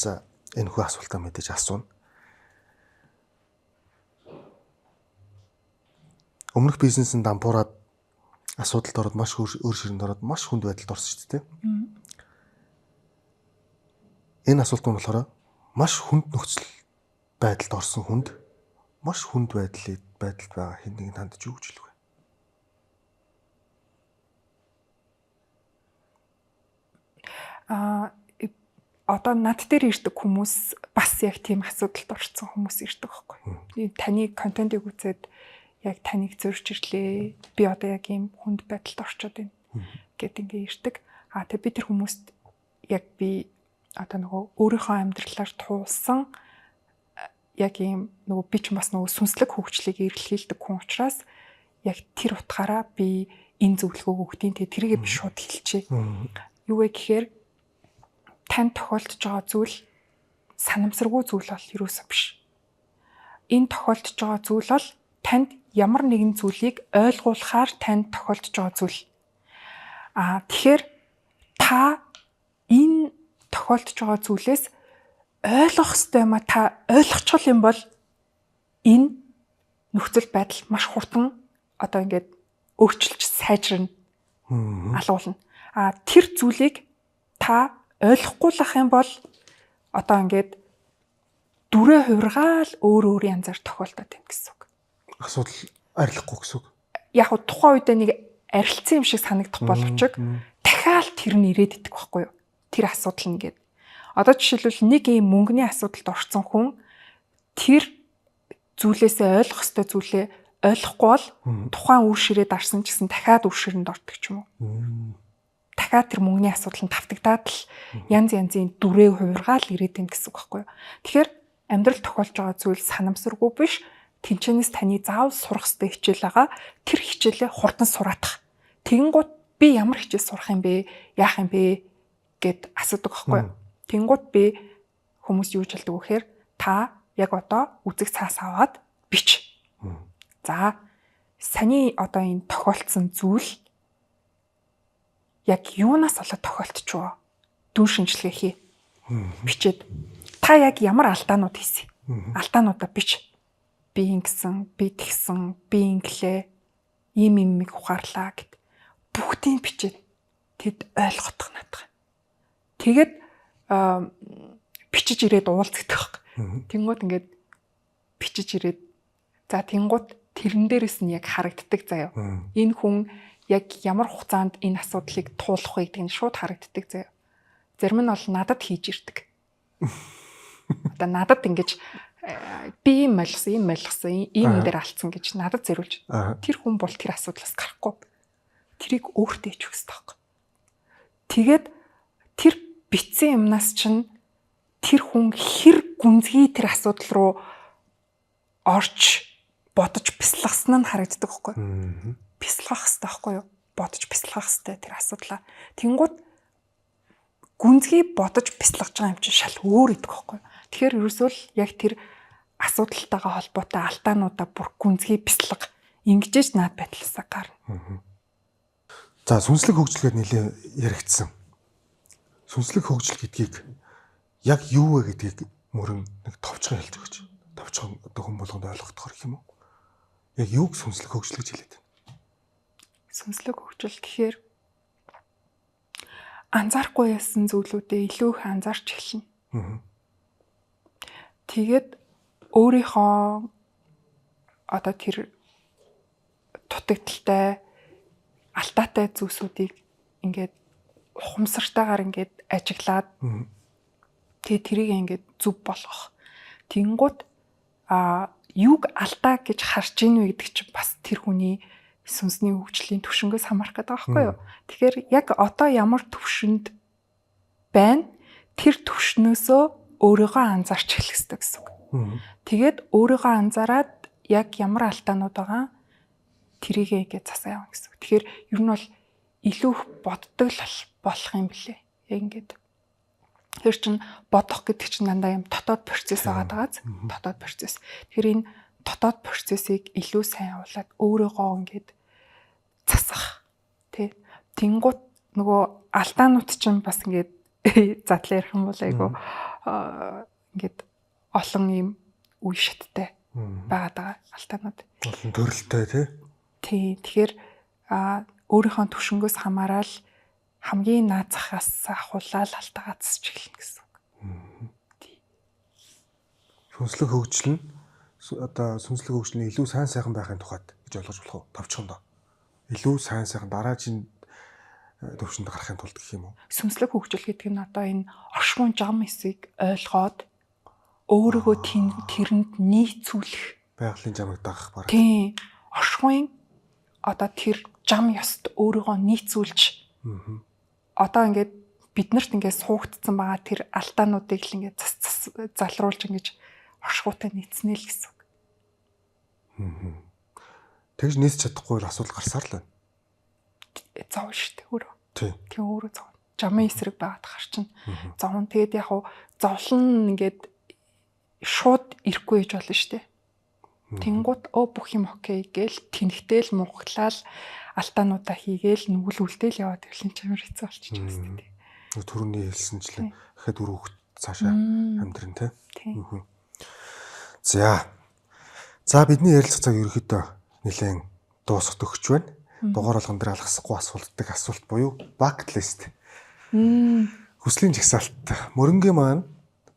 A: энэхүү асуултаа мэдээж асууна. Өмнөх бизнесэнд дампуураад асуудалд ороод маш өөр ширэнд ороод маш хүнд байдалд орсон шүү дээ. Энэ асуулт нь болохоор маш хүнд нөхцөл байдалд орсон хүнд маш хүнд байдалд байгаа хэн нэгэн хандж юу гэж хэлэх вэ?
B: Одоо над дээр ирдэг хүмүүс бас яг тийм асуудалд орсон хүмүүс ирдэг байхгүй. Таны контентыг үзээд яг таныг зөрж ирлээ. Би одоо яг ийм хүнд байдалд орчод байна гэд ингээ ирдэг. Тэгээ би тэр хүмүүст яг би одоо нөгөө өөрийнхөө амьдралаар туулсан яг ийм нөгөө би ч бас нөгөө сүнслэг хөгжлийг эрэлхийлдэг хүн учраас яг тэр утгаараа би энэ зөвлөгөөг өгдیں۔ Тэрийг би шууд хэлчихье. Юу вэ гэхээр танд тохиолдож байгаа зүйл санамсаргүй зүйл бол юусоо биш. Энэ тохиолдож байгаа зүйл бол танд ямар нэгэн зүйлийг ойлгуулахаар танд тохиолдож байгаа зүйл. Тэгэхээр та энэ тохиолдож байгаа зүйлээс ойлгох ёстой юм та ойлгочихвол юм бол энэ нөхцөл байдал маш хурдан одоо ингээд өөрчилж сайжирна. Алуулна. Тэр зүйлийг та ойлгохгүй л ах юм бол одоо ингээд дүрээ хувиргаал өөр янзаар тохиолдоод байна гэсэн үг.
A: Асуудал арилахгүй гэсэн үг.
B: Яг хуу тухайн үед нэг арилцсан юм шиг санагдах боловч дахиад тэр нь ирээд идэх байхгүй юу? Тэр асуудал нь ингээд. Одоо жишээлбэл нэг юм мөнгөний асуудалд орсон хүн тэр зүйлээсээ ойлгох ёстой зүйлээ ойлгохгүй бол тухайн үр ширээ дарсан ч гэсэн дахиад үр ширэнд ордог ч юм уу. Дахиад тэр мөнгөний асуудал нь тавтагдаад л янзын дүрээ хувиргаал ирээд байна гэсэн үг байхгүй юу. Тэгэхээр амьдрал тохиолж байгаа зүйл санамсаргүй биш. Тэнчэнээс таны заавал сурах ёстой хичээл байгаа. Тэр хичээлээ хурдан сураадах. Тэгэнгუთ би ямар хичээл сурах юм бэ? Яах юм бэ гэд асуудаг байхгүй юу. Тэгэнгუთ би хүмүүс юу хэлдэг вэ гэхээр та яг одоо үзэг цаас аваад бич. За саяны одоо энэ тохиолдсон зүйл яг юунаас болоод тохиолдчихвоо? Дүн шинжилгээ хий. Бичээд та яг ямар алдаанууд хийсэн? Алдаануудаа бич. Би ингэсэн, би тэгсэн, би инглээ, ийм ухаарлаа гэд бүгдийг бичээд тэд ойлгох надах. Тэгээд бичиж ирээд уулздаг байхгүй. Тэнгууд ингээд бичиж ирээд за тэнгууд тэрэн дээрээс нь яг харагддаг заяа. Энэ хүн яг ямар хугацаанд энэ асуудлыг туулах вэ гэдэг нь шууд харагддаг заяа. Зарим нь бол надад хийж ирдэг. Одоо надад ингэж би ийм ойлгосон, ийм дээр алдсан гэж надад зориулж. Тэр хүн бол тэр асуудлаас гарахгүй. Тэрийг өөртөө хийж өгөх хэрэгтэй. Тэгээд тэр битсэн юмнаас чинь тэр хүн хэр гүнзгий тэр асуудал руу орж бодож бясалгасан нь харагддаг байхгүй юу? Бясалгах хэрэгтэй байхгүй юу? Бодож бясалгах хэрэгтэй тэр асуудлаа. Тэнгууд гүнзгий бодож бясалгаж байгаа юм чинь шал өөр идэг байхгүй юу? Тэгэхээр ерөөсөө л яг тэр асуудалтайгаа холбоотой алдаануудаа бүр гүнзгий бясалга ингэж наад байдлаасаа гарна.
A: За сүнслэг хөгжлөгээд нэлээ яригдсан. Сүнслэг хөгжил гэдгийг яг юу вэ гэдгийг мөрөн нэг товчхон хэлж өгч. Товчхон одоо хүн болгонд ойлгохдохор юм уу? Яг юуг сүнслэг хөгжил гэж хэлээд байна?
B: Сүнслэг хөгжил гэхээр анзаарахгүй ясан зүйлүүдэд илүү их анзаарч эхэлнэ. Тэгээд өөрийнхөө одоо тэр дутагдaltaй алдаатай зүйлсүүдийг ингээд ухамсартайгаар ингээд ажиглаад тэгээд тэрийг ингээд зүв болгох. Тэнгууд юуг алдаа гэж харж ийн вэ гэдэг чинь бас тэр хүний сүнсний хөгжлийн түвшингээс хамаарх гэдэг байхгүй юу? Тэгэхээр яг одоо ямар түвшинд байна? Тэр түвшнөөсөө өөрийгөө анзаарч эхлэх хэрэгтэй гэсэн үг. Тэгээд өөрийгөө анзаараад яг ямар алдаанууд байгаа тэрийг ингээд засаа явна гэсэн үг. Тэгэхээр ер нь бол илүү боддог л болох юм блэ. Яг ингээд тэр чин бодох гэдэг чинь дандаа юм дотоод процесс байгаа. Дотоод процесс. Тэгэхээр энэ дотоод процессыг илүү сайн явуулаад өөрийгөө ингээд засах. Тэ. Тэнгуут нөгөө алдаанууд чинь бас ингээд задлаа ярих юм бол айгу ингээд олон юм үе шаттай байгаа алдаанууд.
A: Олон төрөлтэй тий.
B: Тий. Тэгэхээр өөрийнхөө төвшнгөөс хамаарал хамгийн наазахаас ахуулаад алтагаа засч эхэлнэ гэсэн үг.
A: Сүнслэг хөгжил нь одоо сүнслэг хөгжлийн илүү сайн сайхан байхын тухайд гэж ойлгож болох уу? Товчхондоо. Илүү сайн сайхан дараагийн төвшөнд гарахын тулд гэх юм уу?
B: Сүнслэг хөгжил гэдэг нь одоо энэ оршихуйн жам эсийг ойлгоод өөрийгөө тэрэнд нийцүүлэх.
A: Байгалийн жамыг дагах баг.
B: Тийм. Оршихуйн одоо тэр жам ёст өөрийгөө нийцүүлж одоо ингээд биднэрт ингээд суугдсан байгаа тэр алдаануудыг л ингээд залруулж ингэж оршихуйтай нийцнэ л гэсэн үг.
A: Тэгж нийцч чадахгүй асуудал гарсаар л байна.
B: Зовж штэ өөрөө.
A: Тийм
B: өөрөө зов. Жамын эсрэг байгаад харчин. Зовн тэгээд яг хуу зовлон ингээд шууд ирэхгүй гэж болно штэ. Тэнгууд бүх юм окей гээл тэнхтэл мунхлал алдаануудаа хийгээл нүгэлүүлтэл яваад ирлэн чамар хэцүү болчих юм тийм.
A: Төрөний хэлсэнчлэн дахиад өрөөхт цаашаа амьдрын тийм. За. За бидний ярилцах цаг ерөөхдөө нэлээд дуусахд өгч байна. Дугаар болгон дээр алгасахгүй асуулт буюу bucket list. Хүслийн жагсаалт. Мөрөнгийн маань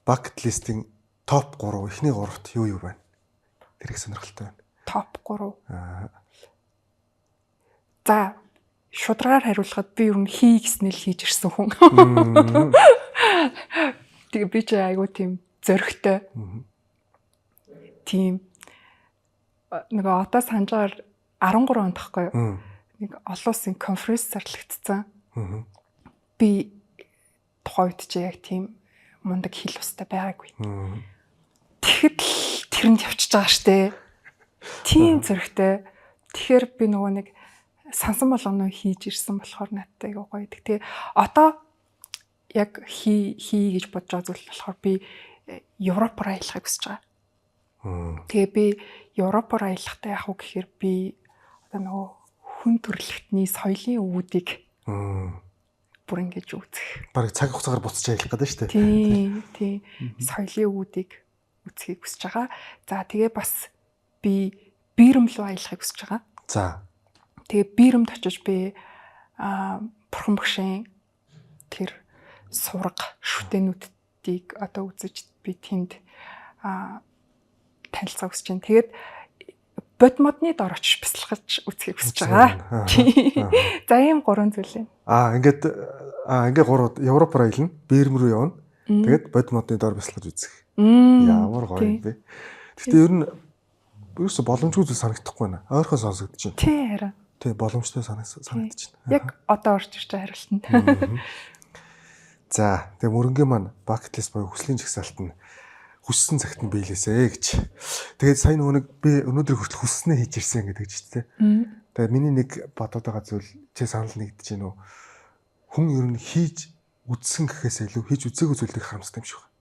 A: bucket list-ийн топ 3 эхний 3-т юу байна? Тэрийг сонирхолтой байна.
B: Топ 3. За, шударгаар хариулахад би ер нь хий гэснээр хийж ирсэн хүн. Тэгээ би ч айгу тийм зөрөгтэй. Тийм нөгөө одоо санджаар 13 онд тахгүй юу? Нэг олон улсын конференц зарлагдсан. Би тухайн үед ч яг тийм мундаг хэл устай байгаагүй. Тэгэхэд л тэрэнд явчихж байгаа штэ. Тийм зөрөгтэй. Тэгэхээр би нөгөө нэг сансан болгоно хийж ирсэн болохоор надтай айгу гоё. Тэгээ одоо яг хий гэж бодож байгаа зүйл болохоор би Европоор аялахыг хүсэж байгаа. Тэгээ би Европоор аялахдаа яах вэ гэхээр би одоо нөгөө хүн төрөлхтний соёлын өвүүдийг бүр ингэж үзэх.
A: Бараг цаг хугацаагаар буцаж аялах гэдэг шүү дээ.
B: Тийм. Соёлын өвүүдийг үзхийг хүсэж байгаа. За тэгээ бас би Бирм руу аялахыг хүсэж байгаа.
A: За.
B: Тэгээ Бирмд очиж би бурхан багшийн тэр сурга шүтэнүүдийг одоо үзэж би тэнд танилцаа хүсэж байна. Тэгээд бод модны дор очиж бясалгаж үзхийг хүсэж байгаа. За ийм 3 зүйл юм.
A: Ингээд 3 Европ руу аялна, Берм рүү явна. Тэгээд бод модны дор бясалгаж үзэх. Ямар гоё юм бэ. Гэхдээ ер нь ерөөсө боломжгүй зүйл санагдахгүй байна. Ойрхон сонсогдож байна.
B: Тий хараа.
A: Тий боломжтой санагдаж байна.
B: Яг одоо орж ирж байгаа хариултанд.
A: За тэгээ мөрөнгийн маань bucket list буюу хүслийн жагсаалт нь хүссэн цагт нь биелээсэ гэж. Тэгээд сая нэг би өнөөдөр хүртэл хүссэнээ хийж ирсэн гэдэг ч тийм. Тэгээд миний нэг бодоод байгаа зүйл чи санал нэгдэж гэнэ үү? Хүн ер нь хийж үзсэн гэхээс илүү хийж үзээгүй зүйлийг харамсдаг юм шиг байна.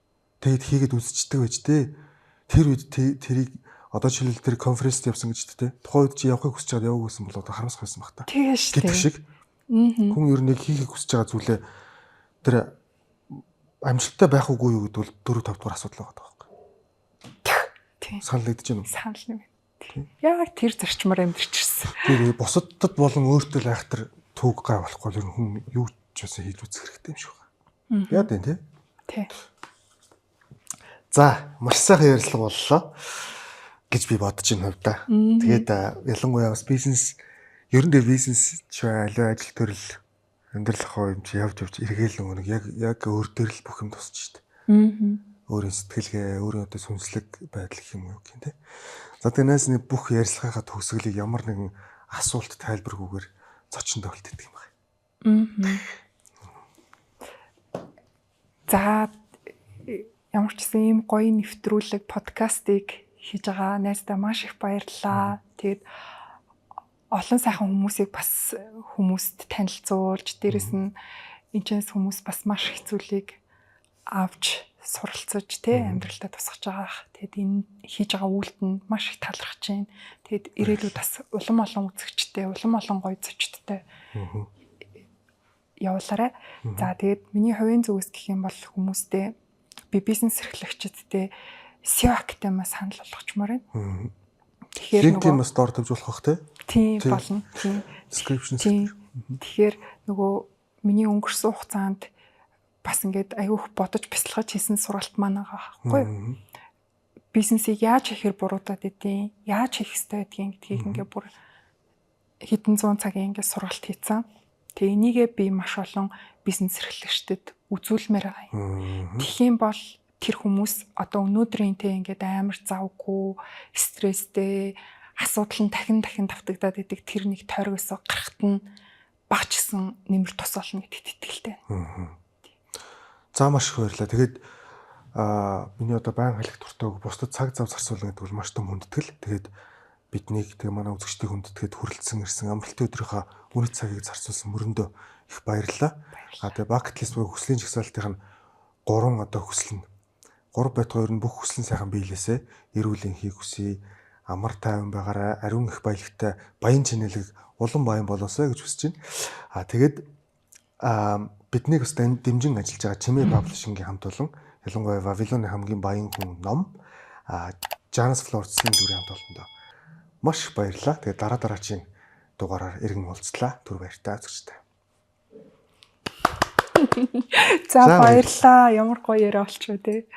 A: Тэгээд хийгээд үзчихдэг байж тээ. Тэр үед тэрийг одоо жишээлбэл тэр конференцд явсан гэж тээ. Тухайн үед чи явахыг хүсэж байгаа яваагүй гэсэн бол одоо харамсах байсан баг та.
B: Тэгээ шүү дээ.
A: Гэдэг шиг. Хүн ер нь хийхийг хүсэж байгаа зүйлээ тэр амжилттай байх уугүй юу гэдэг бол 4 5 дугаар асуудал байгаа. Санал нэгдэж байна уу?
B: Санал нэг. Яг тэр зарчмаар амьдэрчсэн.
A: Тэгээ бусадд болон өөртөө л айхтар түүг гай болохгүй л хүн юу ч бас хийж үзэх хэрэгтэй юм шиг байна. Яа дээ тий. За, маш сайхан ярилцлага боллоо гэж би бодож байна хувьдаа. Тэгээд ялангуяа бас бизнес ерөндөө бизнес ч аливаа ажил төрөл амьдрал хоо юм чи явж эргээл нэг яг өөр дээр л бүх юм тусч штэ. Өөрийн сэтгэлгээ, өөрийн одоо сүнслэг байдал гэх юм уу гэх юм те. За тэрнээс нэг бүх ярилцлагынхаа төгсгөлийг ямар нэгэн асуулт тайлбаргүйгээр зочин тохиолд өгдөг юм байна.
B: За ямар ч гэсэн ийм гоё нэвтрүүлэг подкастыг хийж байгаа найздаа маш их баярлалаа. Тэгээд олон сайхан хүмүүсийг бас хүмүүст танилцуулж, дээрэс нь энэчнээс хүмүүс бас маш их зүйлийг авч суралцаж амьдралдаа тусгаж байгаа. Тэгэд энэ хийж байгаа үйлд нь маш их талархаж байна. Тэгэд ирээдүйд бас улам олон үзэгчтэй, улам олон гоё зочдтой явуулаарай. За тэгэд миний хувийн зүгээс гэх юм бол хүмүүстээ би бизнес эрхлэгчдтэй SEO академиас санал болгочмоор байна. Тэгэхээр
A: LinkedIn бас доор тавьжуулах бах
B: тийм болно. Тийм.
A: Description.
B: Тэгэхээр нөгөө миний өнгөрсөн хугацаанд бас ингээд аюух бодож бясалгаж хийсэн сургалт маань байгаа байхгүй юу? Бизнесийг яаж хийхээр буруудаад идэв, яаж хийх ёстой гэдгийг ингээд бүр хэдэн зуун цагийн ингээд сургалт хийцэн. Тэгээ энийгээ би маш олон бизнес эрхлэгчдэд үзүүлмээр байгаа юм. Тэгхийн бол тэр хүмүүс одоо өнөөдрийн ингээд амар завгүй, стресстэй, асуудал нь дахин давтагдаад идэг тэр нэг тойргоосоо гарахт нь багчсан нэмэр тус болно гэдэгт итгэлтэй.
A: За маш их баярлалаа. Тэгээд миний одоо баян халих дуртай бусдад цаг зав зарцуулна гэдэг бол маш том хүндэтгэл. Тэгээд биднийг тэгээ манай үзэгчдийг хүндэтгээд хүрэлцэн ирсэн амралтын өдрийнхаа үнэт цагийг зарцуулсан мөрөндөө их баярлалаа. Тэгээ bucket list буюу хүслийн жагсаалтын 3 одоо хүсэл нь 3 байтугай ер нь бүх хүслийн сайхан биелээсэ эрүүл энхийг хүсье. Амар тайван байгаарай, ариун их баялагтай баян чинэлэг улан баян болоосой гэж хүсэж байна. Тэгээд бидний бас дэмжин ажиллаж байгаа Чимээ Publishing-ийн хамт олон ялангуяа Вавилоны хамгийн баян хүн ном Janus Florence-ийн дүрийн хамт олондоо маш их баярлалаа. Тэгээд дараачийн дугаараар иргэн уулзлаа. Түр баяртай үзэгчтэй.
B: За баярлалаа. Ямар гоё яриа болчихоо тий.